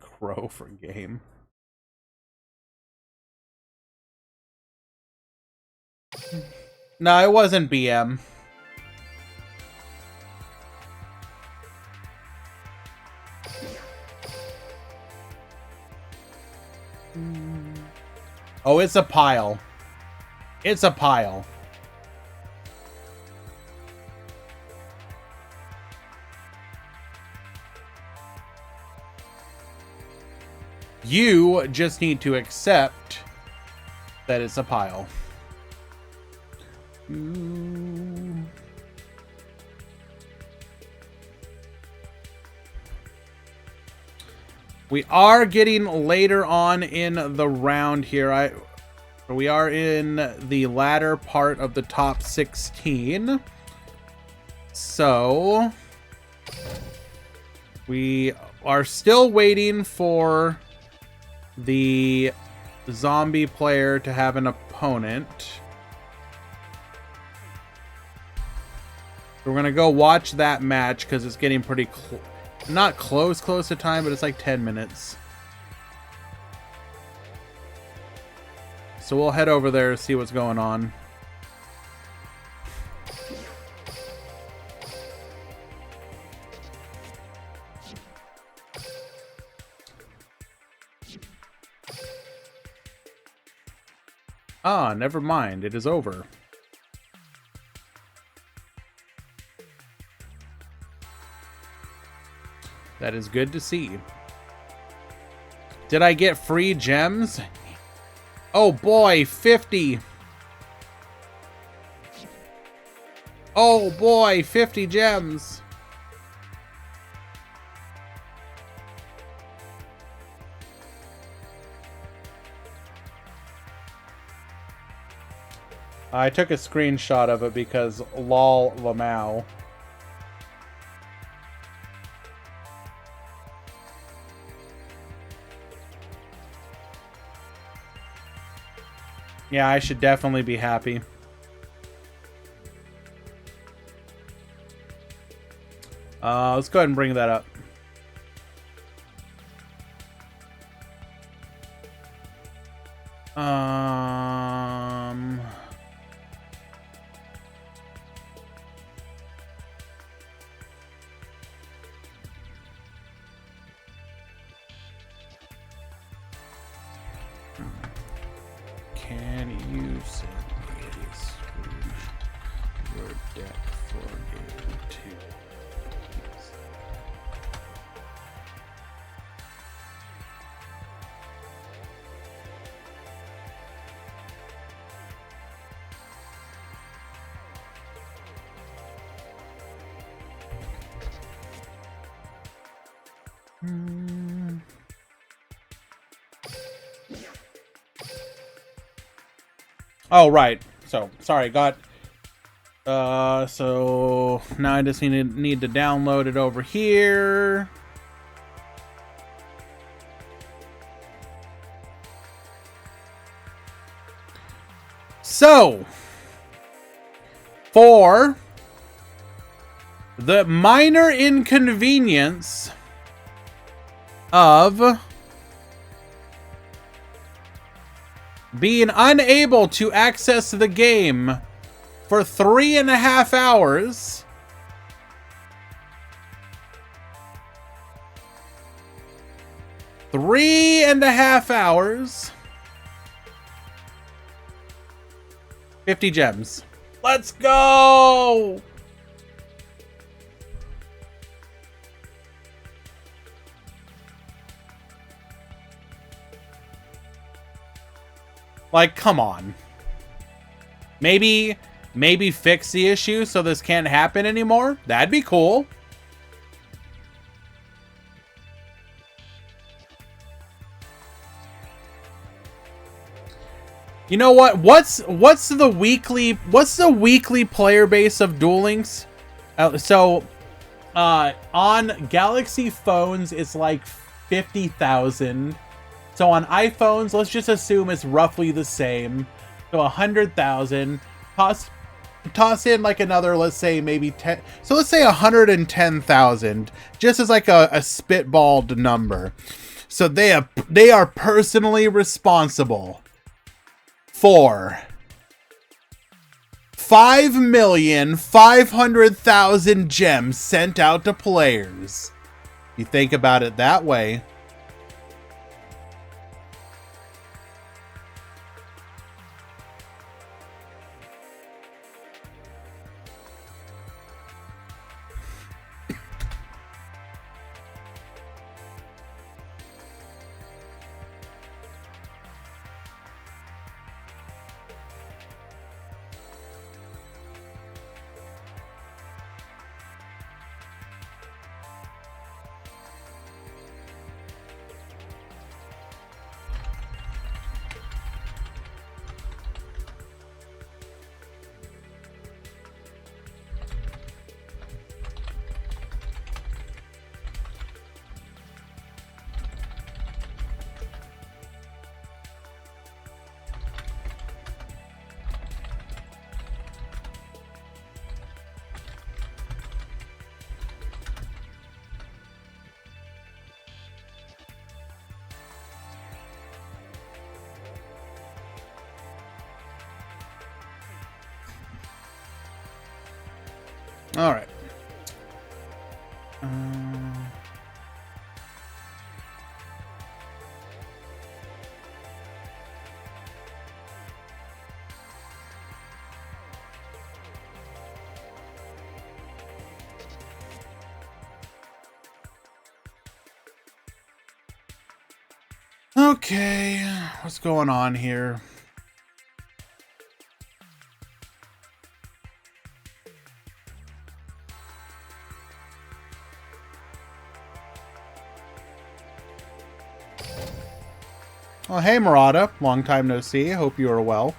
Crow for game. No, it wasn't BM. Oh, it's a pile. It's a pile. You just need to accept that it's a pile. We are getting later on in the round here. We are in the latter part of the top 16. So we are still waiting for the zombie player to have an opponent. We're going to go watch that match because it's getting pretty not close to time, but it's like 10 minutes. So we'll head over there to see what's going on. Ah, never mind. It is over. That is good to see. Did I get free gems? Oh boy, 50. Oh boy, 50 gems. I took a screenshot of it because lol Lamau. Yeah, I should definitely be happy. Let's go ahead and bring that up. Can you send me a screen your deck for game 2? Please? Oh, right. So, sorry, got... so now I just need to download it over here. So, for the minor inconvenience of being unable to access the game for 3.5 hours, $3.5 50 gems. Let's go! Like, come on. Maybe fix the issue so this can't happen anymore? That'd be cool. You know what? What's the weekly player base of Duel Links? On Galaxy phones it's like 50,000. So on iPhones, let's just assume it's roughly the same. So 100,000. Toss in like another, let's say maybe 10. So let's say 110,000, just as like a spitballed number. So they are personally responsible for 5,500,000 gems sent out to players. You think about it that way. All right. Okay, what's going on here? Well, hey Murata, long time no see. Hope you are well.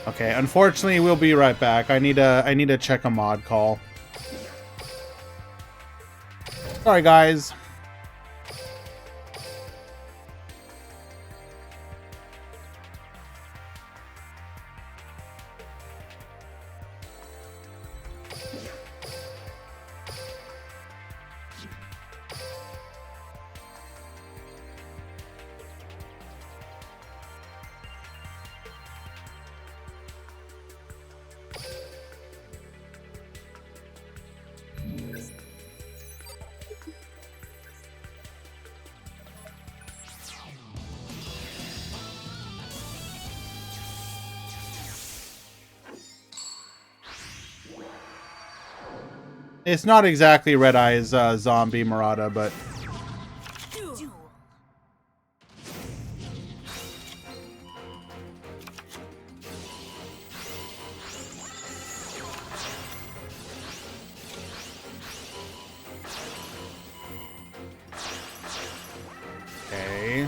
Okay, unfortunately, we'll be right back. I need to check a mod call. Sorry, guys. It's not exactly Red Eye's zombie Murata, but Duel. okay.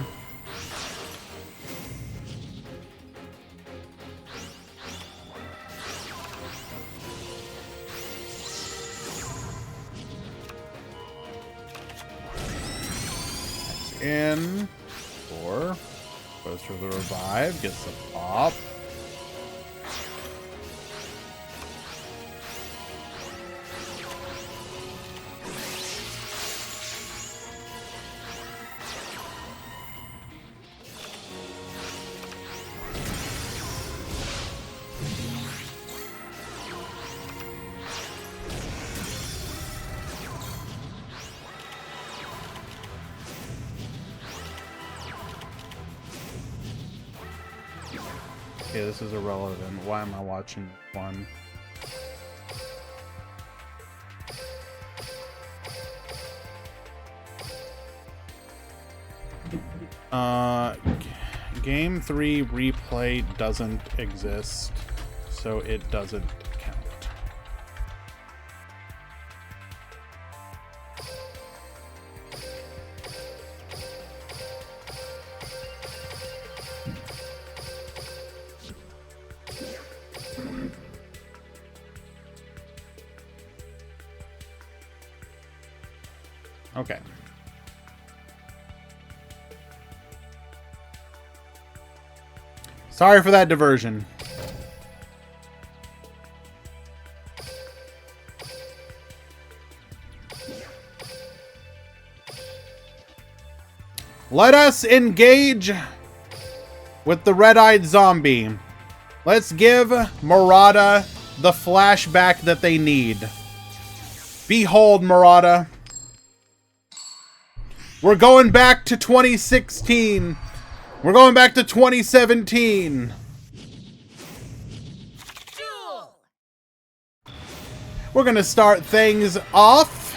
In 4 goes for the revive, gets the pop. Okay, this is irrelevant. Why am I watching this one? Game 3 replay doesn't exist, so it doesn't count. Okay. Sorry for that diversion. Let us engage with the red-eyed zombie. Let's give Murata the flashback that they need. Behold, Murata. We're going back to 2016. We're going back to 2017. Duel. We're going to start things off.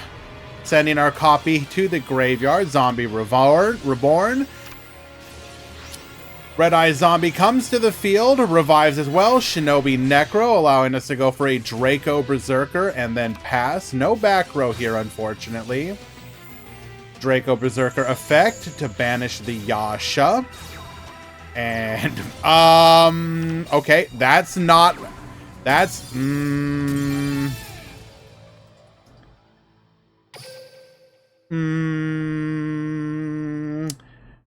Sending our copy to the graveyard. Zombie Reborn. Red-Eye Zombie comes to the field. Revives as well. Shinobi Necro, allowing us to go for a Draco Berserker and then pass. No back row here, unfortunately. Draco Berserker effect to banish the Yasha. And, okay, that's not, that's,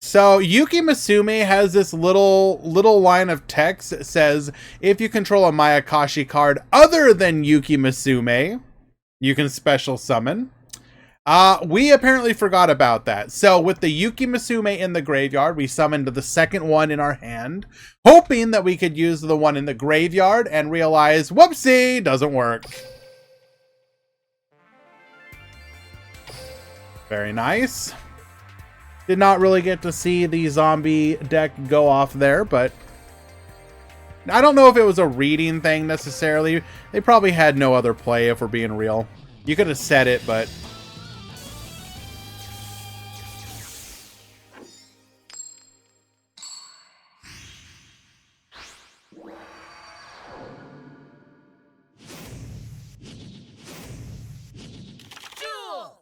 So Yuki Musume has this little line of text that says, if you control a Mayakashi card other than Yuki Musume, you can special summon. We apparently forgot about that. So with the Yuki Musume in the graveyard, we summoned the second one in our hand, hoping that we could use the one in the graveyard and realize, whoopsie, doesn't work. Very nice. Did not really get to see the zombie deck go off there, but I don't know if it was a reading thing necessarily. They probably had no other play, if we're being real. You could have said it, but Duel.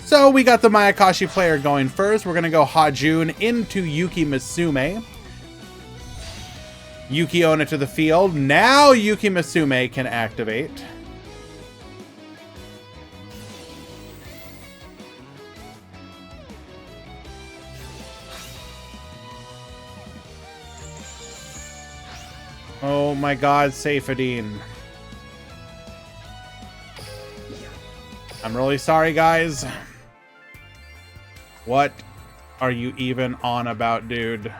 So we got the Mayakashi player going first. We're going to go Hajun into Yuki Masume. Yuki Onna to the field. Now Yuki Masume can activate. Oh my god, Saifadine. I'm really sorry, guys. What are you even on about, dude?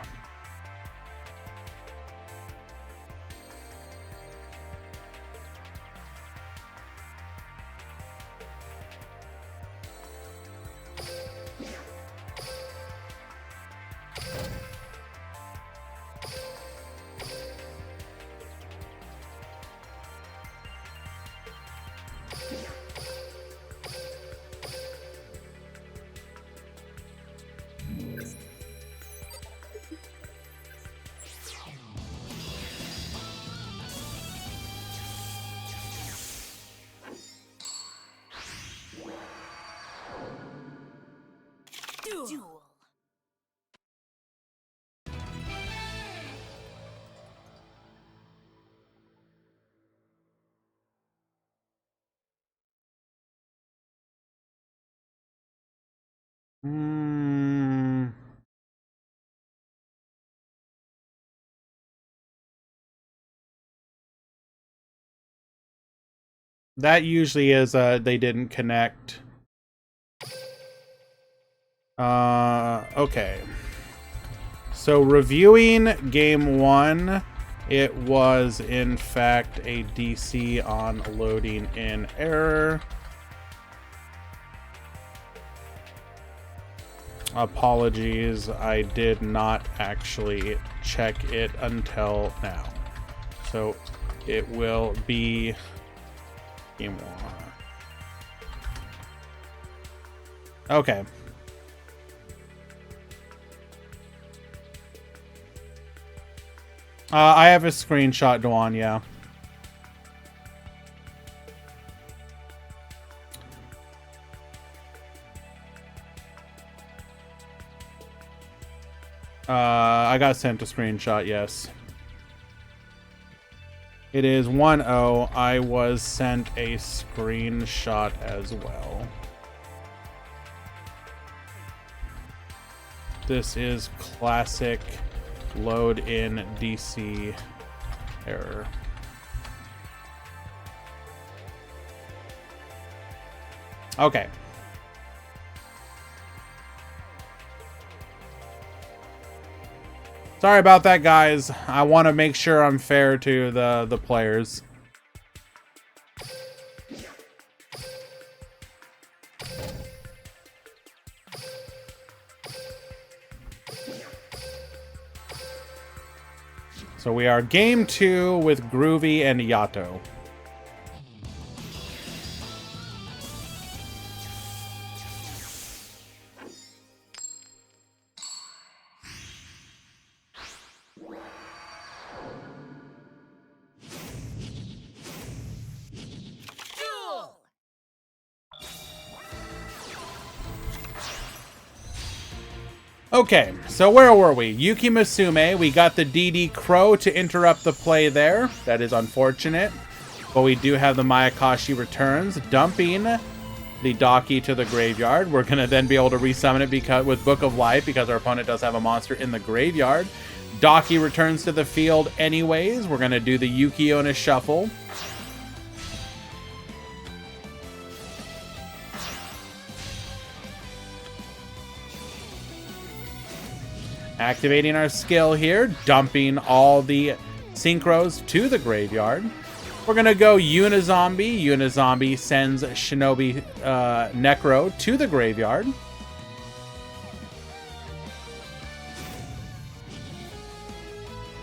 Duel. That usually is they didn't connect. Okay. So reviewing game 1, it was in fact a DC on loading in error. Apologies, I did not actually check it until now. So it will be game 1. Okay. I have a screenshot, Dwan, yeah. I got sent a screenshot, yes. It is 1-0. I was sent a screenshot as well. This is classic load in DC error. Okay. Sorry about that, guys. I want to make sure I'm fair to the players. So we are game 2 with Groovy and Yato. Duel. Okay, so where were we? Yuki Masume, we got the DD Crow to interrupt the play there. That is unfortunate. But we do have the Mayakashi returns, dumping the Daki to the graveyard. We're going to then be able to resummon it because with Book of Life because our opponent does have a monster in the graveyard. Daki returns to the field anyways. We're going to do the Yuki Onna shuffle. Activating our skill here, dumping all the synchros to the graveyard. We're going to go Unizombie. Unizombie sends Shinobi Necro to the graveyard.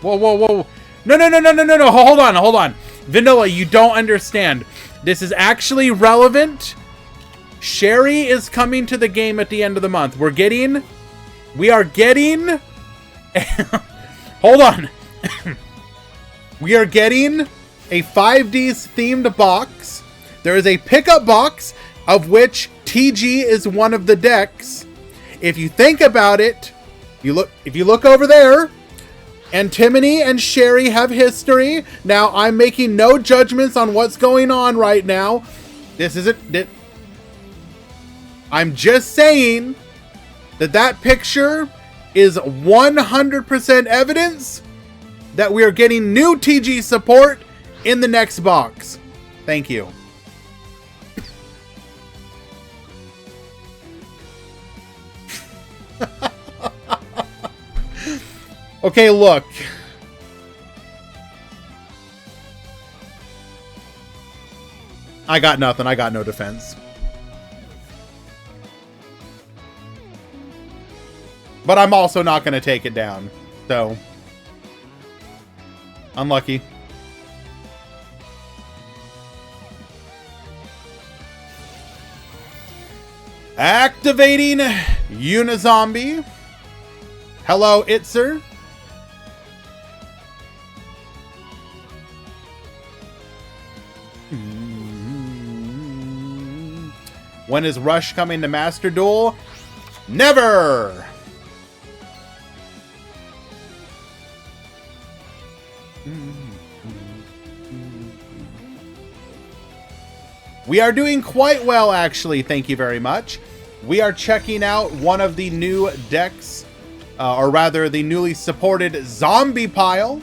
Whoa, whoa, whoa. No, no, no, no, no, no, no. Hold on, hold on. Vanilla, you don't understand. This is actually relevant. Sherry is coming to the game at the end of the month. We are getting... Hold on. We are getting a 5Ds themed box There is a pickup box of which TG is one of the decks. If you think about it, if you look over there, Antimony and Sherry have history. Now, I'm making no judgments on what's going on right now. This isn't... I'm just saying that that picture is 100% evidence that we are getting new TG support in the next box. Thank you. Okay, look. I got nothing. I got no defense. But I'm also not going to take it down. So, unlucky. Activating Unizombie. Hello, Itzer. When is Rush coming to Master Duel? Never! We are doing quite well, actually. Thank you very much. We are checking out one of the new decks, or rather the newly supported Zombie Pile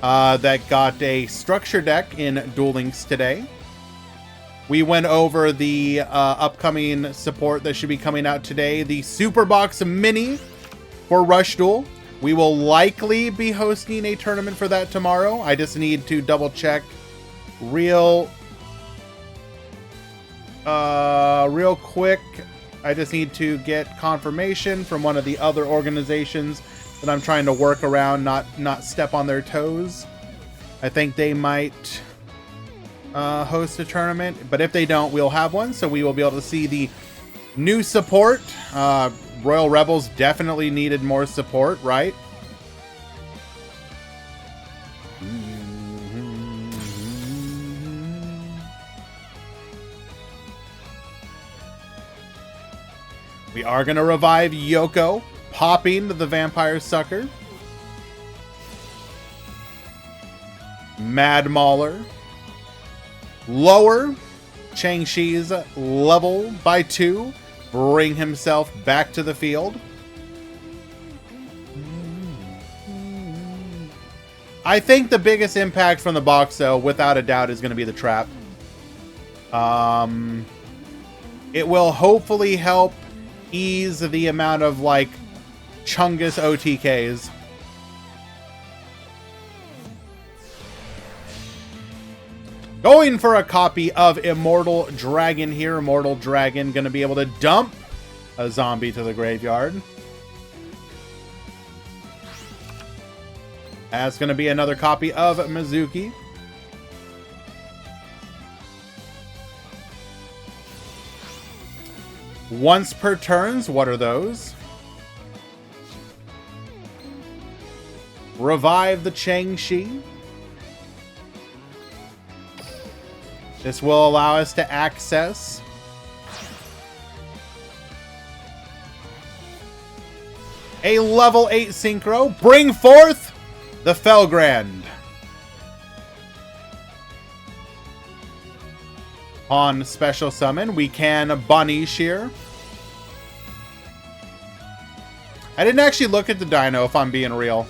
that got a structure deck in Duel Links today. We went over the upcoming support that should be coming out today, the Super Box Mini for Rush Duel. We will likely be hosting a tournament for that tomorrow. I just need to double check real quick. I just need to get confirmation from one of the other organizations that I'm trying to work around, not step on their toes. I think they might host a tournament, but if they don't, we'll have one, so we will be able to see the new support. Royal Rebels definitely needed more support, right? We are going to revive Yoko, popping the Vampire Sucker. Mad Mauler. Lower Chang-Chi's level by 2. Bring himself back to the field. I think the biggest impact from the box, though, without a doubt, is going to be the trap. It will hopefully help ease the amount of, like, Chungus OTKs. Going for a copy of Immortal Dragon here. Immortal Dragon going to be able to dump a zombie to the graveyard. That's going to be another copy of Mizuki. Once per turns, what are those? Revive the Chang-Chi. This will allow us to access a level 8 synchro. Bring forth the Felgrand. On special summon, we can Banish here. I didn't actually look at the dino, if I'm being real.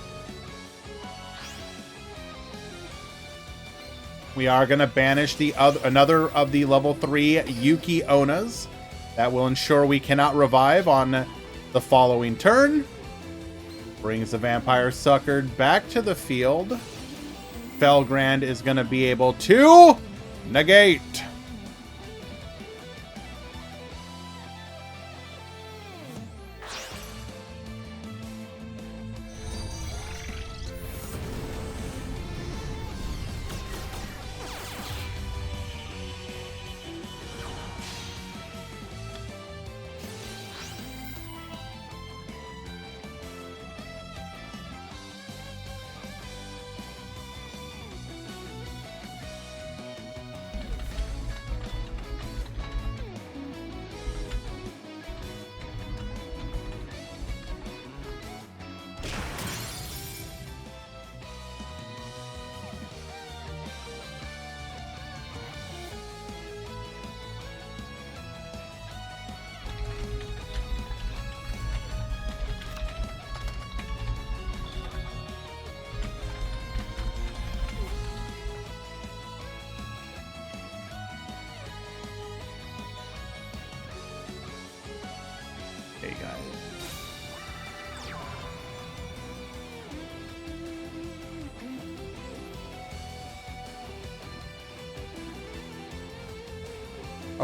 We are going to banish another of the level 3 Yuki Onas. That will ensure we cannot revive on the following turn. Brings the Vampire Sucker back to the field. Felgrand is going to be able to negate.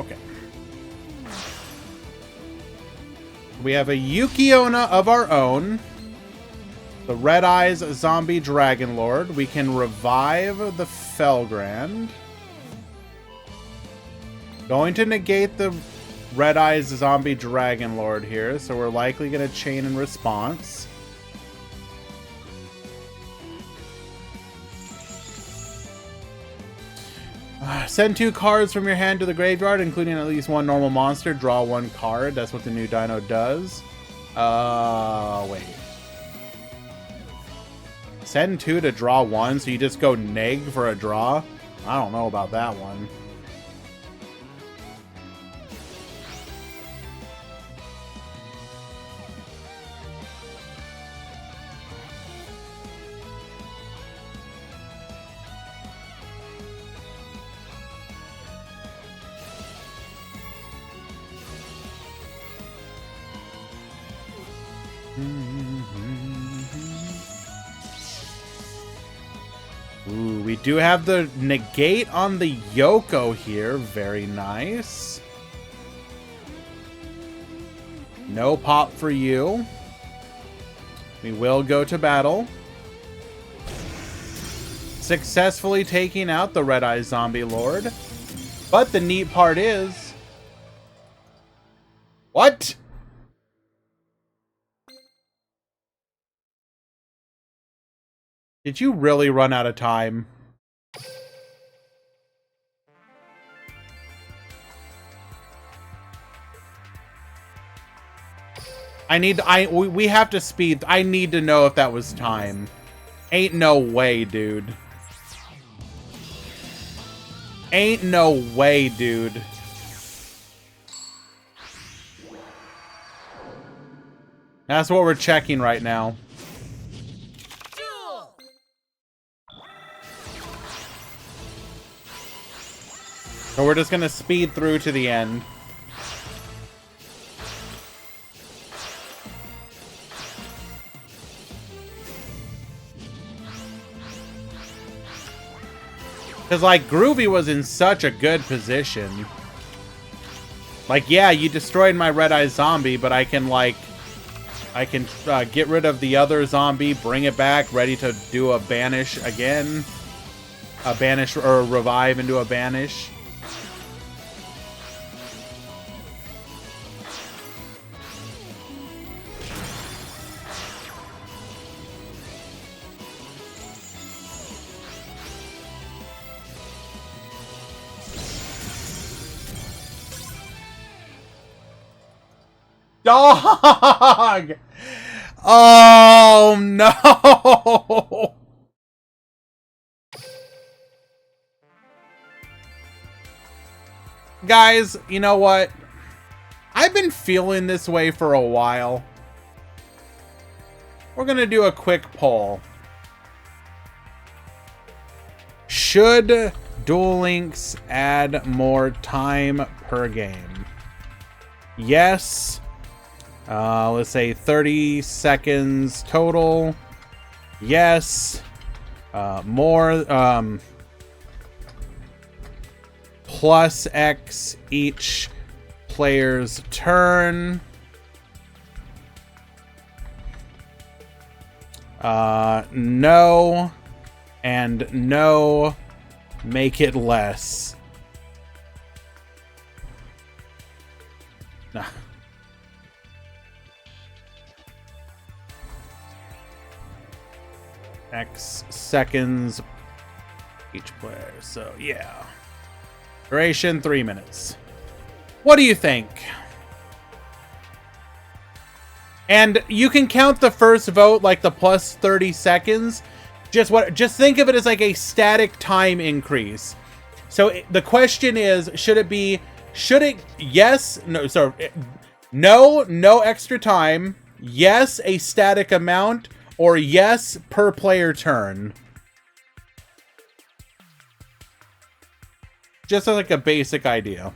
Okay. We have a Yukiona of our own. The Red Eyes Zombie Dragon Lord. We can revive the Felgrand. Going to negate the Red Eyes Zombie Dragon Lord here, so we're likely going to chain in response. Send 2 cards from your hand to the graveyard, including at least 1 normal monster. Draw 1 card. That's what the new Dino does. Wait. Send 2 to draw 1, so you just go neg for a draw? I don't know about that one. Ooh, we do have the negate on the Yoko here. Very nice. No pop for you. We will go to battle. Successfully taking out the Red Eye Zombie Lord. But the neat part is... What? Did you really run out of time? We have to speed. I need to know if that was time. Ain't no way, dude. Ain't no way, dude. That's what we're checking right now. Duel. So we're just gonna speed through to the end. Because, like, Groovy was in such a good position. Like, yeah, you destroyed my Red Eye Zombie, but I can, like... I can get rid of the other zombie, bring it back, ready to do a banish again. A banish, or a revive into a banish. Dog! Oh, no! Guys, you know what? I've been feeling this way for a while. We're gonna do a quick poll. Should Duel Links add more time per game? Yes. Let's say 30 seconds total. Yes. More. Plus X each player's turn. No. And no. Make it less. Nah. X seconds each player. So, yeah. Duration, 3 minutes. What do you think? And you can count the first vote like the plus 30 seconds. Just think of it as like a static time increase. So the question is, no extra time. Yes, a static amount. Or yes, per player turn. Just as like a basic idea.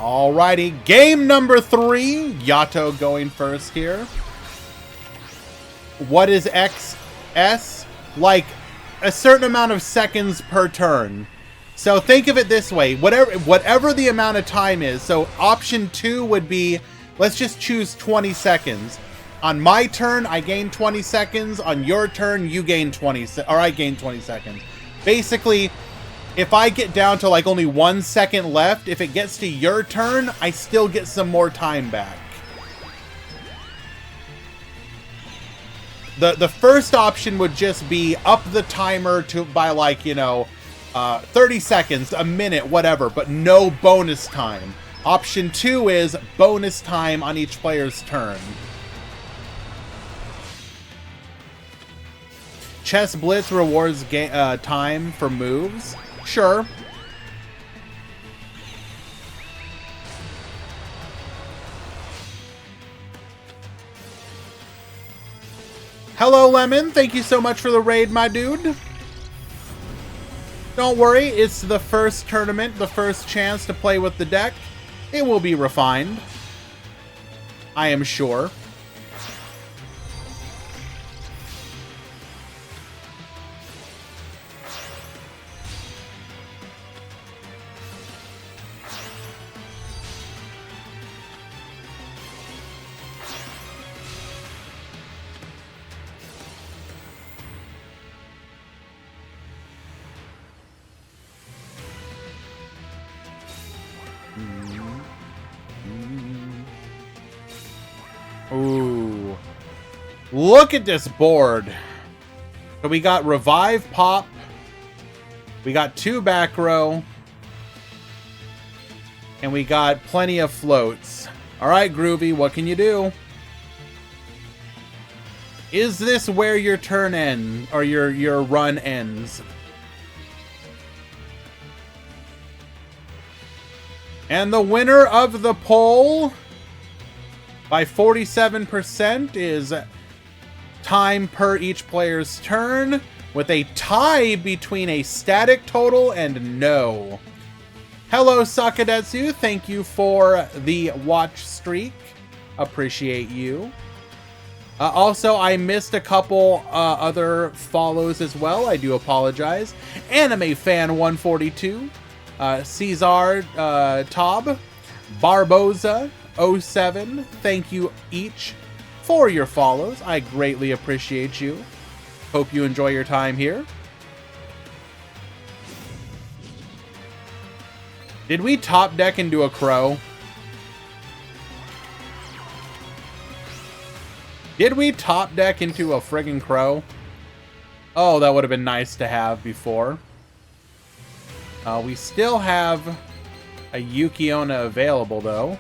Alrighty, game number 3. Yato going first here. What is XS? Like a certain amount of seconds per turn. So think of it this way, whatever the amount of time is. So option 2 would be, let's just choose 20 seconds. On my turn, I gain 20 seconds. On your turn, you gain 20, or I gain 20 seconds. Basically, if I get down to like only 1 second left, if it gets to your turn, I still get some more time back. The first option would just be up the timer by like, 30 seconds, a minute, whatever, but no bonus time. Option 2 is bonus time on each player's turn. Chess Blitz rewards time for moves. Sure. Hello, Lemon. Thank you so much for the raid, my dude. Don't worry, it's the first tournament, the first chance to play with the deck. It will be refined. I am sure. Ooh. Look at this board. So we got Revive Pop. We got 2 back row. And we got plenty of floats. Alright, Groovy, what can you do? Is this where your turn ends, or your run ends? And the winner of the poll by 47% is time per each player's turn, with a tie between a static total and no. Hello, Sakadetsu. Thank you for the watch streak. Appreciate you. Also, I missed a couple other follows as well. I do apologize. Anime Fan 142, Cesar Taub, Barboza 07. Thank you each for your follows. I greatly appreciate you. Hope you enjoy your time here. Did we top deck into a crow? Did we top deck into a friggin' crow? Oh, that would have been nice to have before. We still have a Yukiona available, though.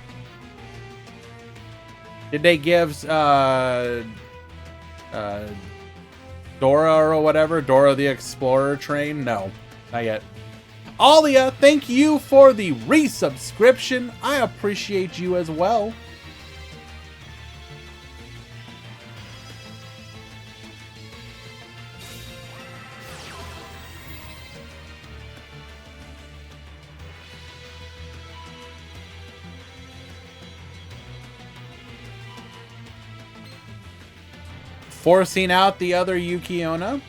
Did they give Dora or whatever? Dora the Explorer train? No, not yet. Alia, thank you for the resubscription. I appreciate you as well. Forcing out the other Yukiona.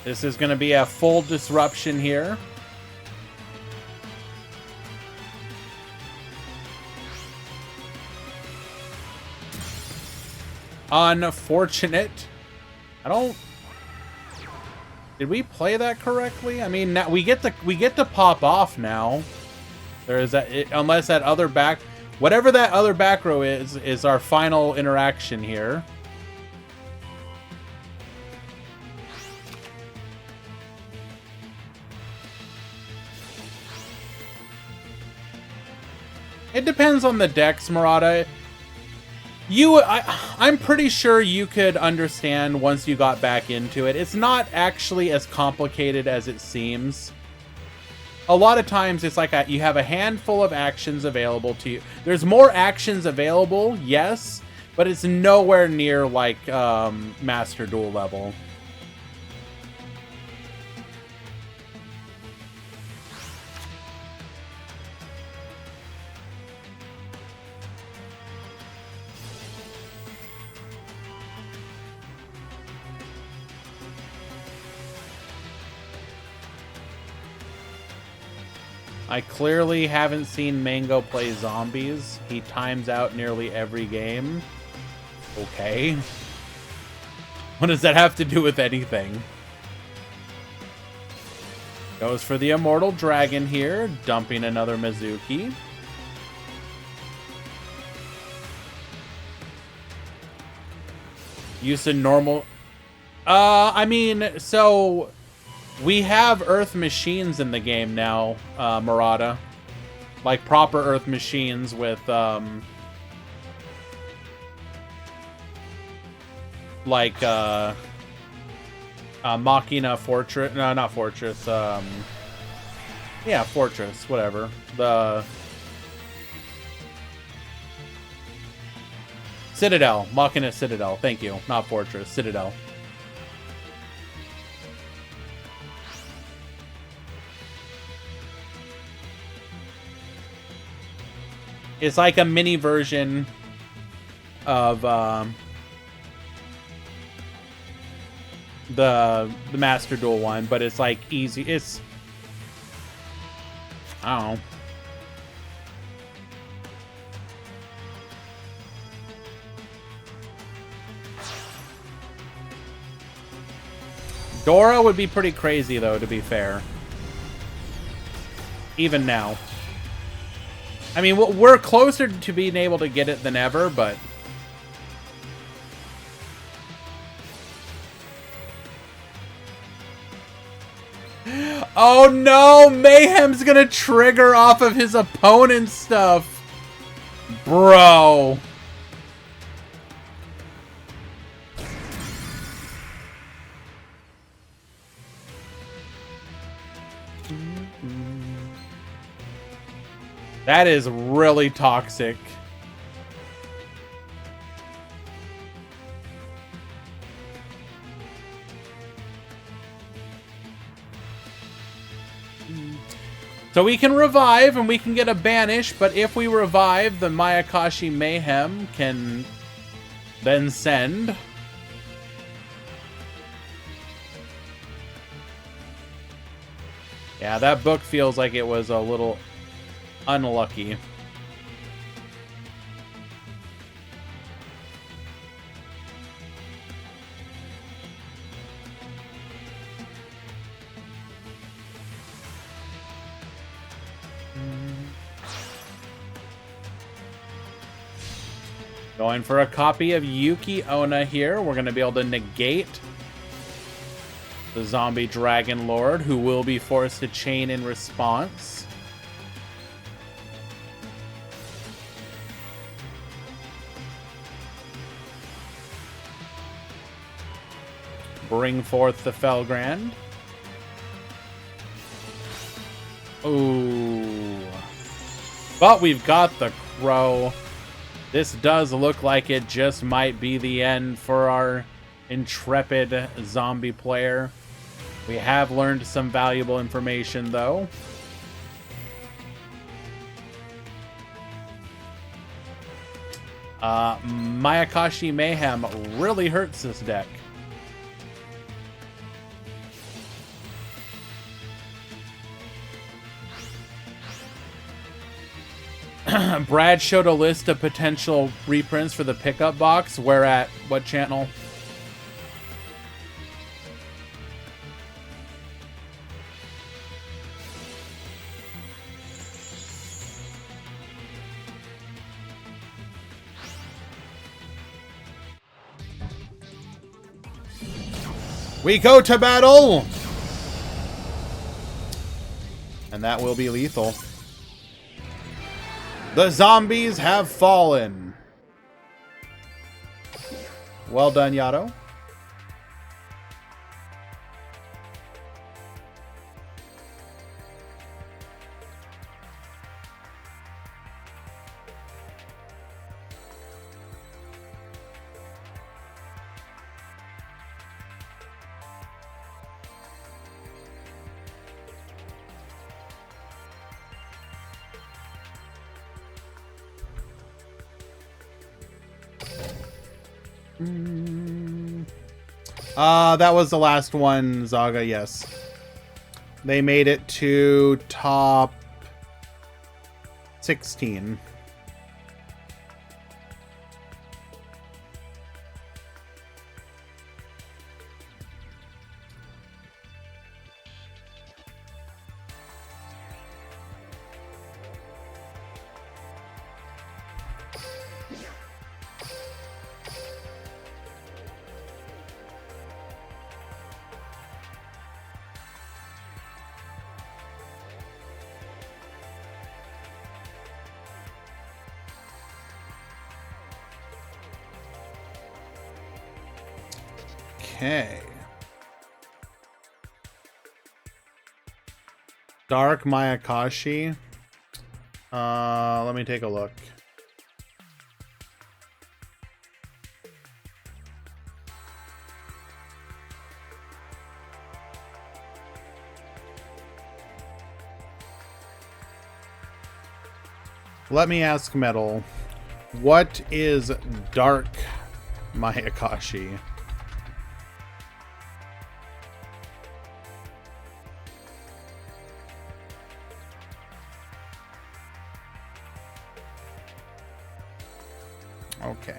This is going to be a full disruption here. Unfortunate. Did we play that correctly? I mean, now we get to pop off now. There is unless that other whatever that other back row is our final interaction here. It depends on the decks, Murata. I'm pretty sure you could understand once you got back into it. It's not actually as complicated as it seems. A lot of times it's like you have a handful of actions available to you. There's more actions available, yes, but it's nowhere near like Master Duel level. I clearly haven't seen Mango play zombies. He times out nearly every game. Okay. What does that have to do with anything? Goes for the Immortal Dragon here, dumping another Mizuki. Use a normal... I mean, so... We have Earth machines in the game now, Murata. Like proper Earth machines with, like, Machina Fortress. No, not Fortress. Yeah, Fortress, whatever. The Citadel. Machina Citadel. Thank you. Not Fortress. Citadel. It's like a mini version of the Master Duel one, but it's like easy. It's, I don't know. Dora would be pretty crazy though, to be fair. Even now. I mean, we're closer to being able to get it than ever, but... Oh no! Mayhem's gonna trigger off of his opponent's stuff! Bro! That is really toxic. So we can revive and we can get a banish, but if we revive, the Mayakashi Mayhem can then send. Yeah, that book feels like it was a little unlucky. Going for a copy of Yuki Onna here. We're going to be able to negate the zombie Dragon Lord, who will be forced to chain in response. Bring forth the Felgrand. Ooh. But we've got the Crow. This does look like it just might be the end for our intrepid zombie player. We have learned some valuable information, though. Mayakashi Mayhem really hurts this deck. Brad showed a list of potential reprints for the pickup box. Where at? What channel? We go to battle! And that will be lethal. The zombies have fallen. Well done, Yato. That was the last one, Zaga, yes. They made it to top 16. Okay. Dark Mayakashi. Let me take a look. Let me ask Metal, what is Dark Mayakashi? Okay.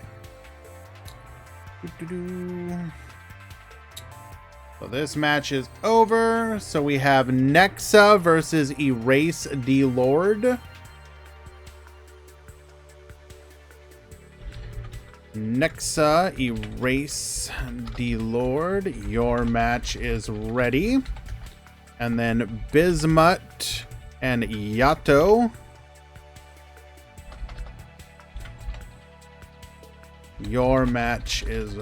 So this match is over. So we have Nexa versus Erase D Lord. Nexa, Erase D Lord. Your match is ready. And then Bismuth and Yato. Your match is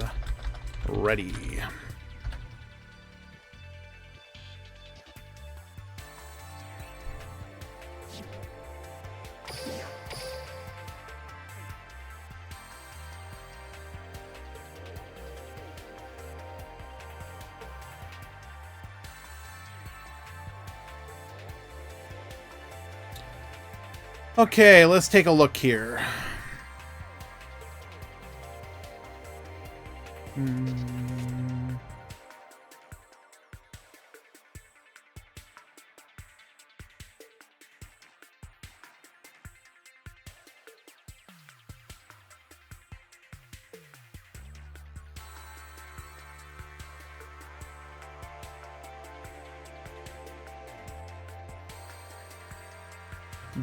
ready. Okay, let's take a look here.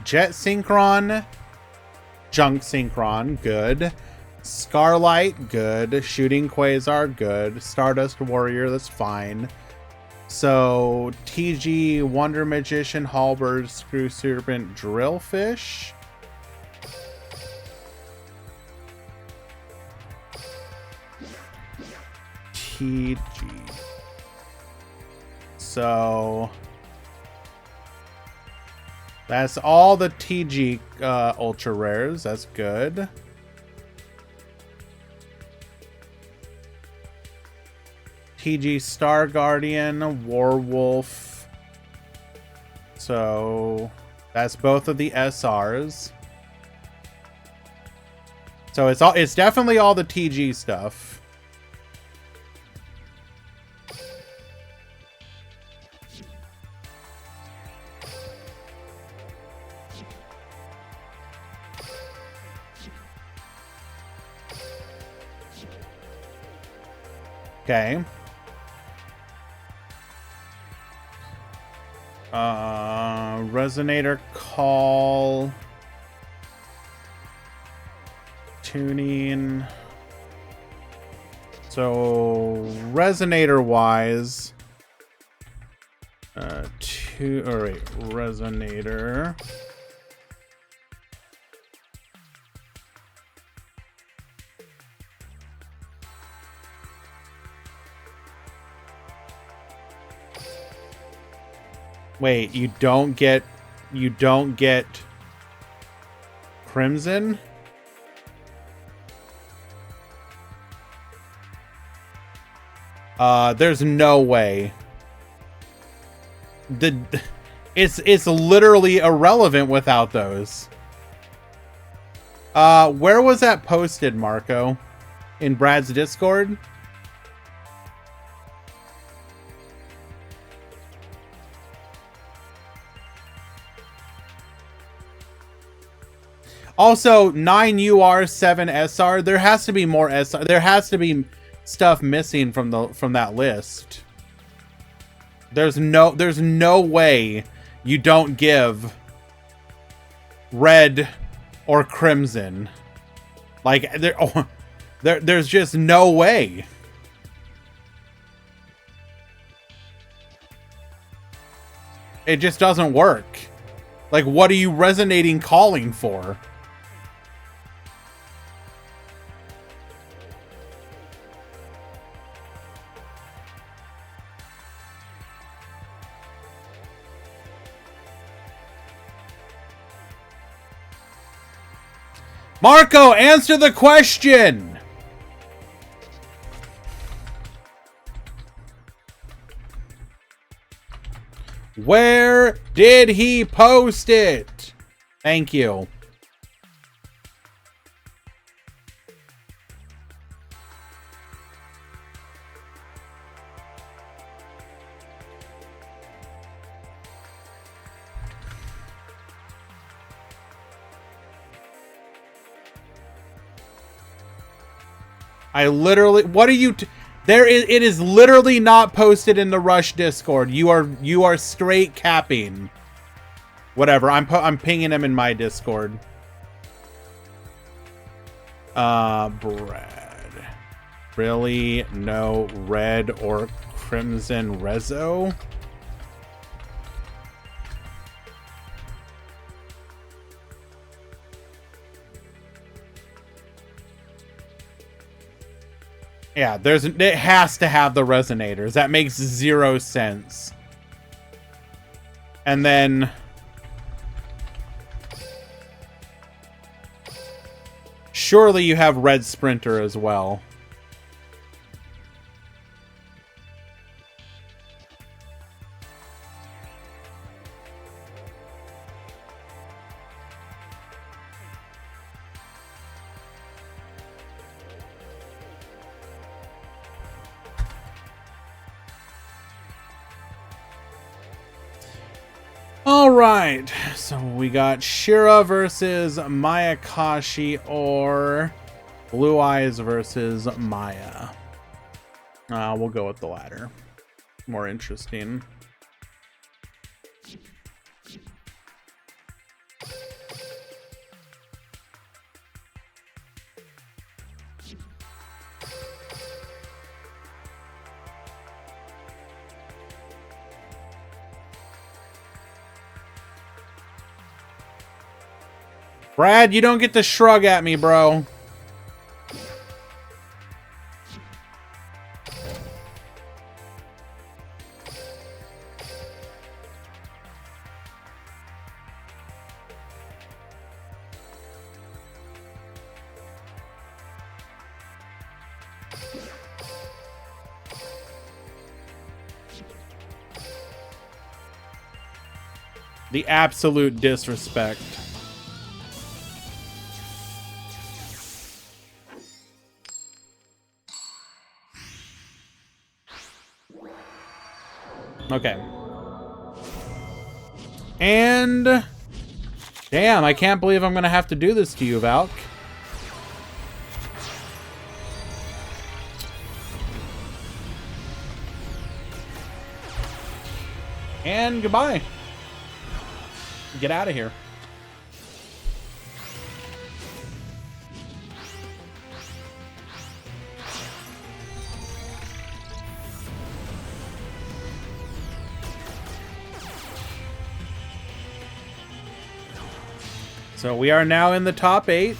Jet Synchron, Junk Synchron, good. Scarlight, good. Shooting Quasar, good. Stardust Warrior, that's fine. So, TG, Wonder Magician, Halberd, Screw Serpent, Drillfish. TG. So, that's all the TG ultra rares. That's good. TG Star Guardian, Warwolf. So that's both of the SRs. So it's definitely all the TG stuff. Okay. Resonator Call. Tuning. So Resonator wise. Resonator. Wait, you don't get Crimson? There's no way. It's literally irrelevant without those. Where was that posted, Marco? In Brad's Discord? Also, 9UR 7SR. There has to be more SR. There has to be stuff missing from that list. There's no way you don't give red or crimson. Like there's just no way. It just doesn't work. Like, what are you resonating calling for? Marco, answer the question! Where did he post it? Thank you. I literally, what are you? It is literally not posted in the Rush Discord. You are straight capping. Whatever. I'm pinging him in my Discord. Brad. Really? No red or crimson rezo? Yeah, it has to have the resonators. That makes zero sense. And then surely you have red sprinter as well. Alright, so we got Shira versus Mayakashi or Blue Eyes versus Maya. We'll go with the latter. More interesting. Brad, you don't get to shrug at me, bro. The absolute disrespect. Okay. And damn, I can't believe I'm gonna have to do this to you, Valk. And goodbye. Get out of here. So we are now in the top 8.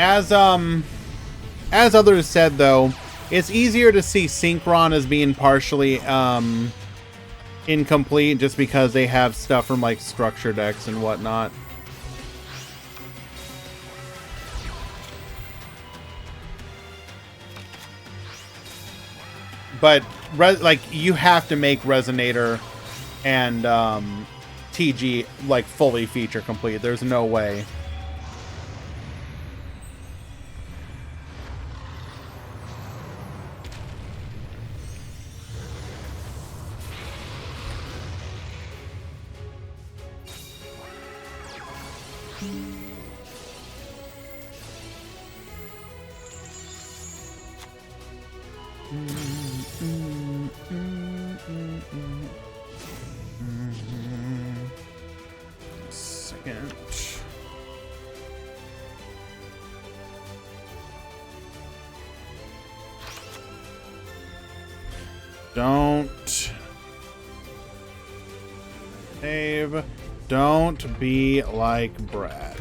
As others said, though, it's easier to see Synchron as being partially incomplete just because they have stuff from like structure decks and whatnot. But like you have to make Resonator and TG like fully feature complete. There's no way. Second. Don't save. Don't be like Brad.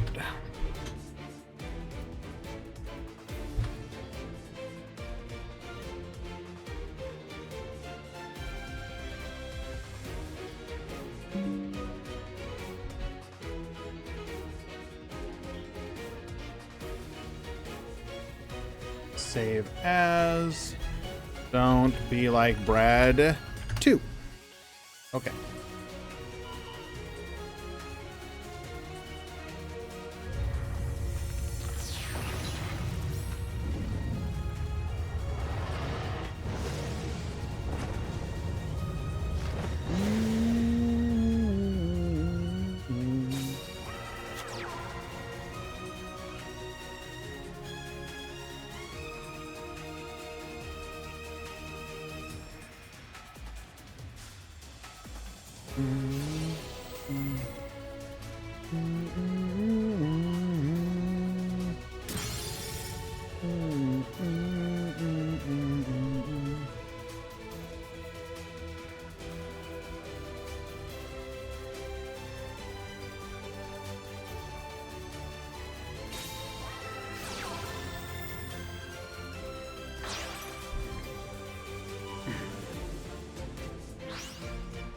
Save as. Don't be like Brad 2. Okay.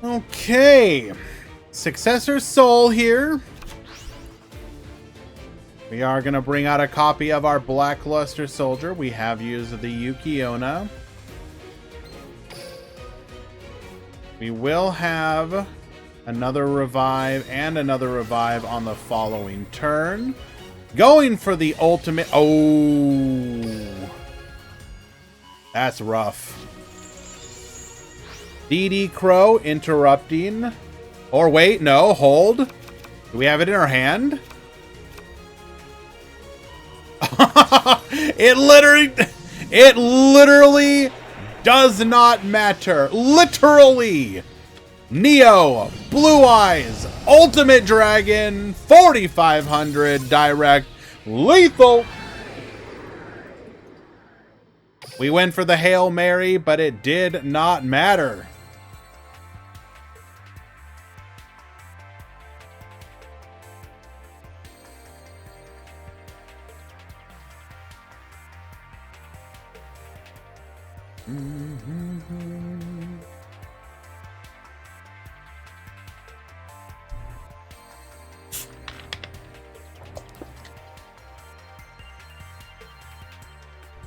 Okay, Successor Soul here. We are going to bring out a copy of our Blackluster Soldier. We have used the Yukiona. We will have another revive and another revive on the following turn. Going for the ultimate. Oh, that's rough. DD Crow interrupting. Or wait, no, hold. Do we have it in our hand? It literally does not matter. Literally. Neo, Blue Eyes, Ultimate Dragon, 4500 direct, lethal. We went for the Hail Mary, but it did not matter.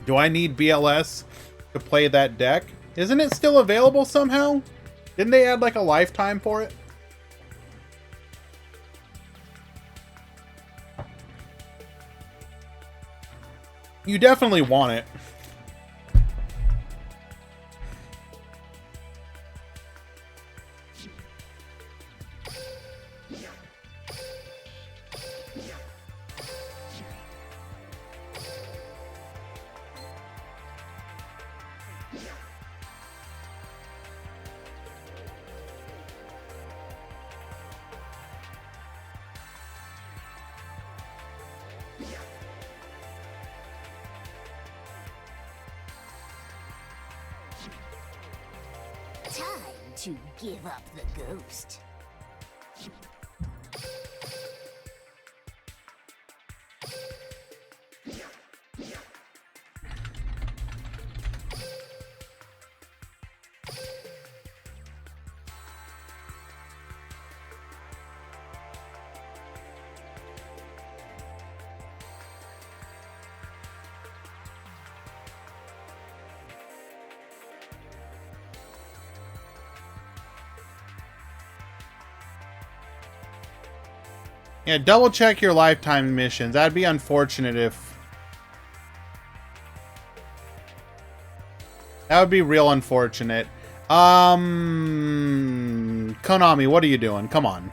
Do I need BLS to play that deck? Isn't it still available somehow? Didn't they add like a lifetime for it? You definitely want it. Time to give up the ghost. Yeah, double check your lifetime missions. That'd be unfortunate if... That would be real unfortunate. Konami, what are you doing? Come on.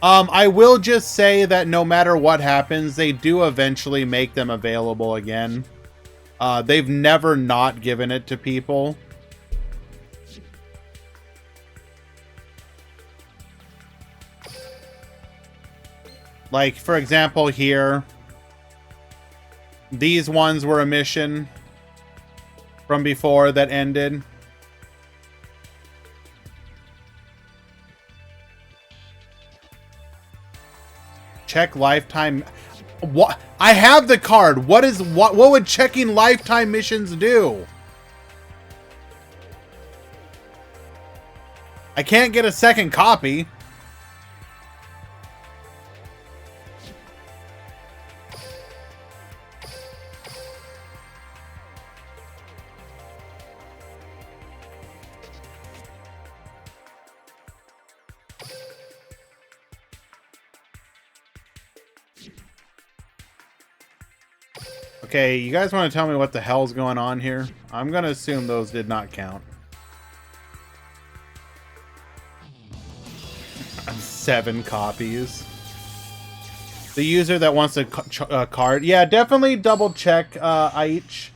I will just say that no matter what happens, they do eventually make them available again. They've never not given it to people. Like, for example, here, these ones were a mission from before that ended. Check lifetime. What? I have the card. What would checking lifetime missions do? I can't get a second copy. Okay, you guys want to tell me what the hell's going on here? I'm going to assume those did not count. 7 copies. The user that wants a card. Yeah, definitely double check, Aich.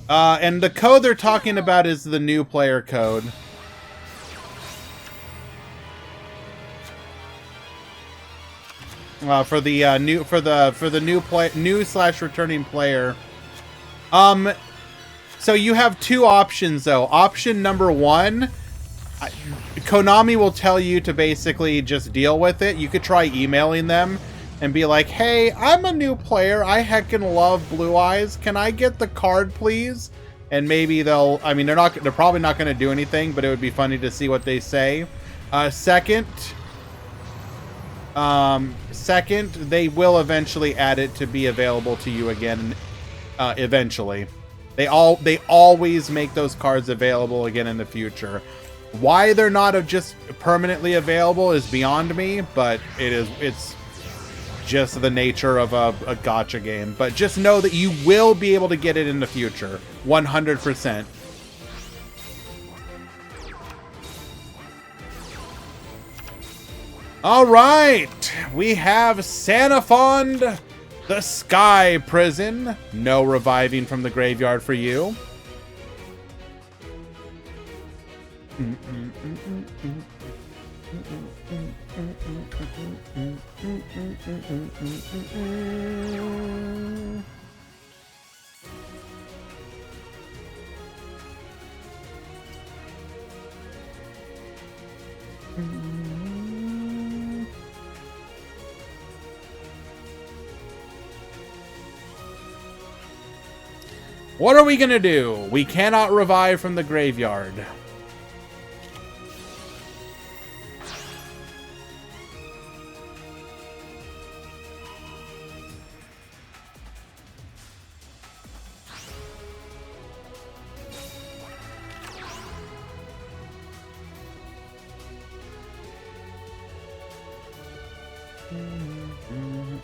And the code they're talking about is the new player code. For the new / returning player. So you have 2 options though. Option number 1, Konami will tell you to basically just deal with it. You could try emailing them and be like, "Hey, I'm a new player. I heckin' love Blue Eyes. Can I get the card, please?" And maybe they'll. I mean, they're probably not going to do anything, but it would be funny to see what they say. Second, they will eventually add it to be available to you again. Eventually, they always make those cards available again in the future. Why they're not just permanently available is beyond me, but it's just the nature of a gacha game. But just know that you will be able to get it in the future, 100%. All right, we have Sanafond, the Sky Prison. No reviving from the graveyard for you. What are we gonna do? We cannot revive from the graveyard.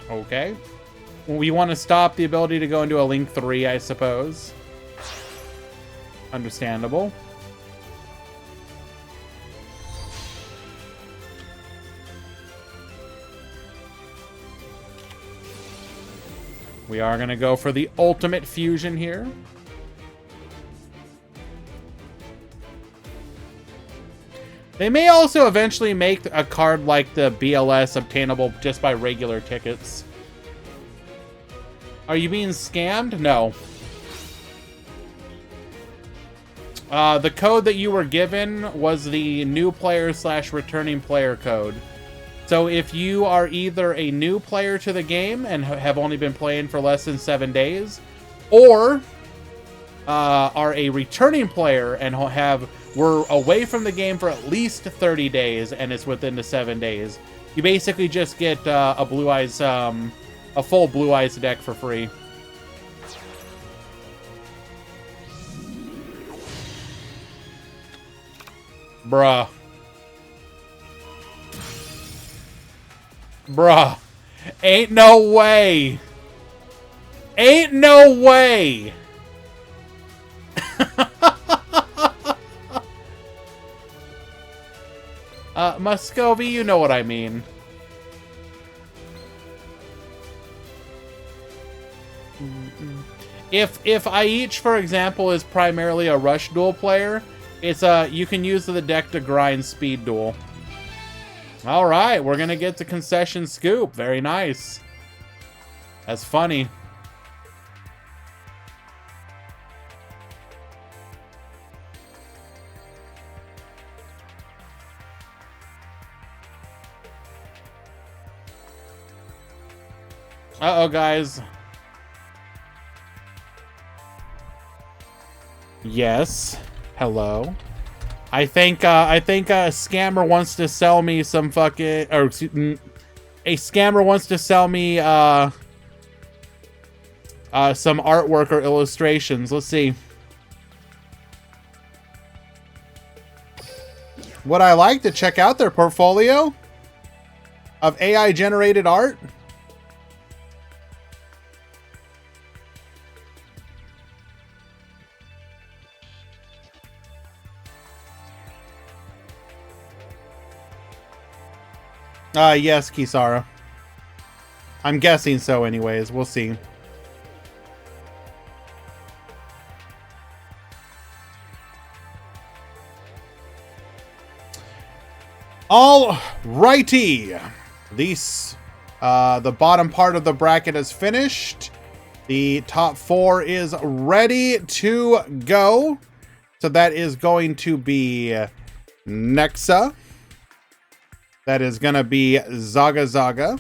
Okay. We want to stop the ability to go into a Link 3, I suppose. Understandable. We are going to go for the ultimate fusion here. They may also eventually make a card like the BLS obtainable just by regular tickets. Are you being scammed? No. The code that you were given was the new player / returning player code. So if you are either a new player to the game and have only been playing for less than 7 days, or are a returning player and were away from the game for at least 30 days and it's within the 7 days, you basically just get a Blue Eyes, a full Blue Eyes deck for free. Bruh. Bruh. Ain't no way. Ain't no way. Muscovy, you know what I mean. If Aich, for example, is primarily a rush duel player, it's you can use the deck to grind speed duel. All right, we're gonna get to concession scoop. Very nice. That's funny. Uh-oh, guys. Yes. Hello. I think a scammer wants to sell me some fucking, or a scammer wants to sell me some artwork or illustrations. Let's see. Would I like to check out their portfolio of AI generated art? Yes, Kisara. I'm guessing so anyways. We'll see. All righty. The bottom part of the bracket is finished. The top four is ready to go. So that is going to be Nexa. That is going to be Zaga Zaga.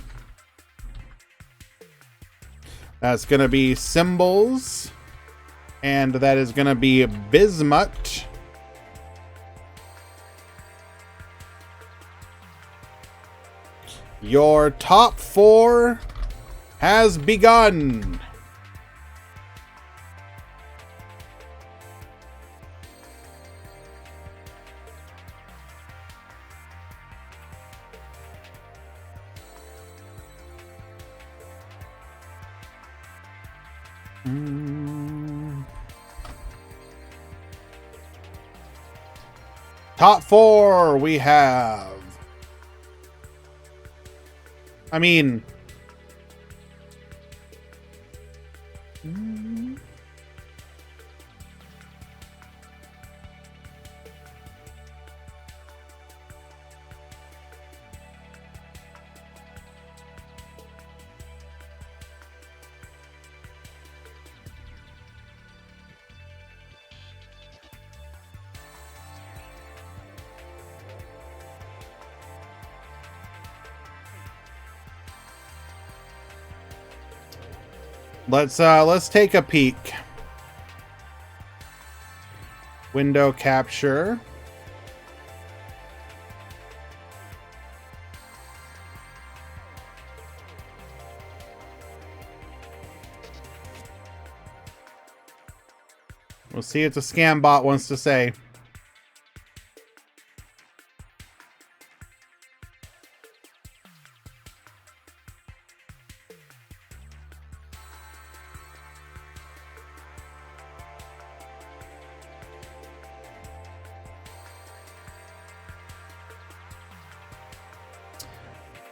That's going to be Symbols. And that is going to be Bismuth. Your top four has begun. Top four we have. I mean, let's take a peek. Window capture. We'll see what the scam bot wants to say.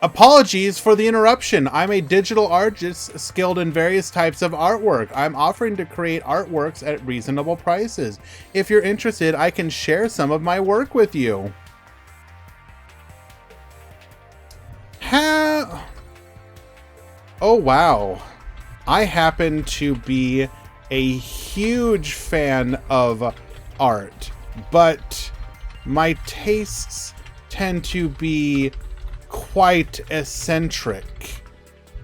Apologies for the interruption. I'm a digital artist skilled in various types of artwork. I'm offering to create artworks at reasonable prices. If you're interested, I can share some of my work with you. Oh, wow. I happen to be a huge fan of art, but my tastes tend to be quite eccentric.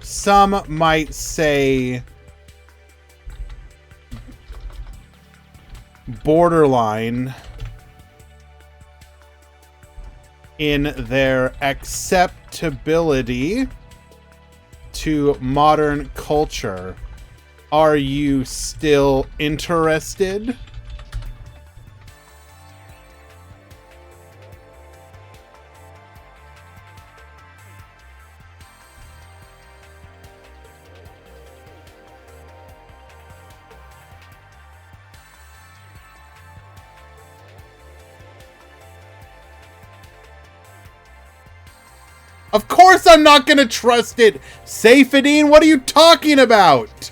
Some might say borderline in their acceptability to modern culture. Are you still interested? Of course I'm not gonna trust it! Safedine, what are you talking about?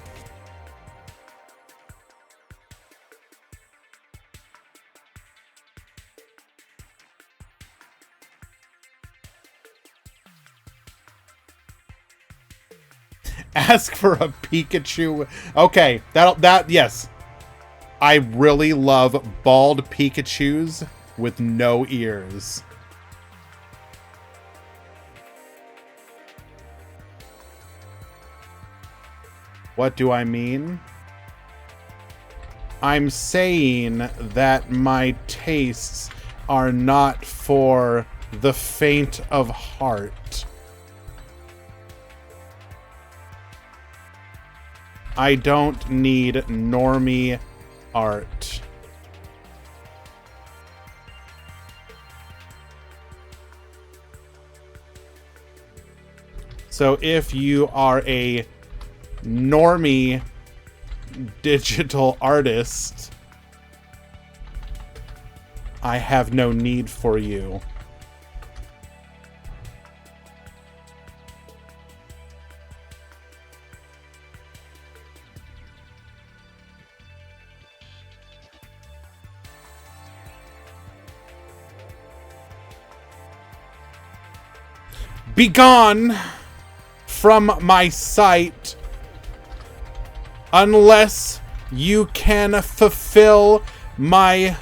Ask for a Pikachu. Okay, yes. I really love bald Pikachus with no ears. What do I mean? I'm saying that my tastes are not for the faint of heart. I don't need normie art. So if you are a normie digital artist, I have no need for you. Begone from my sight, unless you can fulfill my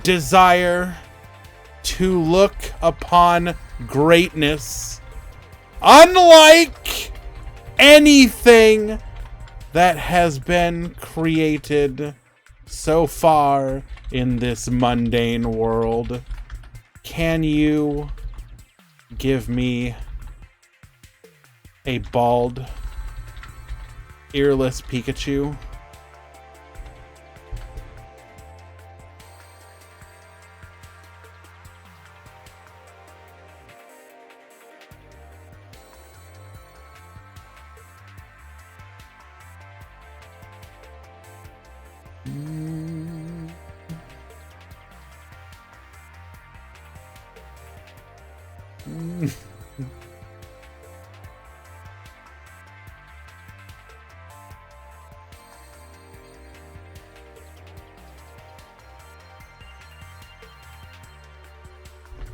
desire to look upon greatness, unlike anything that has been created so far in this mundane world. Can you give me a bald, earless Pikachu?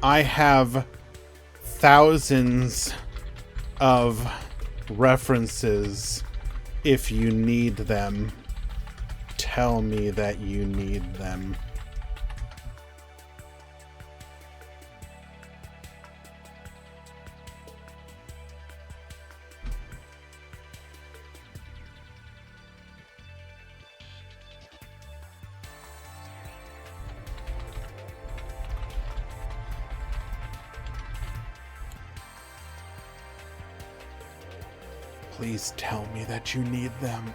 I have thousands of references if you need them. Tell me that you need them. Please tell me that you need them.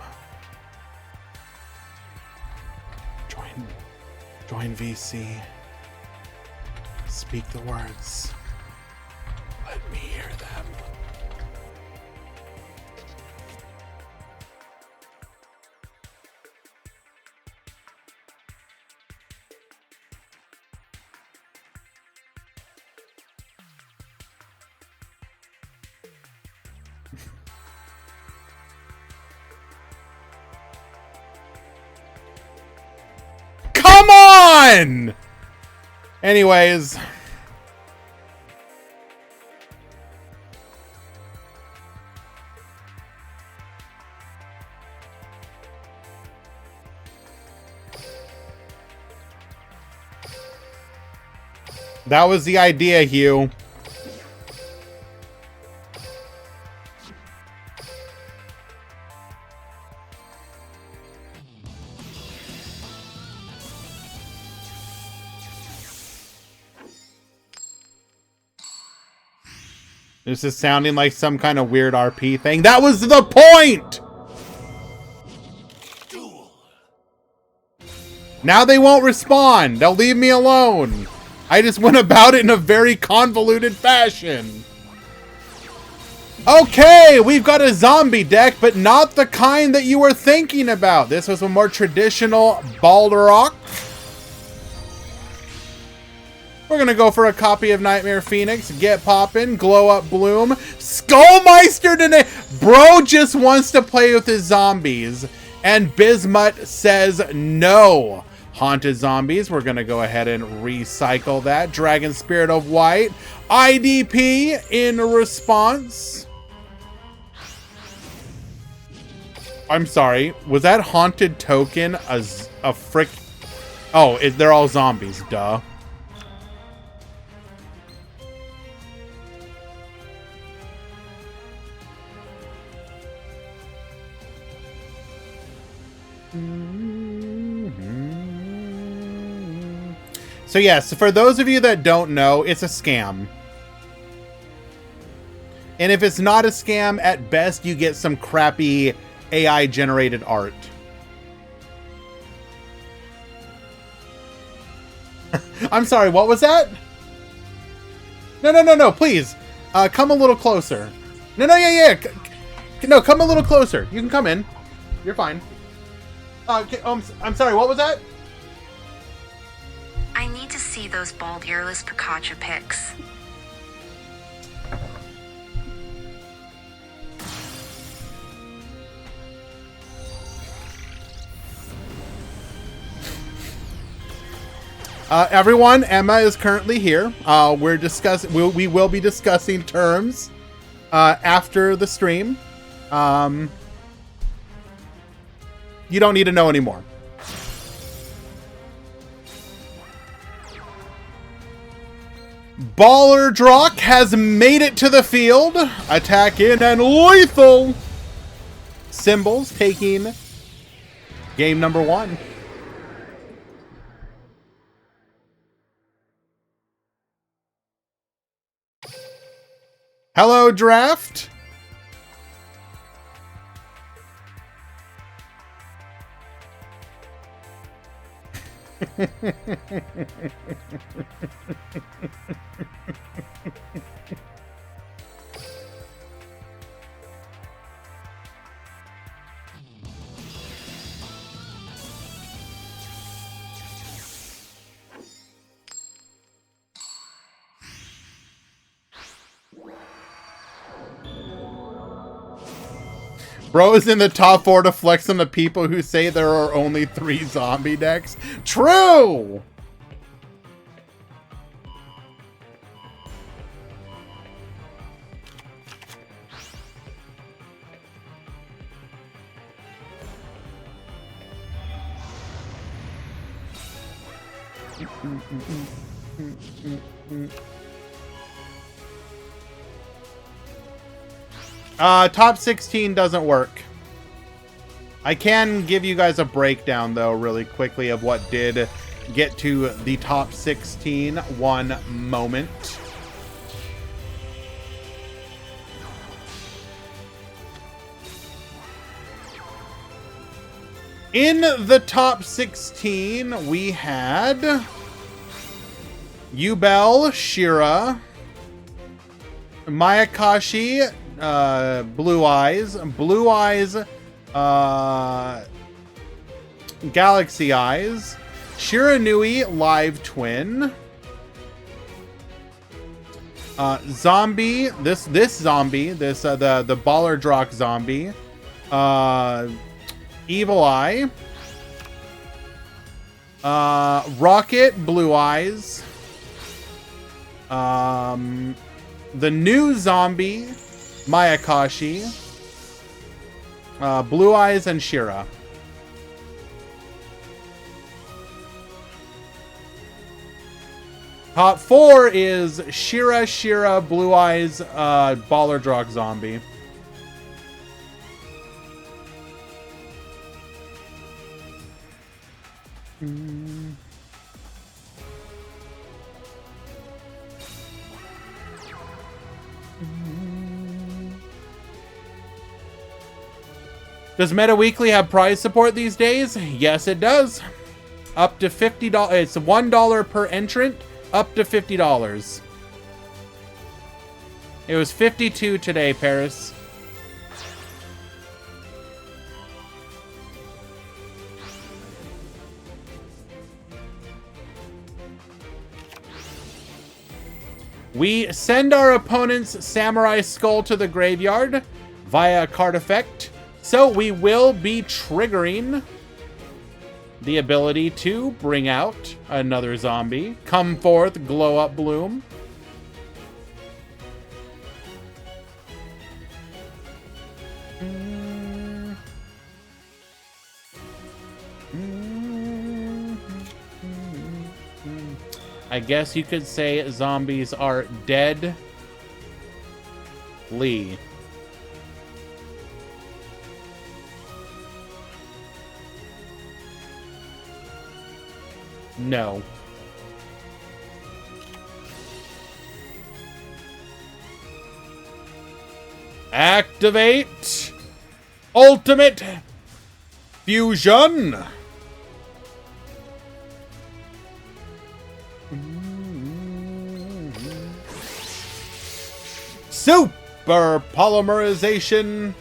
Join VC. Speak the words. Let me hear them. Come on! Anyways. That was the idea, Hugh. This is sounding like some kind of weird RP thing. That was the point! Duel. Now they won't respond. They'll leave me alone. I just went about it in a very convoluted fashion. Okay, we've got a zombie deck, but not the kind that you were thinking about. This was a more traditional Balrog. We're going to go for a copy of Nightmare Phoenix. Get poppin'. Glow Up Bloom. Skullmeister today. Bro just wants to play with his zombies. And Bismuth says no. Haunted Zombies. We're going to go ahead and recycle that. Dragon Spirit of White. IDP in response. I'm sorry. Was that Haunted Token a frick? Oh, they're all zombies. Duh. So yes, for those of you that don't know, it's a scam. And if it's not a scam, at best you get some crappy AI generated art. I'm sorry, what was that? No, please. Come a little closer. No, yeah. No, come a little closer. You can come in. You're fine. I'm sorry, what was that? I need to see those bald earless Pikachu pics. Everyone, Emma is currently here. We will be discussing terms after the stream. You don't need to know anymore. Baller Drock has made it to the field. Attack in and lethal. Symbols taking game number 1. Hello, Draft. Bro is in the top 4 to flex on the people who say there are only 3 zombie decks. True! Top 16 doesn't work. I can give you guys a breakdown, though, really quickly of what did get to the top 16. One moment. In the top 16, we had Yubel, Shira, Mayakashi, Blue Eyes, Galaxy Eyes, Shiranui Live Twin, Zombie, this zombie, the Baller Drock zombie, Evil Eye, Rocket Blue Eyes, the new zombie Mayakashi, Blue Eyes, and Shira. Top 4 is Shira, Blue Eyes, Baller Drock zombie. Does Meta Weekly have prize support these days? Yes, it does. Up to $50. It's $1 per entrant, up to $50. It was 52 today, Paris. We send our opponent's Samurai Skull to the graveyard via a card effect. So we will be triggering the ability to bring out another zombie. Come forth, Glow Up Bloom. I guess you could say zombies are dead. Lee. No. Activate Ultimate Fusion. Super Polymerization.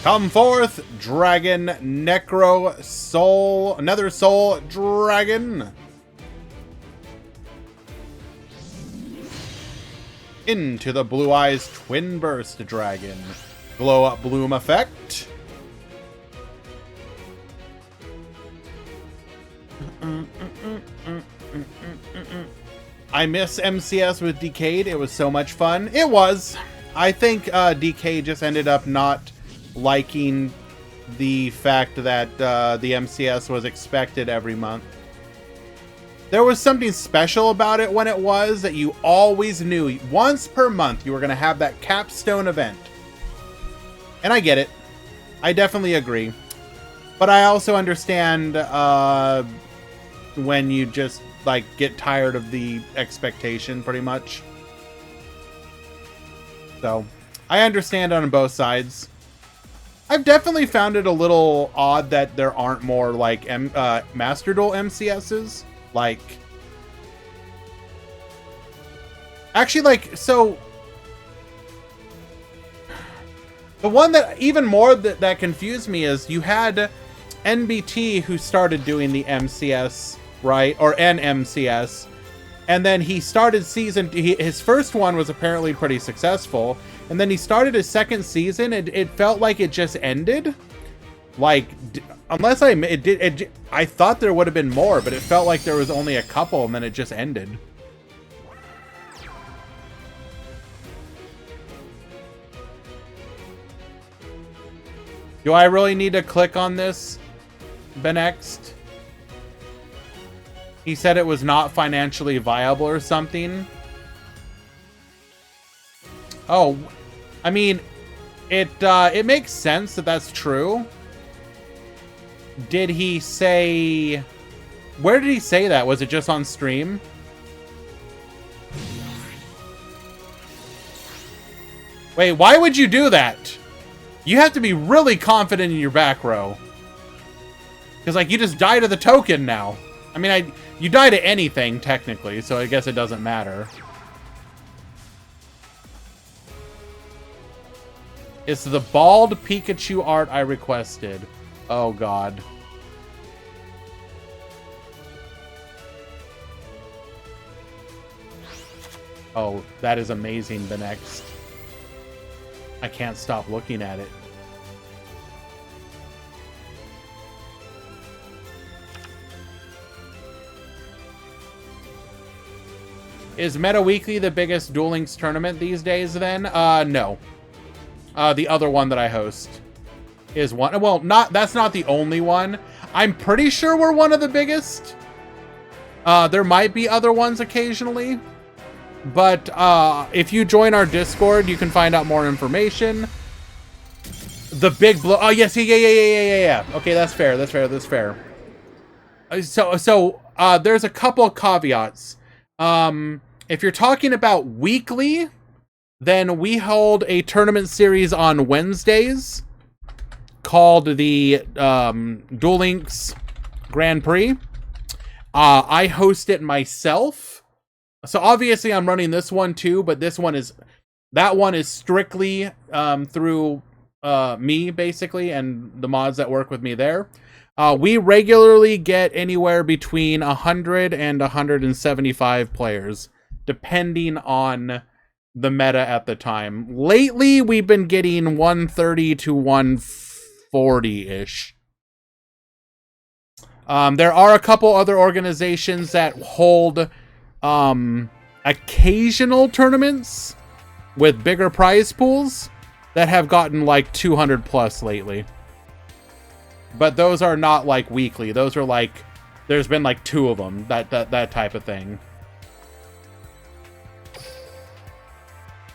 Come forth, Dragon Necro Soul, another Soul Dragon. Into the Blue Eyes Twin Burst Dragon. Glow Up Bloom effect. I miss MCS with Decade. It was so much fun. It was. I think DK just ended up not liking the fact that the MCS was expected every month. There was something special about it when it was that you always knew once per month you were going to have that capstone event. And I get it. I definitely agree. But I also understand when you just like get tired of the expectation pretty much. So I understand on both sides. I've definitely found it a little odd that there aren't more like Master Duel MCSs. Like, actually, like, so the one that even more that confused me is you had NBT who started doing the MCS, right? Or an MCS. And then he started his first one was apparently pretty successful. And then he started his second season. It felt like it just ended. Like, unless I thought there would have been more, but it felt like there was only a couple and then it just ended. Do I really need to click on this, Benext? He said it was not financially viable or something. Oh, I mean, it makes sense that that's true. Did he say... Where did he say that? Was it just on stream? Wait, why would you do that? You have to be really confident in your back row. Because, like, you just die to the token now. I mean, you die to anything, technically, so I guess it doesn't matter. It's the bald Pikachu art I requested. Oh, God. Oh, that is amazing, Benext. I can't stop looking at it. Is Meta Weekly the biggest Duel Links tournament these days, then? No. The other one that I host is one. Well, that's not the only one. I'm pretty sure we're one of the biggest. There might be other ones occasionally. But if you join our Discord, you can find out more information. The big blow. Oh, yes. Yeah. Okay, that's fair. That's fair. So there's a couple of caveats. If you're talking about weekly, then we hold a tournament series on Wednesdays called the Duel Links Grand Prix. I host it myself. So obviously I'm running this one too, but this one is That one is strictly through me, basically, and the mods that work with me there. We regularly get anywhere between 100 and 175 players, depending on the meta at the time. Lately, we've been getting 130 to 140-ish. There are a couple other organizations that hold occasional tournaments with bigger prize pools that have gotten like 200 plus lately. But those are not like weekly. Those are like, there's been like 2 of them, that type of thing.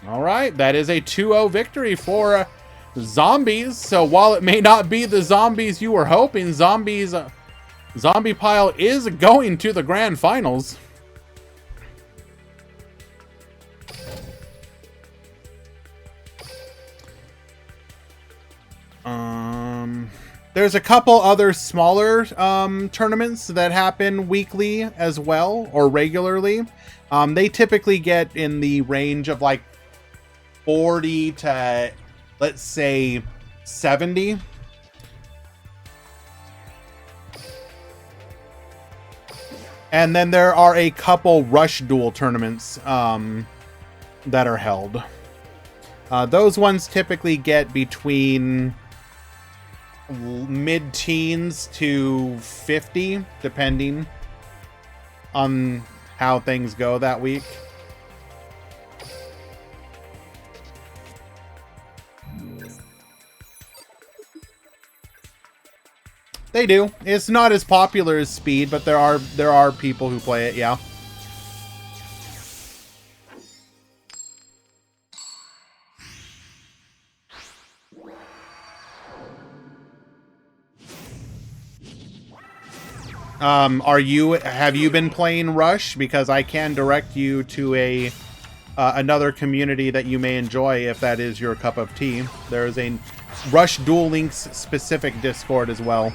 All right, that is a 2-0 victory for Zombies. So while it may not be the Zombies you were hoping, Zombies Zombie Pile is going to the grand finals. There's a couple other smaller tournaments that happen weekly as well, or regularly. They typically get in the range of like 40 to, let's say, 70. And then there are a couple Rush Duel tournaments that are held. Those ones typically get between mid-teens to 50, depending on how things go that week. They do. It's not as popular as Speed, but there are people who play it, yeah. Have you been playing Rush? Because I can direct you to another community that you may enjoy if that is your cup of tea. There is a Rush Duel Links specific Discord as well.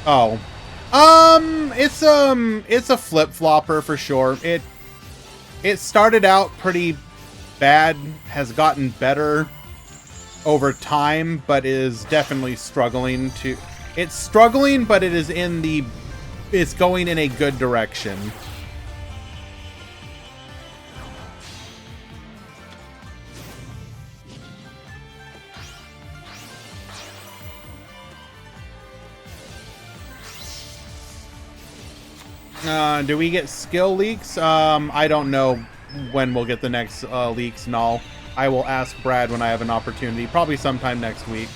Oh. It's a flip-flopper for sure. It started out pretty bad, has gotten better over time, but is definitely struggling to... It's struggling, but it is it's going in a good direction. Do we get skill leaks? I don't know when we'll get the next leaks and all. I will ask Brad when I have an opportunity, probably sometime next week.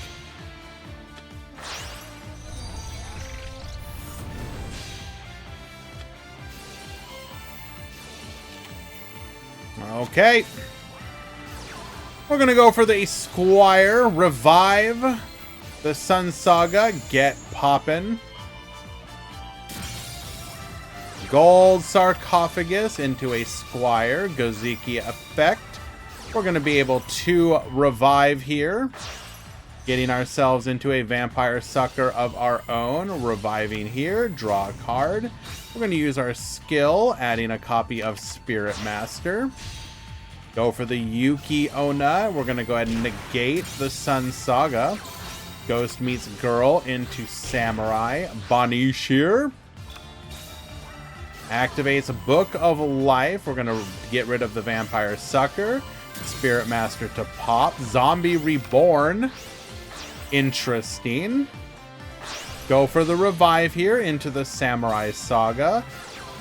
Okay. We're gonna go for the Squire, revive the Sun Saga, get poppin'. Gold Sarcophagus into a Squire, Goziki effect. We're going to be able to revive here. Getting ourselves into a Vampire Sucker of our own. Reviving here. Draw a card. We're going to use our skill, adding a copy of Spirit Master. Go for the Yuki Onna. We're going to go ahead and negate the Sun Saga. Ghost meets Girl into Samurai. Banishir. Activates a Book of Life. We're going to get rid of the Vampire Sucker. Spirit Master to pop. Zombie Reborn. Interesting. Go for the revive here into the Samurai Saga.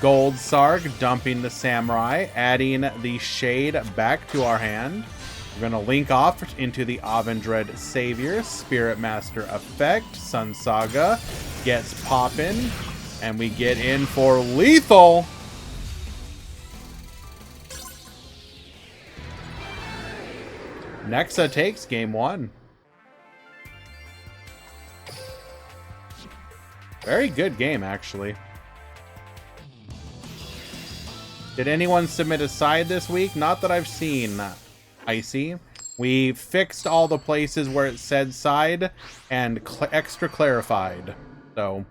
Gold Sarg dumping the Samurai. Adding the Shade back to our hand. We're going to link off into the Avendred Savior. Spirit Master effect. Sun Saga gets poppin'. And we get in for lethal. Nexa takes game 1. Very good game, actually. Did anyone submit a side this week? Not that I've seen, Icy. We fixed all the places where it said side and extra clarified. So...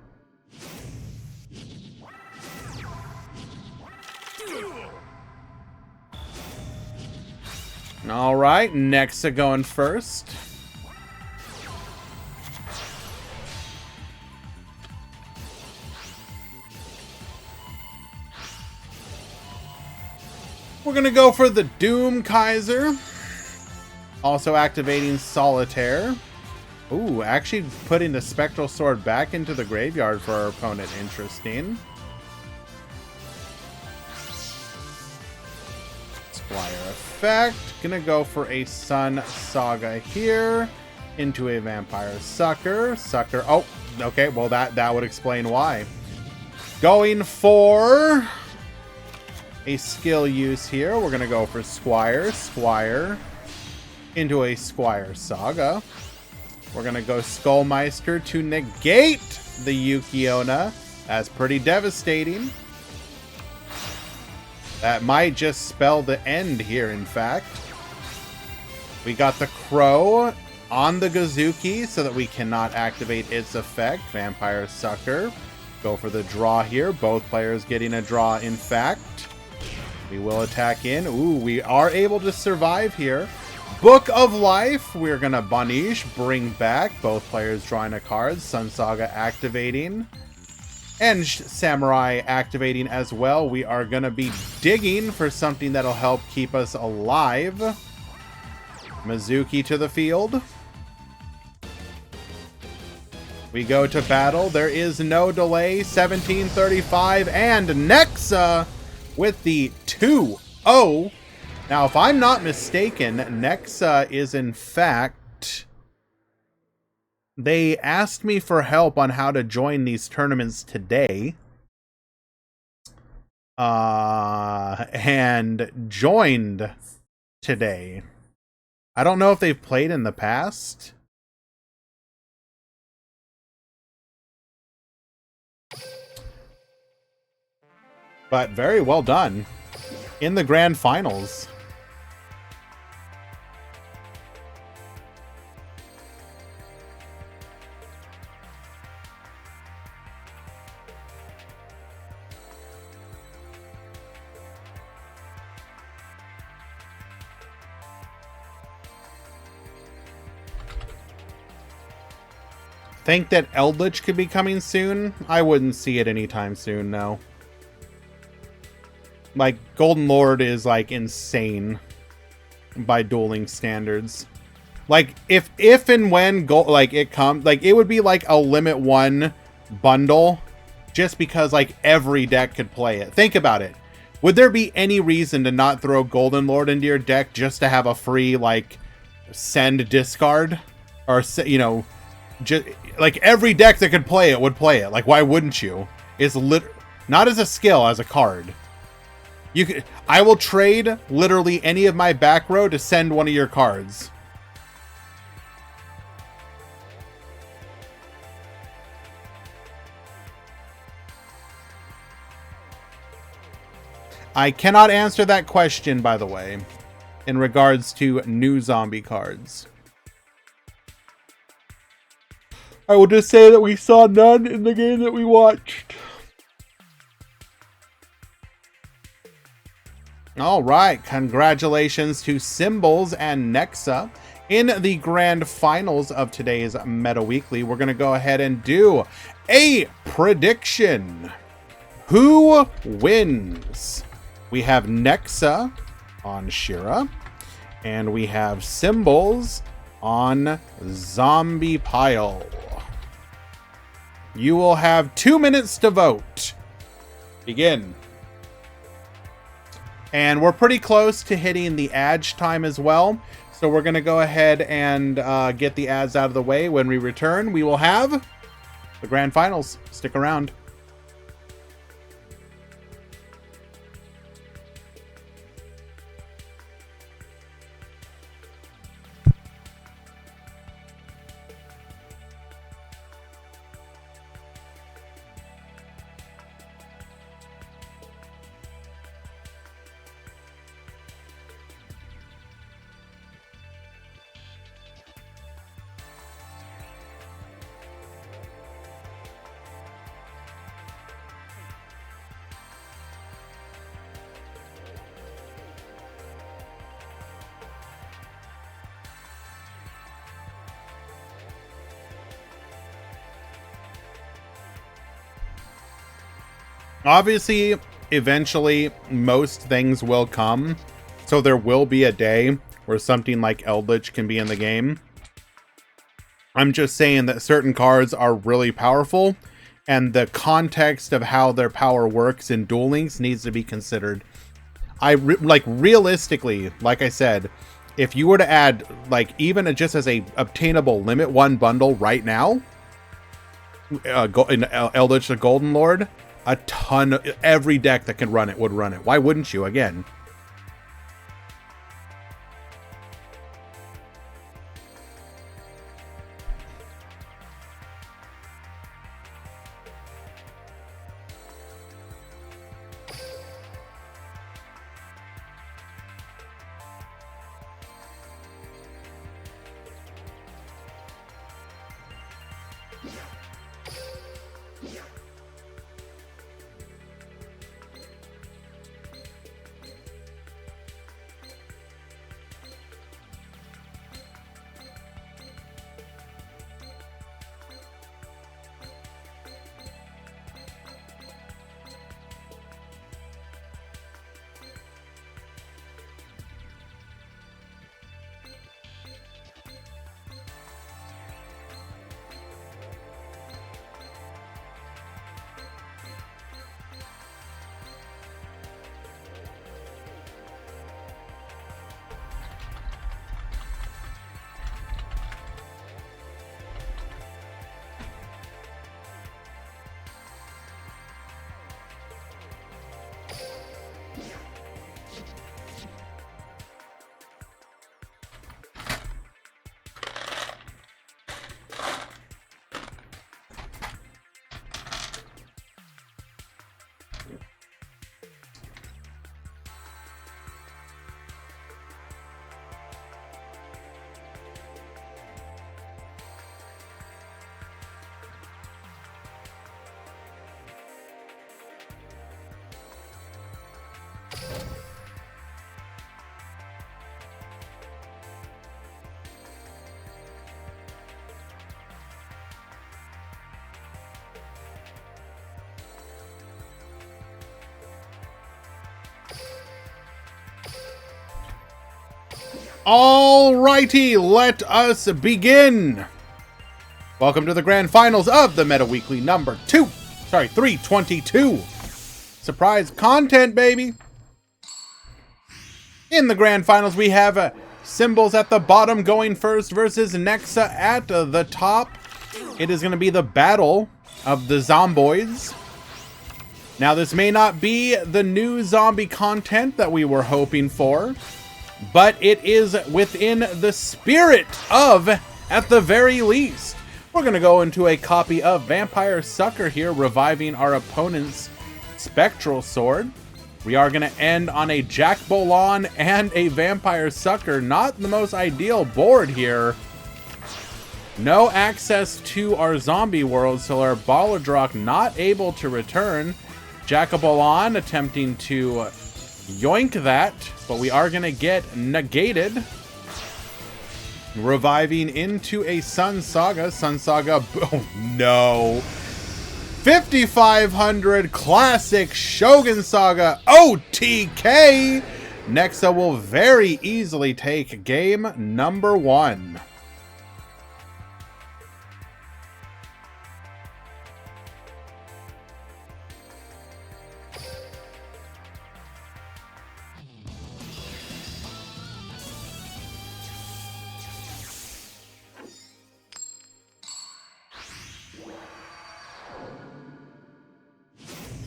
All right, Nexa going first. We're going to go for the Doom Kaiser. Also activating Solitaire. Ooh, actually putting the Spectral Sword back into the graveyard for our opponent. Interesting. Squire effect. Gonna go for a Sun Saga here. Into a Vampire Sucker. Sucker. Oh, okay. Well, that would explain why. Going for a skill use here. We're gonna go for Squire. Squire. Into a Squire Saga. We're going to go Skullmeister to negate the Yukiona. That's pretty devastating. That might just spell the end here, in fact. We got the Crow on the Gazuki so that we cannot activate its effect. Vampire Sucker. Go for the draw here. Both players getting a draw, in fact. We will attack in. Ooh, we are able to survive here. Book of Life, we're gonna Banish, bring back, both players drawing a card, Sun Saga activating, and Samurai activating as well. We are gonna be digging for something that'll help keep us alive. Mizuki to the field. We go to battle, there is no delay, 1735, and Nexa with the 2-0. Now, if I'm not mistaken, Nexa is in fact... They asked me for help on how to join these tournaments today. And joined today. I don't know if they've played in the past. But very well done. In the grand finals. Think that Eldritch could be coming soon? I wouldn't see it anytime soon, no. Like, Golden Lord is, like, insane by dueling standards. Like, if and when, it comes, like, it would be, like, a Limit 1 bundle just because, like, every deck could play it. Think about it. Would there be any reason to not throw Golden Lord into your deck just to have a free, like, send discard? Or, you know, just, like, every deck that could play it would play it. Like, why wouldn't you? It's not as a skill, as a card. I will trade literally any of my back row to send one of your cards. I cannot answer that question, by the way, in regards to new zombie cards. I will just say that we saw none in the game that we watched. All right, congratulations to Symbols and Nexa. In the grand finals of today's Meta Weekly, we're going to go ahead and do a prediction. Who wins? We have Nexa on Shira, and we have Symbols on Zombie Pile. You will have 2 minutes to vote. Begin. And we're pretty close to hitting the adge time as well. So we're going to go ahead and get the ads out of the way. When we return, we will have the grand finals. Stick around. Obviously, eventually, most things will come. So there will be a day where something like Eldritch can be in the game. I'm just saying that certain cards are really powerful, and the context of how their power works in Duel Links needs to be considered. Realistically, like I said, if you were to add, like, even just as a obtainable Limit 1 bundle right now, in Eldritch the Golden Lord, a ton, every deck that can run it would run it. Why wouldn't you, again? Alrighty, let us begin. Welcome to the grand finals of the Meta Weekly number 322. Surprise content, baby. In the grand finals, we have Symbols at the bottom going first versus Nexa at the top. It is going to be the battle of the Zomboids. Now, this may not be the new zombie content that we were hoping for, but it is within the spirit of, at the very least. We're going to go into a copy of Vampire Sucker here, reviving our opponent's Spectral Sword. We are going to end on a Jack Bolan and a Vampire Sucker. Not the most ideal board here. No access to our zombie world, so our Balladrock not able to return. Jack-o'-Bolan attempting to yoink that, but we are going to get negated. Reviving into a Sun Saga. Sun Saga, oh no. 5500 Classic Shogun Saga OTK. Nexa will very easily take game number 1.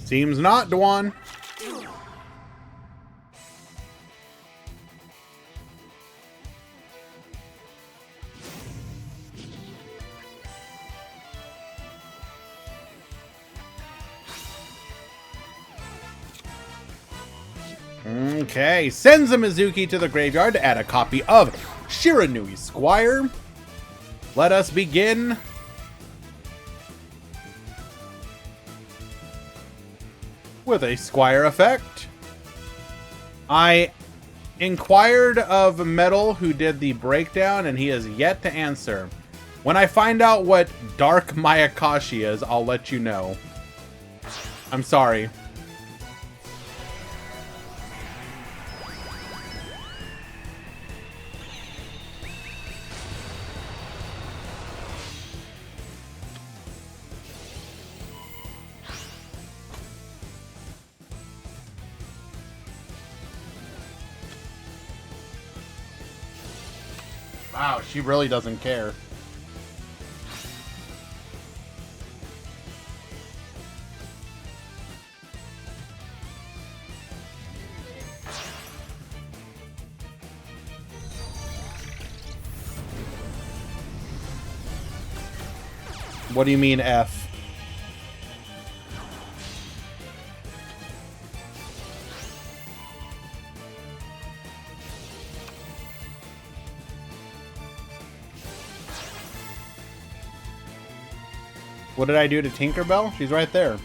Seems not, Dwan. Okay, sends a Mizuki to the graveyard to add a copy of Shiranui Squire. Let us begin. With a Squire effect. I inquired of Metal, who did the breakdown, and he has yet to answer. When I find out what Dark Mayakashi is, I'll let you know. I'm sorry. Wow, she really doesn't care. What do you mean F? What did I do to Tinkerbell? She's right there.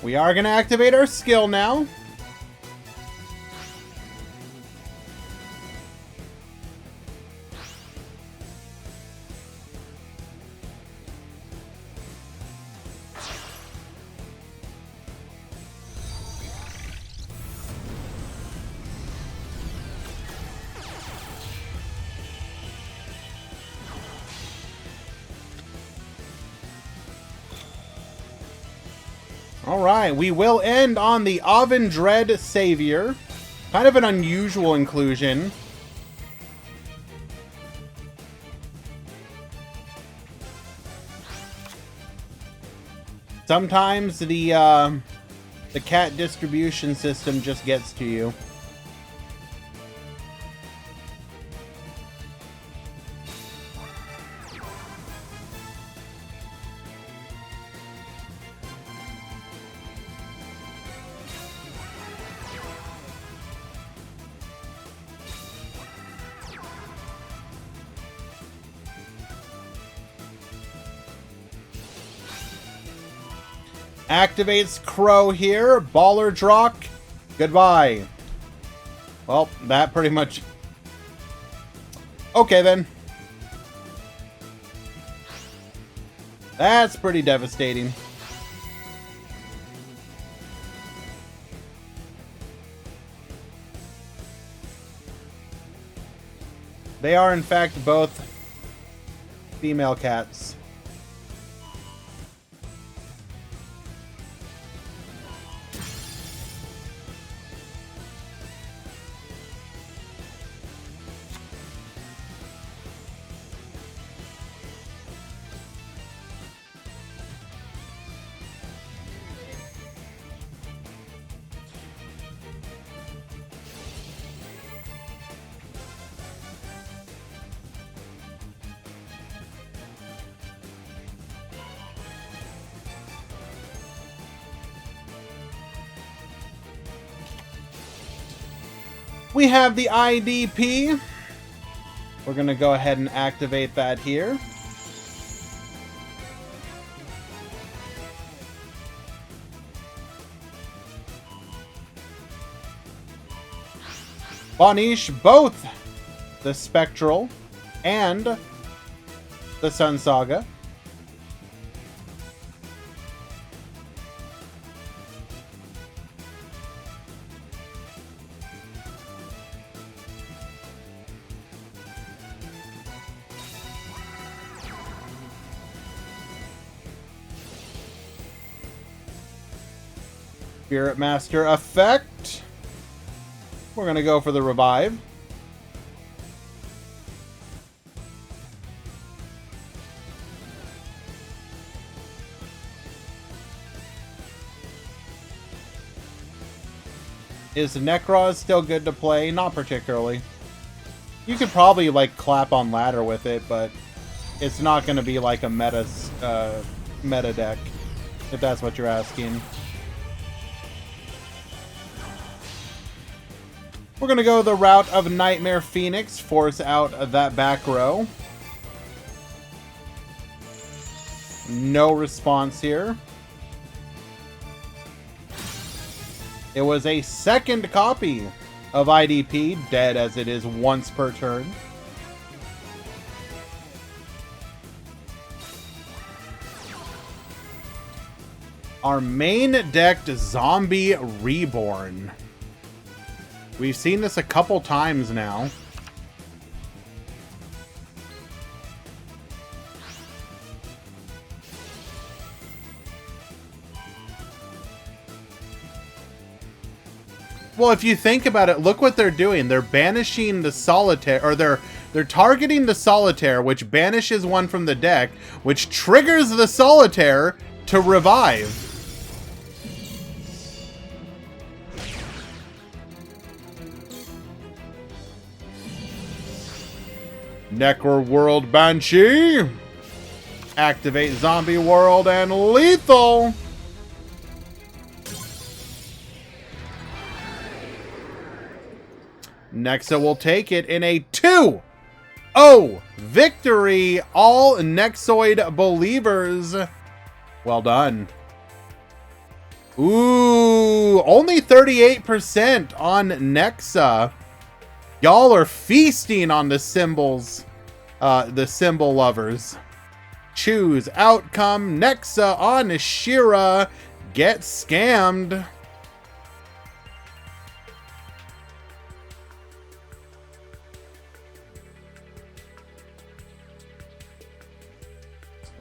We are going to activate our skill now. Alright, we will end on the Avendread Savior. Kind of an unusual inclusion. Sometimes the cat distribution system just gets to you. Activates Crow here. Baller Drock. Goodbye. Well, that pretty much... Okay, then. That's pretty devastating. They are, in fact, both female cats. We have the IDP. We're going to go ahead and activate that here. Banish both the Spectral and the Sun Saga. Spirit Master effect. We're going to go for the revive. Is Necroz still good to play? Not particularly. You could probably like clap on ladder with it, but it's not going to be like a meta deck, if that's what you're asking. We're going to go the route of Nightmare Phoenix, force out that back row. No response here. It was a second copy of IDP, dead as it is once per turn. our main decked Zombie Reborn. We've seen this a couple times now. Well, if you think about it, look what they're doing. They're banishing the Solitaire, or they're targeting the Solitaire, which banishes one from the deck, which triggers the Solitaire to revive. Necro World Banshee. Activate Zombie World and lethal. Nexa will take it in a 2-0 victory. All Nexoid believers. Well done. Ooh, only 38% on Nexa. Y'all are feasting on the symbols, the symbol lovers. Choose outcome. Nexa on Shira. Get scammed.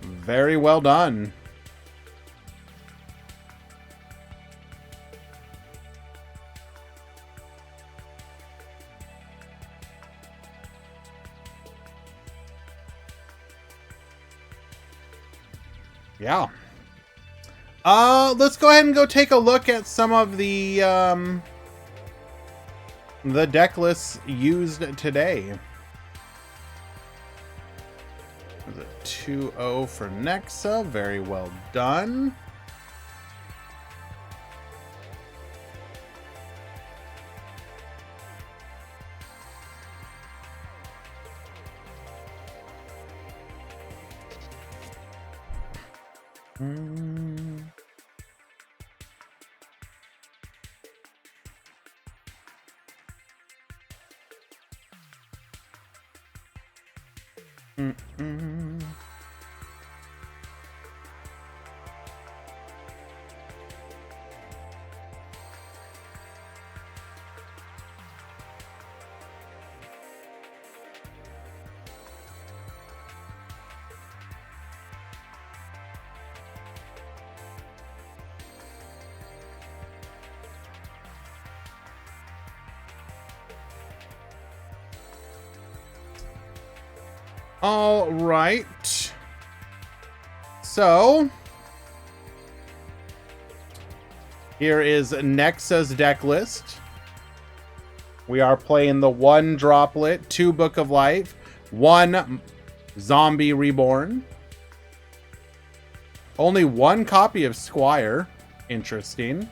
Very well done. Yeah. Let's go ahead and go take a look at some of the deck lists used today. 2-0 for Nexa. Very well done. All right. So here is Nexa's deck list. We are playing the 1 Droplet, 2 Book of Life, 1 Zombie Reborn. Only 1 copy of Squire. Interesting.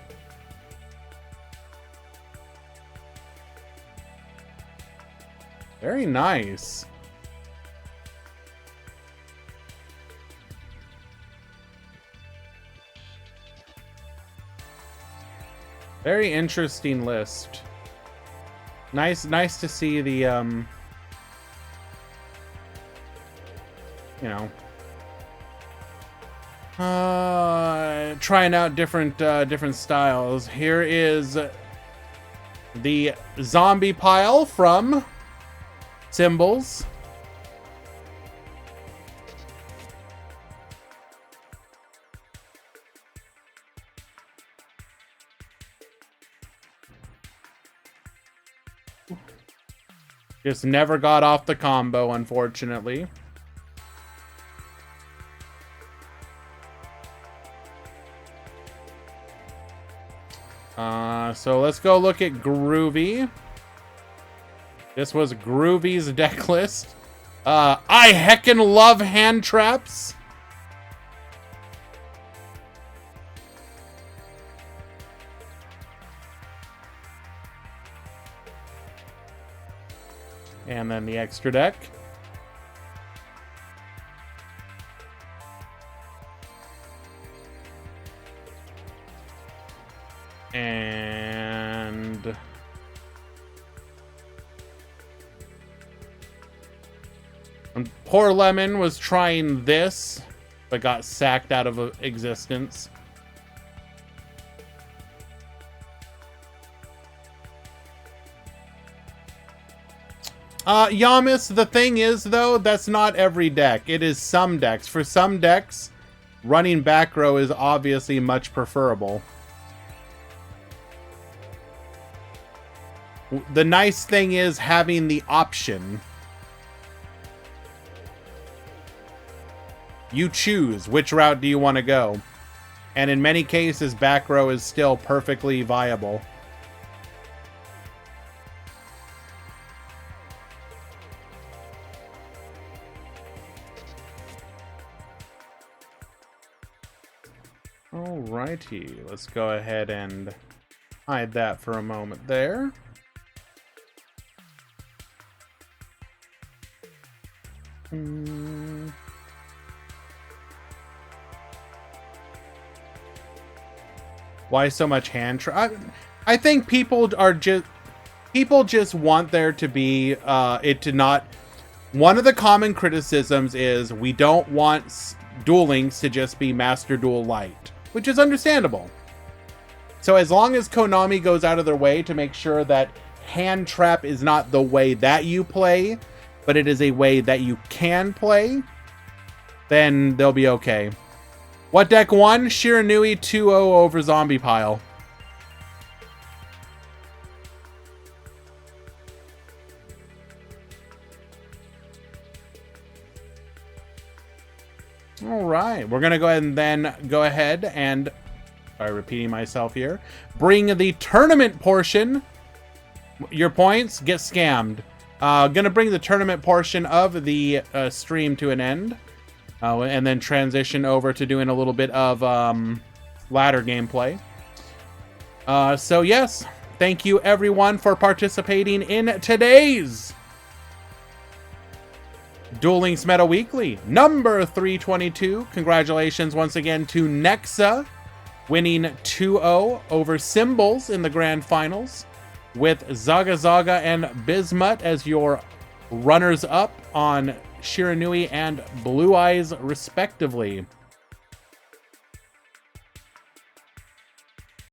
Very nice. Very interesting list. Nice to see the, you know, trying out different styles. Here is the zombie pile from Symbols. Just never got off the combo, unfortunately. So let's go look at Groovy. This was Groovy's deck list. I heckin' love hand traps. And then the extra deck. And poor Lemon was trying this, but got sacked out of existence. Yamas, the thing is, though, that's not every deck. It is some decks. For some decks, running back row is obviously much preferable. The nice thing is having the option. You choose which route do you want to go. And in many cases, back row is still perfectly viable. Alrighty, let's go ahead and hide that for a moment there. Why so much hand I think people just want there to be it to not. One of the common criticisms is we don't want Duel Links to just be Master Duel Light, which is understandable. So as long as Konami goes out of their way to make sure that hand trap is not the way that you play, but it is a way that you can play, then they'll be okay. What deck won? Shiranui 2-0 over Zombie Pile. All right, we're going to go ahead and, sorry, repeating myself here, bring the tournament portion. Your points get scammed. Going to bring the tournament portion of the stream to an end. And then transition over to doing a little bit of ladder gameplay. So yes, thank you everyone for participating in today's Duel Links Meta Weekly, number 322. Congratulations once again to Nexa, winning 2-0 over Symbols in the Grand Finals, with Zaga Zaga and Bismuth as your runners-up on Shiranui and Blue Eyes, respectively.